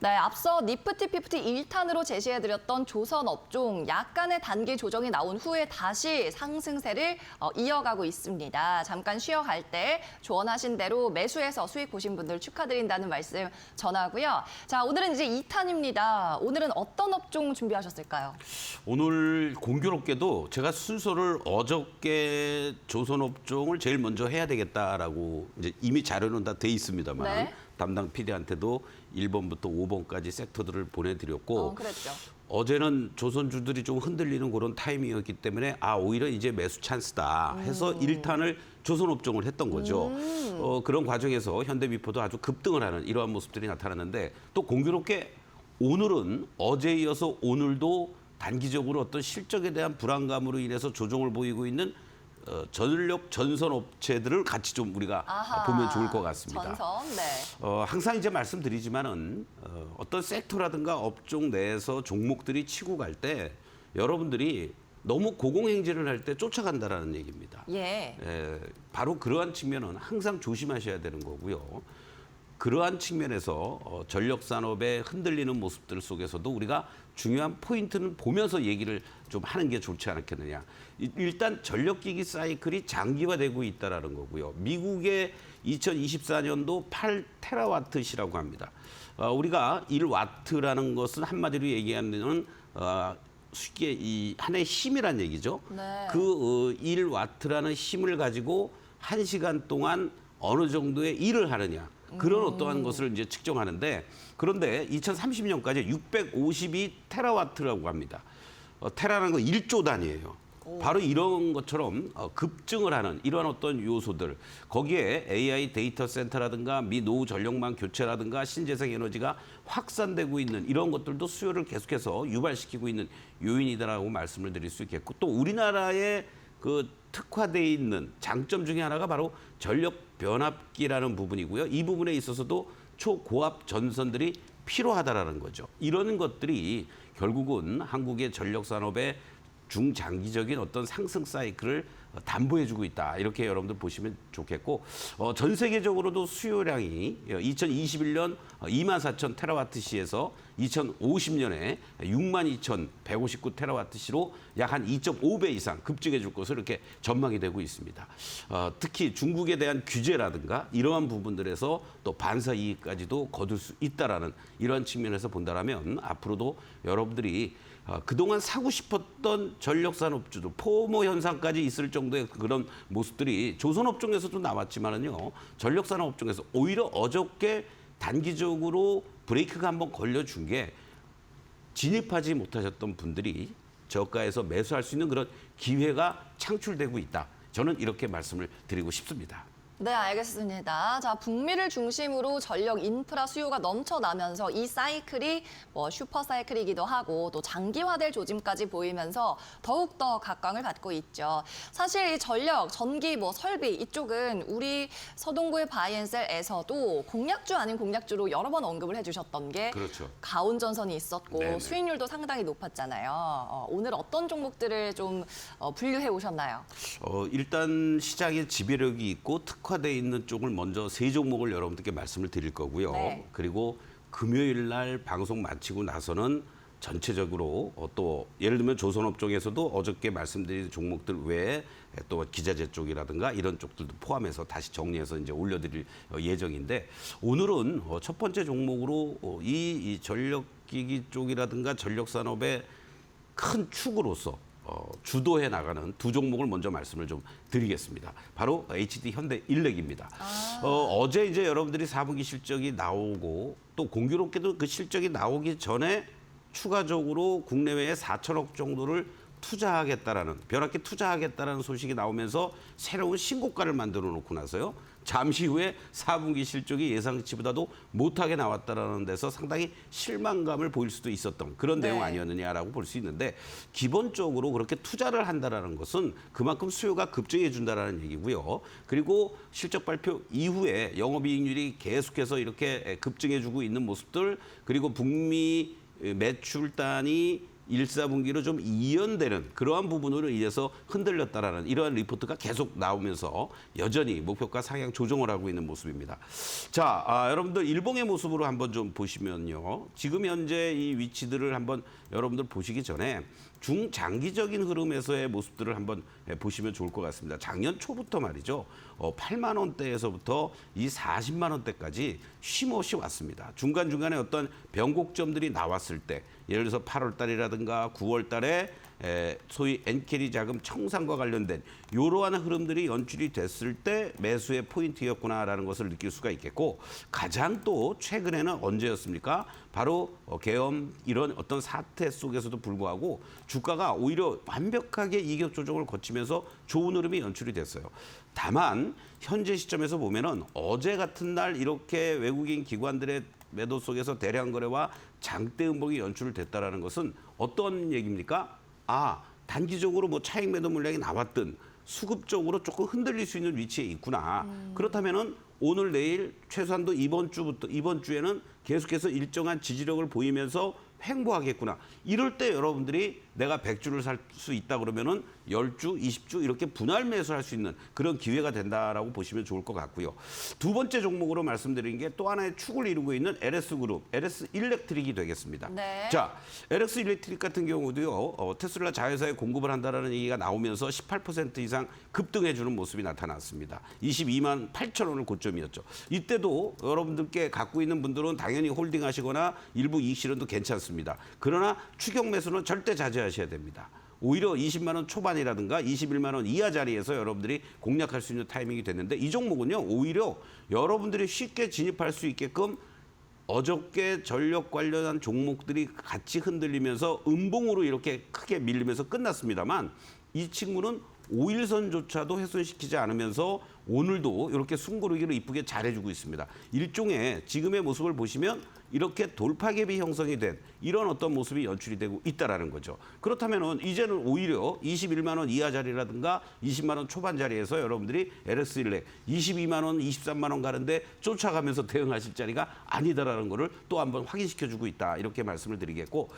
네, 앞서 니프티 피프티 1탄으로 제시해드렸던 조선 업종 약간의 단기 조정이 나온 후에 다시 상승세를 이어가고 있습니다. 잠깐 쉬어갈 때 조언하신 대로 매수해서 수익 보신 분들 축하드린다는 말씀 전하고요. 자, 오늘은 이제 2탄입니다. 오늘은 어떤 업종 준비하셨을까요? 오늘 공교롭게도 제가 순서를 어저께 조선업종을 제일 먼저 해야 되겠다라고 이제 이미 자료는 다 돼 있습니다만 네. 담당 PD한테도 1번부터 5번까지 섹터들을 보내드렸고 그랬죠. 어제는 조선주들이 좀 흔들리는 그런 타이밍이었기 때문에 오히려 이제 매수 찬스다 해서 1탄을 조선업종을 했던 거죠. 그런 과정에서 현대미포도 아주 급등을 하는 이러한 모습들이 나타났는데 또 공교롭게 오늘은 어제에 이어서 오늘도 단기적으로 어떤 실적에 대한 불안감으로 인해서 조정을 보이고 있는 전력 전선 업체들을 같이 좀 우리가 보면 좋을 것 같습니다. 전선, 네. 항상 이제 말씀드리지만은 어떤 섹터라든가 업종 내에서 종목들이 치고 갈 때 여러분들이 너무 고공행진을 할 때 쫓아간다라는 얘기입니다. 예. 바로 그러한 측면은 항상 조심하셔야 되는 거고요. 그러한 측면에서 전력 산업의 흔들리는 모습들 속에서도 우리가 중요한 포인트는 보면서 얘기를 좀 하는 게 좋지 않겠느냐. 일단 전력기기 사이클이 장기화되고 있다라는 거고요. 미국의 2024년도 8테라와트시라고 합니다. 우리가 1와트라는 것은 한마디로 얘기하는 쉽게 이 하나의 힘이란 얘기죠. 네. 그 1와트라는 힘을 가지고 1시간 동안 어느 정도의 일을 하느냐. 그런 어떠한 것을 이제 측정하는데 그런데 2030년까지 652테라와트라고 합니다. 테라라는 건 1조 단위예요. 바로 이런 것처럼 급증을 하는 이러한 어떤 요소들 거기에 AI 데이터 센터라든가 미 노후 전력망 교체라든가 신재생 에너지가 확산되고 있는 이런 것들도 수요를 계속해서 유발시키고 있는 요인이다라고 말씀을 드릴 수 있겠고 또 우리나라의 그 특화되어 있는 장점 중에 하나가 바로 전력 변압기라는 부분이고요. 이 부분에 있어서도 초고압 전선들이 필요하다라는 거죠. 이런 것들이 결국은 한국의 전력 산업의 중장기적인 어떤 상승 사이클을 담보해주고 있다. 이렇게 여러분들 보시면 좋겠고 전 세계적으로도 수요량이 2021년 24,000 테라와트시에서 2050년에 62,159 테라와트시로 약 한 2.5배 이상 급증해 줄 것으로 이렇게 전망이 되고 있습니다. 특히 중국에 대한 규제라든가 이러한 부분들에서 또 반사 이익까지도 거둘 수 있다라는 이러한 측면에서 본다라면 앞으로도 여러분들이 그동안 사고 싶었던 전력산업주들 포모 현상까지 있을 정도의 그런 모습들이 조선업종에서도 나왔지만은요 전력산업업종에서 오히려 어저께 단기적으로 브레이크가 한번 걸려준 게 진입하지 못하셨던 분들이 저가에서 매수할 수 있는 그런 기회가 창출되고 있다. 저는 이렇게 말씀을 드리고 싶습니다. 네, 알겠습니다. 자, 북미를 중심으로 전력 인프라 수요가 넘쳐나면서 이 사이클이 슈퍼 사이클이기도 하고 또 장기화될 조짐까지 보이면서 더욱더 각광을 받고 있죠. 사실 이 전력, 전기, 설비 이쪽은 우리 서동구의 바이앤셀에서도 공약주 아닌 공약주로 여러 번 언급을 해주셨던 게 그렇죠. 가온전선이 있었고 네네. 수익률도 상당히 높았잖아요. 오늘 어떤 종목들을 좀 분류해 오셨나요? 일단 시장에 지배력이 있고 특화되어 있는 쪽을 먼저 세 종목을 여러분들께 말씀을 드릴 거고요. 네. 그리고 금요일 날 방송 마치고 나서는 전체적으로 또 예를 들면 조선업종에서도 어저께 말씀드린 종목들 외에 또 기자재 쪽이라든가 이런 쪽들도 포함해서 다시 정리해서 이제 올려드릴 예정인데 오늘은 첫 번째 종목으로 이 전력기기 쪽이라든가 전력산업의 큰 축으로서 주도해 나가는 두 종목을 먼저 말씀을 좀 드리겠습니다. 바로 HD 현대일렉입니다. 어제 이제 여러분들이 4분기 실적이 나오고 또 공교롭게도 그 실적이 나오기 전에 추가적으로 국내외에 4천억 정도를 투자하겠다라는 벼락게 투자하겠다라는 소식이 나오면서 새로운 신고가를 만들어 놓고 나서요. 잠시 후에 4분기 실적이 예상치보다도 못하게 나왔다라는 데서 상당히 실망감을 보일 수도 있었던 그런 네. 내용 아니었느냐라고 볼 수 있는데 기본적으로 그렇게 투자를 한다라는 것은 그만큼 수요가 급증해 준다라는 얘기고요. 그리고 실적 발표 이후에 영업이익률이 계속해서 이렇게 급증해 주고 있는 모습들 그리고 북미 매출단이 1, 4분기로 좀 이연되는 그러한 부분으로 인해서 흔들렸다라는 이러한 리포트가 계속 나오면서 여전히 목표가 상향 조정을 하고 있는 모습입니다. 자, 여러분들 일봉의 모습으로 한번 좀 보시면요. 지금 현재 이 위치들을 한번 여러분들 보시기 전에 중장기적인 흐름에서의 모습들을 한번 보시면 좋을 것 같습니다. 작년 초부터 말이죠. 8만 원대에서부터 이 40만 원대까지 쉼없이 왔습니다. 중간중간에 어떤 변곡점들이 나왔을 때 예를 들어서 8월 달이라든가 9월 달에 소위 엔캐리 자금 청산과 관련된 이러한 흐름들이 연출이 됐을 때 매수의 포인트였구나라는 것을 느낄 수가 있겠고 가장 또 최근에는 언제였습니까? 바로 계엄 이런 어떤 사태 속에서도 불구하고 주가가 오히려 완벽하게 이격 조정을 거치면서 좋은 흐름이 연출이 됐어요. 다만 현재 시점에서 보면은 어제 같은 날 이렇게 외국인 기관들의 매도 속에서 대량 거래와 장대 음봉이 연출됐다라는 것은 어떤 얘기입니까? 단기적으로 뭐 차익 매도 물량이 나왔든 수급적으로 조금 흔들릴 수 있는 위치에 있구나. 그렇다면은 오늘 내일 최소한도 이번 주에는 계속해서 일정한 지지력을 보이면서 횡보하겠구나. 이럴 때 여러분들이 내가 100주를 살 수 있다 그러면은 10주, 20주 이렇게 분할 매수할 수 있는 그런 기회가 된다라고 보시면 좋을 것 같고요. 두 번째 종목으로 말씀드린 게 또 하나의 축을 이루고 있는 LS그룹, LS 일렉트릭이 되겠습니다. 네. 자, LS 일렉트릭 같은 경우도요. 테슬라 자회사에 공급을 한다라는 얘기가 나오면서 18% 이상 급등해주는 모습이 나타났습니다. 22만 8천 원을 고점이었죠. 이때도 여러분들께 갖고 있는 분들은 당연히 홀딩하시거나 일부 이익 실현도 괜찮습니다. 그러나 추격 매수는 절대 자제하셔야 됩니다. 오히려 20만 원 초반이라든가 21만 원 이하 자리에서 여러분들이 공략할 수 있는 타이밍이 됐는데 이 종목은요. 오히려 여러분들이 쉽게 진입할 수 있게끔 어저께 전력 관련한 종목들이 같이 흔들리면서 음봉으로 이렇게 크게 밀리면서 끝났습니다만 이 친구는 5일선조차도 훼손시키지 않으면서 오늘도 이렇게 숨고르기를 이쁘게 잘해주고 있습니다. 일종의 지금의 모습을 보시면 이렇게 돌파갭이 형성이 된 이런 어떤 모습이 연출이 되고 있다라는 거죠. 그렇다면은 이제는 오히려 21만 원 이하 자리라든가 20만 원 초반 자리에서 여러분들이 LS 일렉 22만 원, 23만 원 가는데 쫓아가면서 대응하실 자리가 아니다라는 거를 또 한번 확인시켜주고 있다. 이렇게 말씀을 드리겠고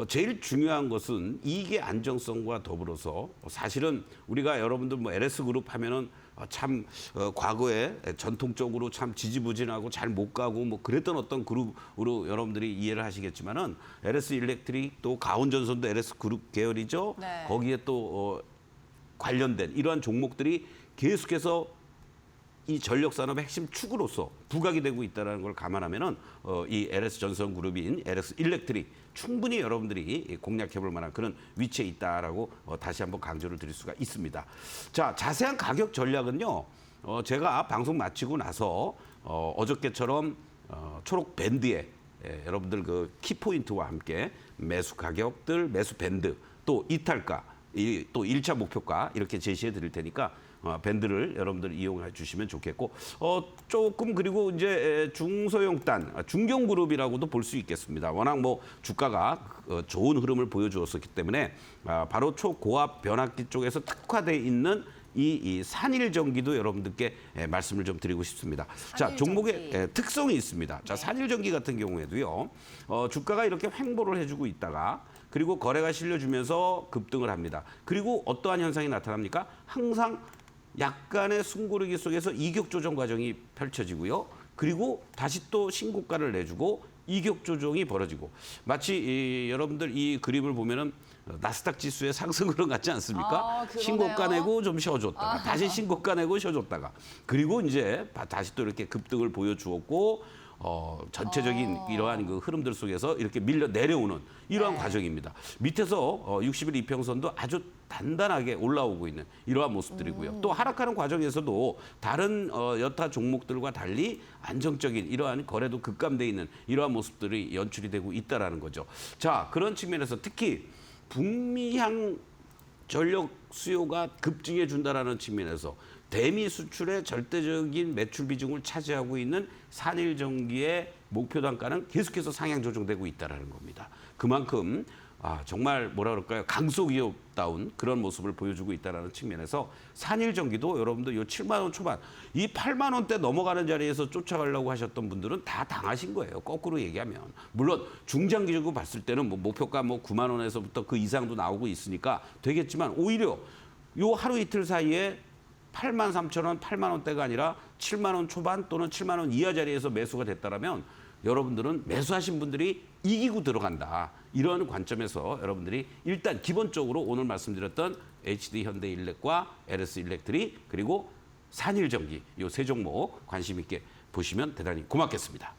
제일 중요한 것은 이익의 안정성과 더불어서 사실은 우리가 여러분들 뭐 LS 그룹 하면은 참 과거에 전통적으로 참 지지부진하고 잘 못 가고 뭐 그랬던 어떤 그룹으로 여러분들이 이해를 하시겠지만은 LS 일렉트릭 또 가온전선도 LS 그룹 계열이죠. 네. 거기에 또 관련된 이러한 종목들이 계속해서 이 전력 산업의 핵심 축으로서 부각이 되고 있다는 걸 감안하면은 이 LS 전선 그룹인 LS 일렉트릭 충분히 여러분들이 공략해볼 만한 그런 위치에 있다라고 다시 한번 강조를 드릴 수가 있습니다. 자, 자세한 가격 전략은요. 제가 방송 마치고 나서 어저께처럼 초록 밴드에 여러분들 그 키포인트와 함께 매수 가격들, 매수 밴드, 또 이탈가, 또 1차 목표가 이렇게 제시해 드릴 테니까 밴드를 여러분들 이용해 주시면 좋겠고 조금 그리고 이제 중소형단 중견그룹이라고도 볼 수 있겠습니다. 워낙 뭐 주가가 좋은 흐름을 보여주었었기 때문에 바로 초고압 변압기 쪽에서 특화되어 있는 이 산일전기도 여러분들께 말씀을 좀 드리고 싶습니다. 자, 종목의 특성이 있습니다. 자, 산일전기 같은 경우에도요. 주가가 이렇게 횡보를 해주고 있다가 그리고 거래가 실려주면서 급등을 합니다. 그리고 어떠한 현상이 나타납니까? 항상 약간의 숨고르기 속에서 이격 조정 과정이 펼쳐지고요. 그리고 다시 또 신고가를 내주고 이격 조정이 벌어지고 마치 여러분들 이 그림을 보면은 나스닥 지수의 상승 흐름 같지 않습니까? 신고가 내고 좀 쉬어줬다가 다시 신고가 내고 쉬어줬다가 그리고 이제 다시 또 이렇게 급등을 보여주었고 전체적인 이러한 그 흐름들 속에서 이렇게 밀려 내려오는 이러한 과정입니다. 밑에서 60일 이평선도 아주 단단하게 올라오고 있는 이러한 모습들이고요. 또 하락하는 과정에서도 다른 여타 종목들과 달리 안정적인 이러한 거래도 급감돼 있는 이러한 모습들이 연출이 되고 있다라는 거죠. 자, 그런 측면에서 특히 북미향 전력 수요가 급증해 준다라는 측면에서 대미 수출의 절대적인 매출 비중을 차지하고 있는 산일전기의 목표 단가는 계속해서 상향 조정되고 있다라는 겁니다. 그만큼 정말 뭐라 그럴까요? 강소기업다운 그런 모습을 보여주고 있다는 측면에서 산일전기도 여러분들 요 7만 원 초반, 이 8만 원대 넘어가는 자리에서 쫓아가려고 하셨던 분들은 다 당하신 거예요. 거꾸로 얘기하면. 물론 중장기적으로 봤을 때는 뭐 목표가 뭐 9만 원에서부터 그 이상도 나오고 있으니까 되겠지만 오히려 요 하루 이틀 사이에 8만 3천 원, 8만 원대가 아니라 7만 원 초반 또는 7만 원 이하 자리에서 매수가 됐다라면 여러분들은 매수하신 분들이 이기고 들어간다. 이런 관점에서 여러분들이 일단 기본적으로 오늘 말씀드렸던 HD 현대일렉과 LS일렉트리 그리고 산일전기 이 세 종목 관심 있게 보시면 대단히 고맙겠습니다.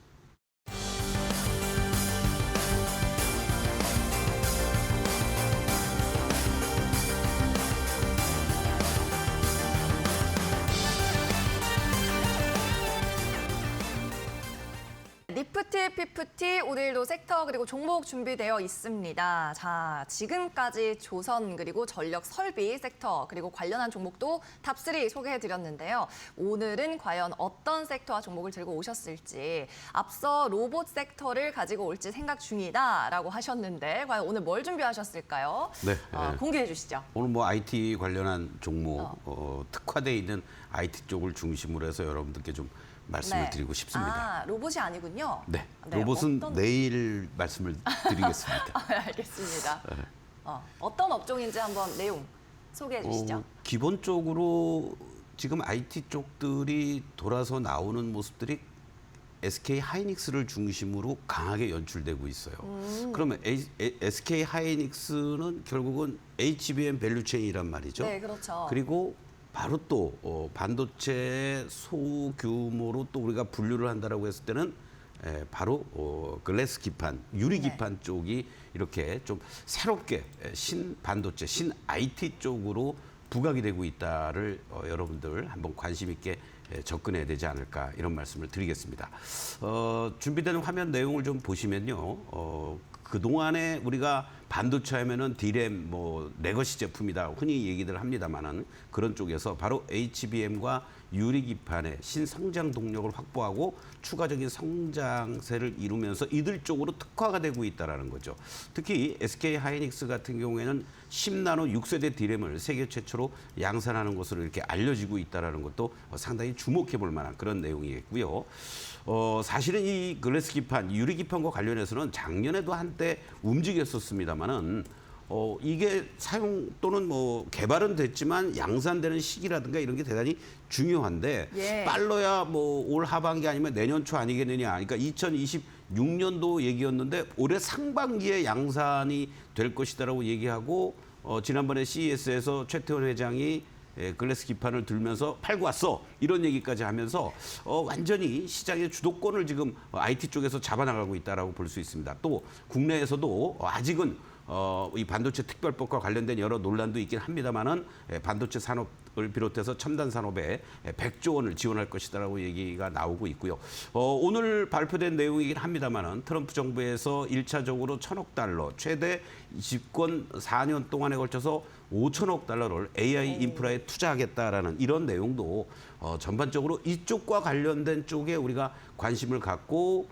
니프티, 피프티 오늘도 섹터 그리고 종목 준비되어 있습니다. 자, 지금까지 조선 그리고 전력 설비 섹터 그리고 관련한 종목도 탑3 소개해드렸는데요. 오늘은 과연 어떤 섹터와 종목을 들고 오셨을지 앞서 로봇 섹터를 가지고 올지 생각 중이다라고 하셨는데 과연 오늘 뭘 준비하셨을까요? 네. 공개해 주시죠. 오늘 뭐 IT 관련한 종목 특화되어 있는 IT 쪽을 중심으로 해서 여러분들께 좀 말씀을 네. 드리고 싶습니다. 로봇이 아니군요. 네. 네, 로봇은 어떤- 내일 말씀을 드리겠습니다. 알겠습니다. 어떤 업종인지 한번 내용 소개해 주시죠. 기본적으로 지금 IT 쪽들이 돌아서 나오는 모습들이 SK 하이닉스를 중심으로 강하게 연출되고 있어요. 그러면 SK 하이닉스는 결국은 HBM 밸류체인이란 말이죠. 네, 그렇죠. 그리고 바로 또 반도체 소규모로 또 우리가 분류를 한다라고 했을 때는 바로 글래스 기판, 유리 기판 쪽이 이렇게 좀 새롭게 신반도체, 신 IT 쪽으로 부각이 되고 있다를 여러분들 한번 관심 있게 접근해야 되지 않을까 이런 말씀을 드리겠습니다. 준비된 화면 내용을 좀 보시면요. 그동안에 우리가 반도체 하면은 D램 뭐 레거시 제품이다 흔히 얘기들 합니다만은 그런 쪽에서 바로 HBM과 유리기판의 신성장 동력을 확보하고 추가적인 성장세를 이루면서 이들 쪽으로 특화가 되고 있다라는 거죠. 특히 SK 하이닉스 같은 경우에는 10나노 6세대 D램을 세계 최초로 양산하는 것으로 이렇게 알려지고 있다라는 것도 상당히 주목해 볼 만한 그런 내용이겠고요. 사실은 이 글래스 기판, 유리 기판과 관련해서는 작년에도 한때 움직였었습니다만은 이게 사용 또는 뭐 개발은 됐지만 양산되는 시기라든가 이런 게 대단히 중요한데 예. 빨라야 뭐 올 하반기 아니면 내년 초 아니겠느냐. 그러니까 2026년도 얘기였는데 올해 상반기에 양산이 될 것이다라고 얘기하고 지난번에 CES에서 최태원 회장이 글래스 기판을 들면서 팔고 왔어 이런 얘기까지 하면서 완전히 시장의 주도권을 지금 IT 쪽에서 잡아나가고 있다라고 볼 수 있습니다. 또 국내에서도 아직은 이 반도체 특별법과 관련된 여러 논란도 있긴 합니다만은 반도체 산업을 비롯해서 첨단 산업에 100조 원을 지원할 것이다라고 얘기가 나오고 있고요. 오늘 발표된 내용이긴 합니다만은 트럼프 정부에서 1차적으로 1,000억 달러, 최대 집권 4년 동안에 걸쳐서 5천억 달러를 AI 인프라에 투자하겠다라는 이런 내용도 전반적으로 이쪽과 관련된 쪽에 우리가 관심을 갖고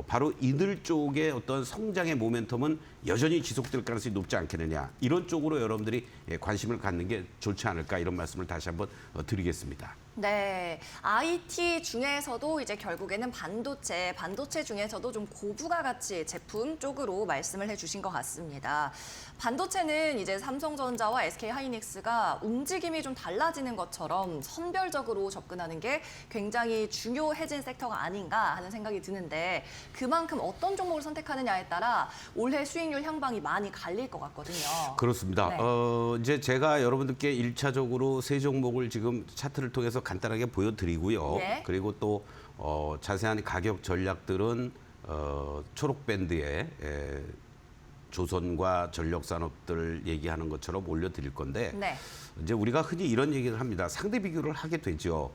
바로 이들 쪽의 어떤 성장의 모멘텀은 여전히 지속될 가능성이 높지 않겠느냐. 이런 쪽으로 여러분들이 관심을 갖는 게 좋지 않을까 이런 말씀을 다시 한번 드리겠습니다. 네, IT 중에서도 이제 결국에는 반도체 중에서도 좀 고부가 가치 제품 쪽으로 말씀을 해주신 것 같습니다. 반도체는 이제 삼성전자와 SK하이닉스가 움직임이 좀 달라지는 것처럼 선별적으로 접근하는 게 굉장히 중요해진 섹터가 아닌가 하는 생각이 드는데 그만큼 어떤 종목을 선택하느냐에 따라 올해 수익률 향방이 많이 갈릴 것 같거든요. 그렇습니다. 네. 이제 제가 여러분들께 1차적으로 세 종목을 지금 차트를 통해서 간단하게 보여드리고요. 네. 그리고 또 자세한 가격 전략들은 초록 밴드에 조선과 전력 산업들 얘기하는 것처럼 올려드릴 건데 네. 이제 우리가 흔히 이런 얘기를 합니다. 상대 비교를 하게 되죠.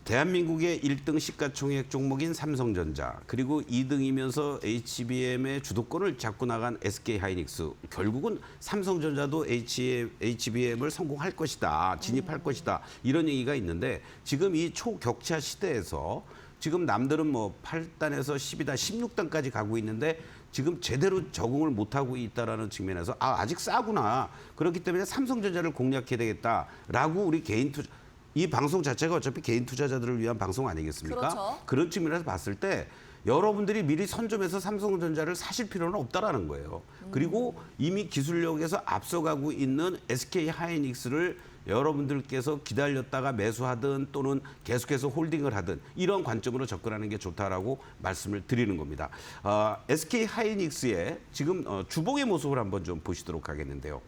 대한민국의 1등 시가총액 종목인 삼성전자 그리고 2등이면서 HBM의 주도권을 잡고 나간 SK하이닉스 결국은 삼성전자도 HBM을 성공할 것이다. 진입할 것이다. 이런 얘기가 있는데 지금 이 초격차 시대에서 지금 남들은 뭐 8단에서 12단, 16단까지 가고 있는데 지금 제대로 적응을 못하고 있다라는 측면에서 아직 싸구나. 그렇기 때문에 삼성전자를 공략해야 되겠다라고 우리 개인 투자 이 방송 자체가 어차피 개인 투자자들을 위한 방송 아니겠습니까? 그렇죠. 그런 측면에서 봤을 때 여러분들이 미리 선점해서 삼성전자를 사실 필요는 없다라는 거예요. 그리고 이미 기술력에서 앞서가고 있는 SK 하이닉스를 여러분들께서 기다렸다가 매수하든 또는 계속해서 홀딩을 하든 이런 관점으로 접근하는 게 좋다라고 말씀을 드리는 겁니다. SK 하이닉스의 지금 주봉의 모습을 한번 좀 보시도록 하겠는데요.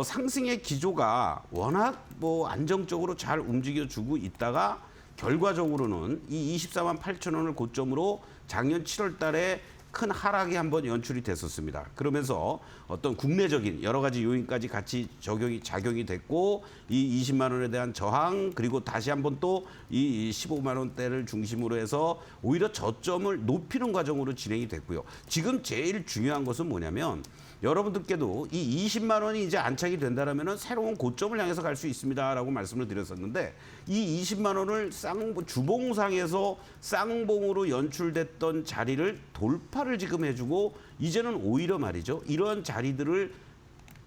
상승의 기조가 워낙 뭐 안정적으로 잘 움직여주고 있다가 결과적으로는 이 24만 8천 원을 고점으로 작년 7월 달에 큰 하락이 한번 연출이 됐었습니다. 그러면서 어떤 국내적인 여러 가지 요인까지 같이 작용이 됐고 이 20만 원에 대한 저항 그리고 다시 한번 또 이 15만 원대를 중심으로 해서 오히려 저점을 높이는 과정으로 진행이 됐고요. 지금 제일 중요한 것은 뭐냐면 여러분들께도 이 20만 원이 이제 안착이 된다라면은 새로운 고점을 향해서 갈 수 있습니다라고 말씀을 드렸었는데 이 20만 원을 주봉상에서 쌍봉으로 연출됐던 자리를 돌파를 지금 해주고 이제는 오히려 말이죠. 이러한 자리들을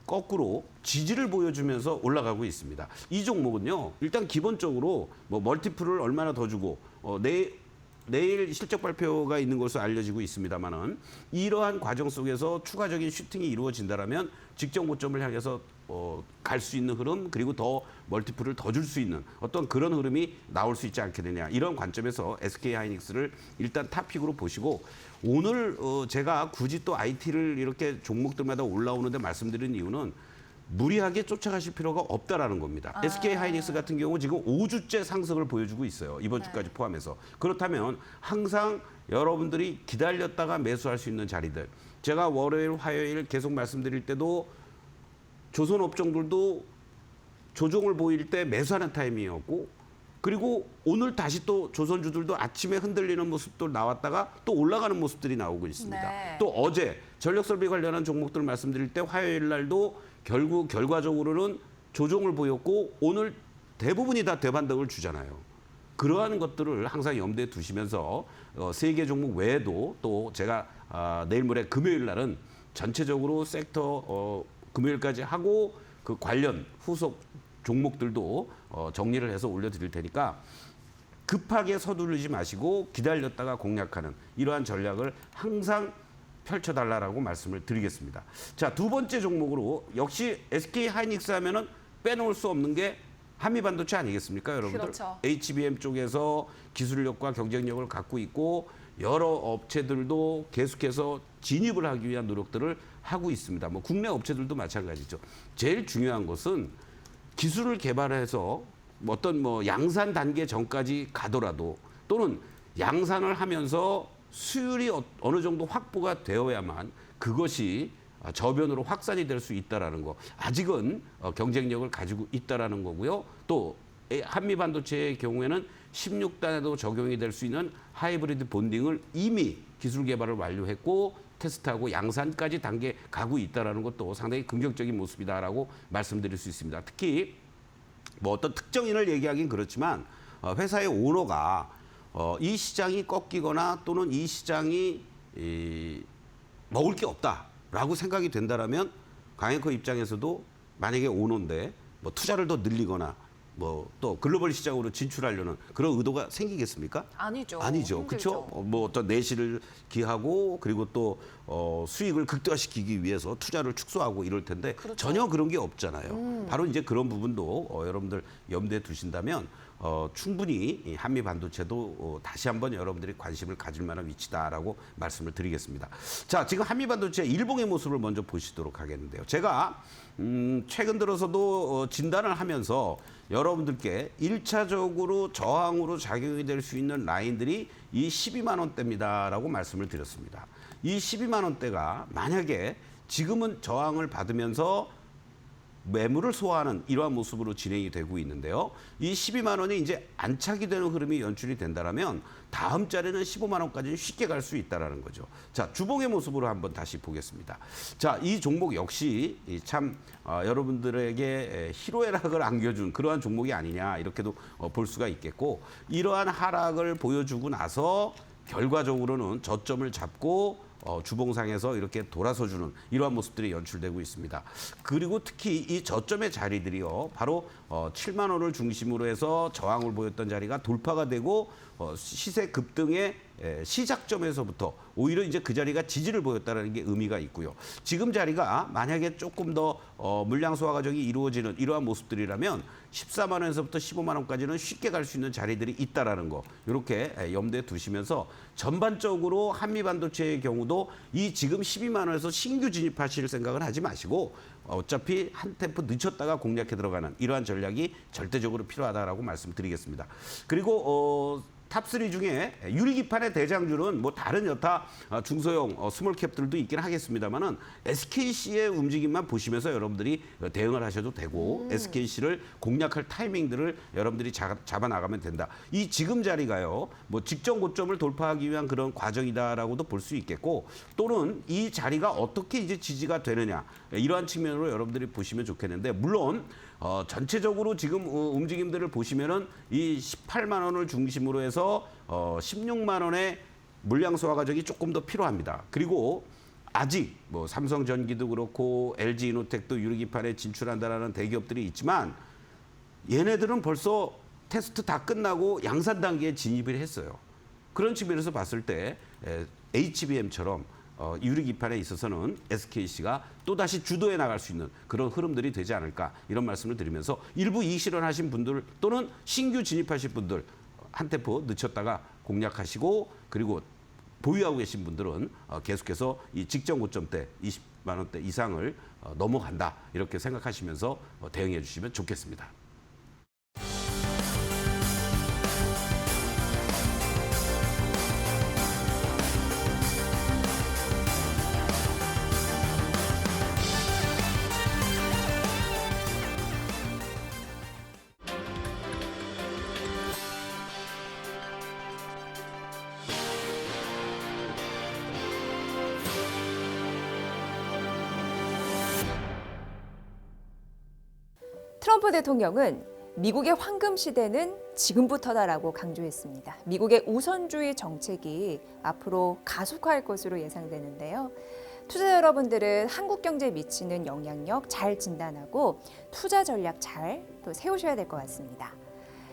거꾸로 지지를 보여주면서 올라가고 있습니다. 이 종목은요. 일단 기본적으로 뭐 멀티플을 얼마나 더 주고 내일 실적 발표가 있는 것으로 알려지고 있습니다만은 이러한 과정 속에서 추가적인 슈팅이 이루어진다라면 직전 고점을 향해서 갈 수 있는 흐름 그리고 더 멀티플을 더 줄 수 있는 어떤 그런 흐름이 나올 수 있지 않겠느냐 이런 관점에서 SK 하이닉스를 일단 탑픽으로 보시고 오늘 제가 굳이 또 IT를 이렇게 종목들마다 올라오는데 말씀드린 이유는 무리하게 쫓아가실 필요가 없다라는 겁니다. SK 하이닉스 같은 경우 지금 5주째 상승을 보여주고 있어요. 이번 주까지 포함해서. 그렇다면 항상 여러분들이 기다렸다가 매수할 수 있는 자리들. 제가 월요일, 화요일 계속 말씀드릴 때도 조선업종들도 조정을 보일 때 매수하는 타이밍이었고 그리고 오늘 다시 또 조선주들도 아침에 흔들리는 모습도 나왔다가 또 올라가는 모습들이 나오고 있습니다. 네. 또 어제 전력설비 관련한 종목들 말씀드릴 때 화요일 날도 결과적으로는 조정을 보였고 오늘 대부분이 다 대반등을 주잖아요. 그러한 것들을 항상 염두에 두시면서 세 개 종목 외에도 또 제가 내일 모레 금요일 날은 전체적으로 섹터 금요일까지 하고 그 관련 후속 종목들도 정리를 해서 올려드릴 테니까 급하게 서두르지 마시고 기다렸다가 공략하는 이러한 전략을 항상 펼쳐달라고 말씀을 드리겠습니다. 자, 두 번째 종목으로 역시 SK 하이닉스 하면은 빼놓을 수 없는 게 한미반도체 아니겠습니까, 여러분들? 그렇죠. HBM 쪽에서 기술력과 경쟁력을 갖고 있고 여러 업체들도 계속해서 진입을 하기 위한 노력들을 하고 있습니다. 뭐 국내 업체들도 마찬가지죠. 제일 중요한 것은 기술을 개발해서 어떤 양산 단계 전까지 가더라도 또는 양산을 하면서 수율이 어느 정도 확보가 되어야만 그것이 저변으로 확산이 될 수 있다라는 거. 아직은 경쟁력을 가지고 있다라는 거고요. 또 한미 반도체의 경우에는 16단에도 적용이 될 수 있는 하이브리드 본딩을 이미 기술 개발을 완료했고 테스트하고 양산까지 단계 가고 있다라는 것도 상당히 긍정적인 모습이다라고 말씀드릴 수 있습니다. 특히 뭐 어떤 특정인을 얘기하긴 그렇지만 회사의 오너가 이 시장이 꺾이거나 또는 이 시장이 먹을 게 없다라고 생각이 된다라면 강행커 입장에서도 만약에 오너인데 뭐 투자를 더 늘리거나 뭐 또 글로벌 시장으로 진출하려는 그런 의도가 생기겠습니까? 아니죠. 아니죠. 힘들죠. 그렇죠? 뭐 어떤 내실을 기하고 그리고 또 수익을 극대화시키기 위해서 투자를 축소하고 이럴 텐데 그렇죠. 전혀 그런 게 없잖아요. 바로 이제 그런 부분도 여러분들 염두에 두신다면 충분히 이 한미 반도체도 다시 한번 여러분들이 관심을 가질 만한 위치다라고 말씀을 드리겠습니다. 자, 지금 한미 반도체 일봉의 모습을 먼저 보시도록 하겠는데요. 제가 최근 들어서도 진단을 하면서 여러분들께 1차적으로 저항으로 작용이 될 수 있는 라인들이 이 12만 원대입니다라고 말씀을 드렸습니다. 이 12만 원대가 만약에 지금은 저항을 받으면서 매물을 소화하는 이러한 모습으로 진행이 되고 있는데요. 이 12만 원이 이제 안착이 되는 흐름이 연출이 된다라면 다음 달에는 15만 원까지 쉽게 갈 수 있다라는 거죠. 자, 주봉의 모습으로 한번 다시 보겠습니다. 자, 이 종목 역시 참 여러분들에게 희로애락을 안겨준 그러한 종목이 아니냐 이렇게도 볼 수가 있겠고 이러한 하락을 보여주고 나서 결과적으로는 저점을 잡고 주봉상에서 이렇게 돌아서주는 이러한 모습들이 연출되고 있습니다. 그리고 특히 이 저점의 자리들이요, 바로 7만 원을 중심으로 해서 저항을 보였던 자리가 돌파가 되고 시세 급등의 시작점에서부터 오히려 이제 그 자리가 지지를 보였다는 게 의미가 있고요. 지금 자리가 만약에 조금 더 물량 소화 과정이 이루어지는 이러한 모습들이라면 14만 원에서부터 15만 원까지는 쉽게 갈 수 있는 자리들이 있다라는 거, 이렇게 염두에 두시면서 전반적으로 한미반도체의 경우도 이 지금 12만 원에서 신규 진입하실 생각은 하지 마시고 어차피 한 템포 늦췄다가 공략해 들어가는 이러한 전략이 절대적으로 필요하다라고 말씀드리겠습니다. 그리고 탑3 중에 유리기판의 대장주는 뭐 다른 여타 중소형 스몰캡들도 있긴 하겠습니다만은 SKC의 움직임만 보시면서 여러분들이 대응을 하셔도 되고 SKC를 공략할 타이밍들을 여러분들이 잡아 나가면 된다. 이 지금 자리가요, 뭐 직전 고점을 돌파하기 위한 그런 과정이다라고도 볼 수 있겠고, 또는 이 자리가 어떻게 이제 지지가 되느냐, 이러한 측면으로 여러분들이 보시면 좋겠는데, 물론 전체적으로 지금 움직임들을 보시면은 이 18만 원을 중심으로 해서 16만 원의 물량 소화 과정이 조금 더 필요합니다. 그리고 아직 뭐 삼성전기도 그렇고 LG이노텍도 유리기판에 진출한다라는 대기업들이 있지만 얘네들은 벌써 테스트 다 끝나고 양산 단계에 진입을 했어요. 그런 측면에서 봤을 때 HBM처럼 유리기판에 있어서는 SKC가 또다시 주도해 나갈 수 있는 그런 흐름들이 되지 않을까, 이런 말씀을 드리면서 일부 이익 실현하신 분들 또는 신규 진입하실 분들 한 템포 늦췄다가 공략하시고, 그리고 보유하고 계신 분들은 계속해서 이 직전 고점대 20만 원대 이상을 넘어간다, 이렇게 생각하시면서 대응해 주시면 좋겠습니다. 트럼프 대통령은 미국의 황금 시대는 지금부터다라고 강조했습니다. 미국의 우선주의 정책이 앞으로 가속화할 것으로 예상되는데요. 투자 여러분들은 한국 경제에 미치는 영향력 잘 진단하고 투자 전략 잘 또 세우셔야 될 것 같습니다.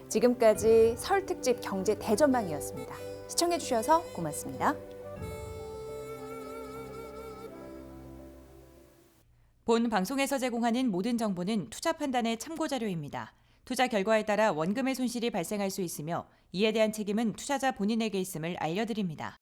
지금까지 설 특집 경제 대전망이었습니다. 시청해 주셔서 고맙습니다. 본 방송에서 제공하는 모든 정보는 투자 판단의 참고 자료입니다. 투자 결과에 따라 원금의 손실이 발생할 수 있으며 이에 대한 책임은 투자자 본인에게 있음을 알려드립니다.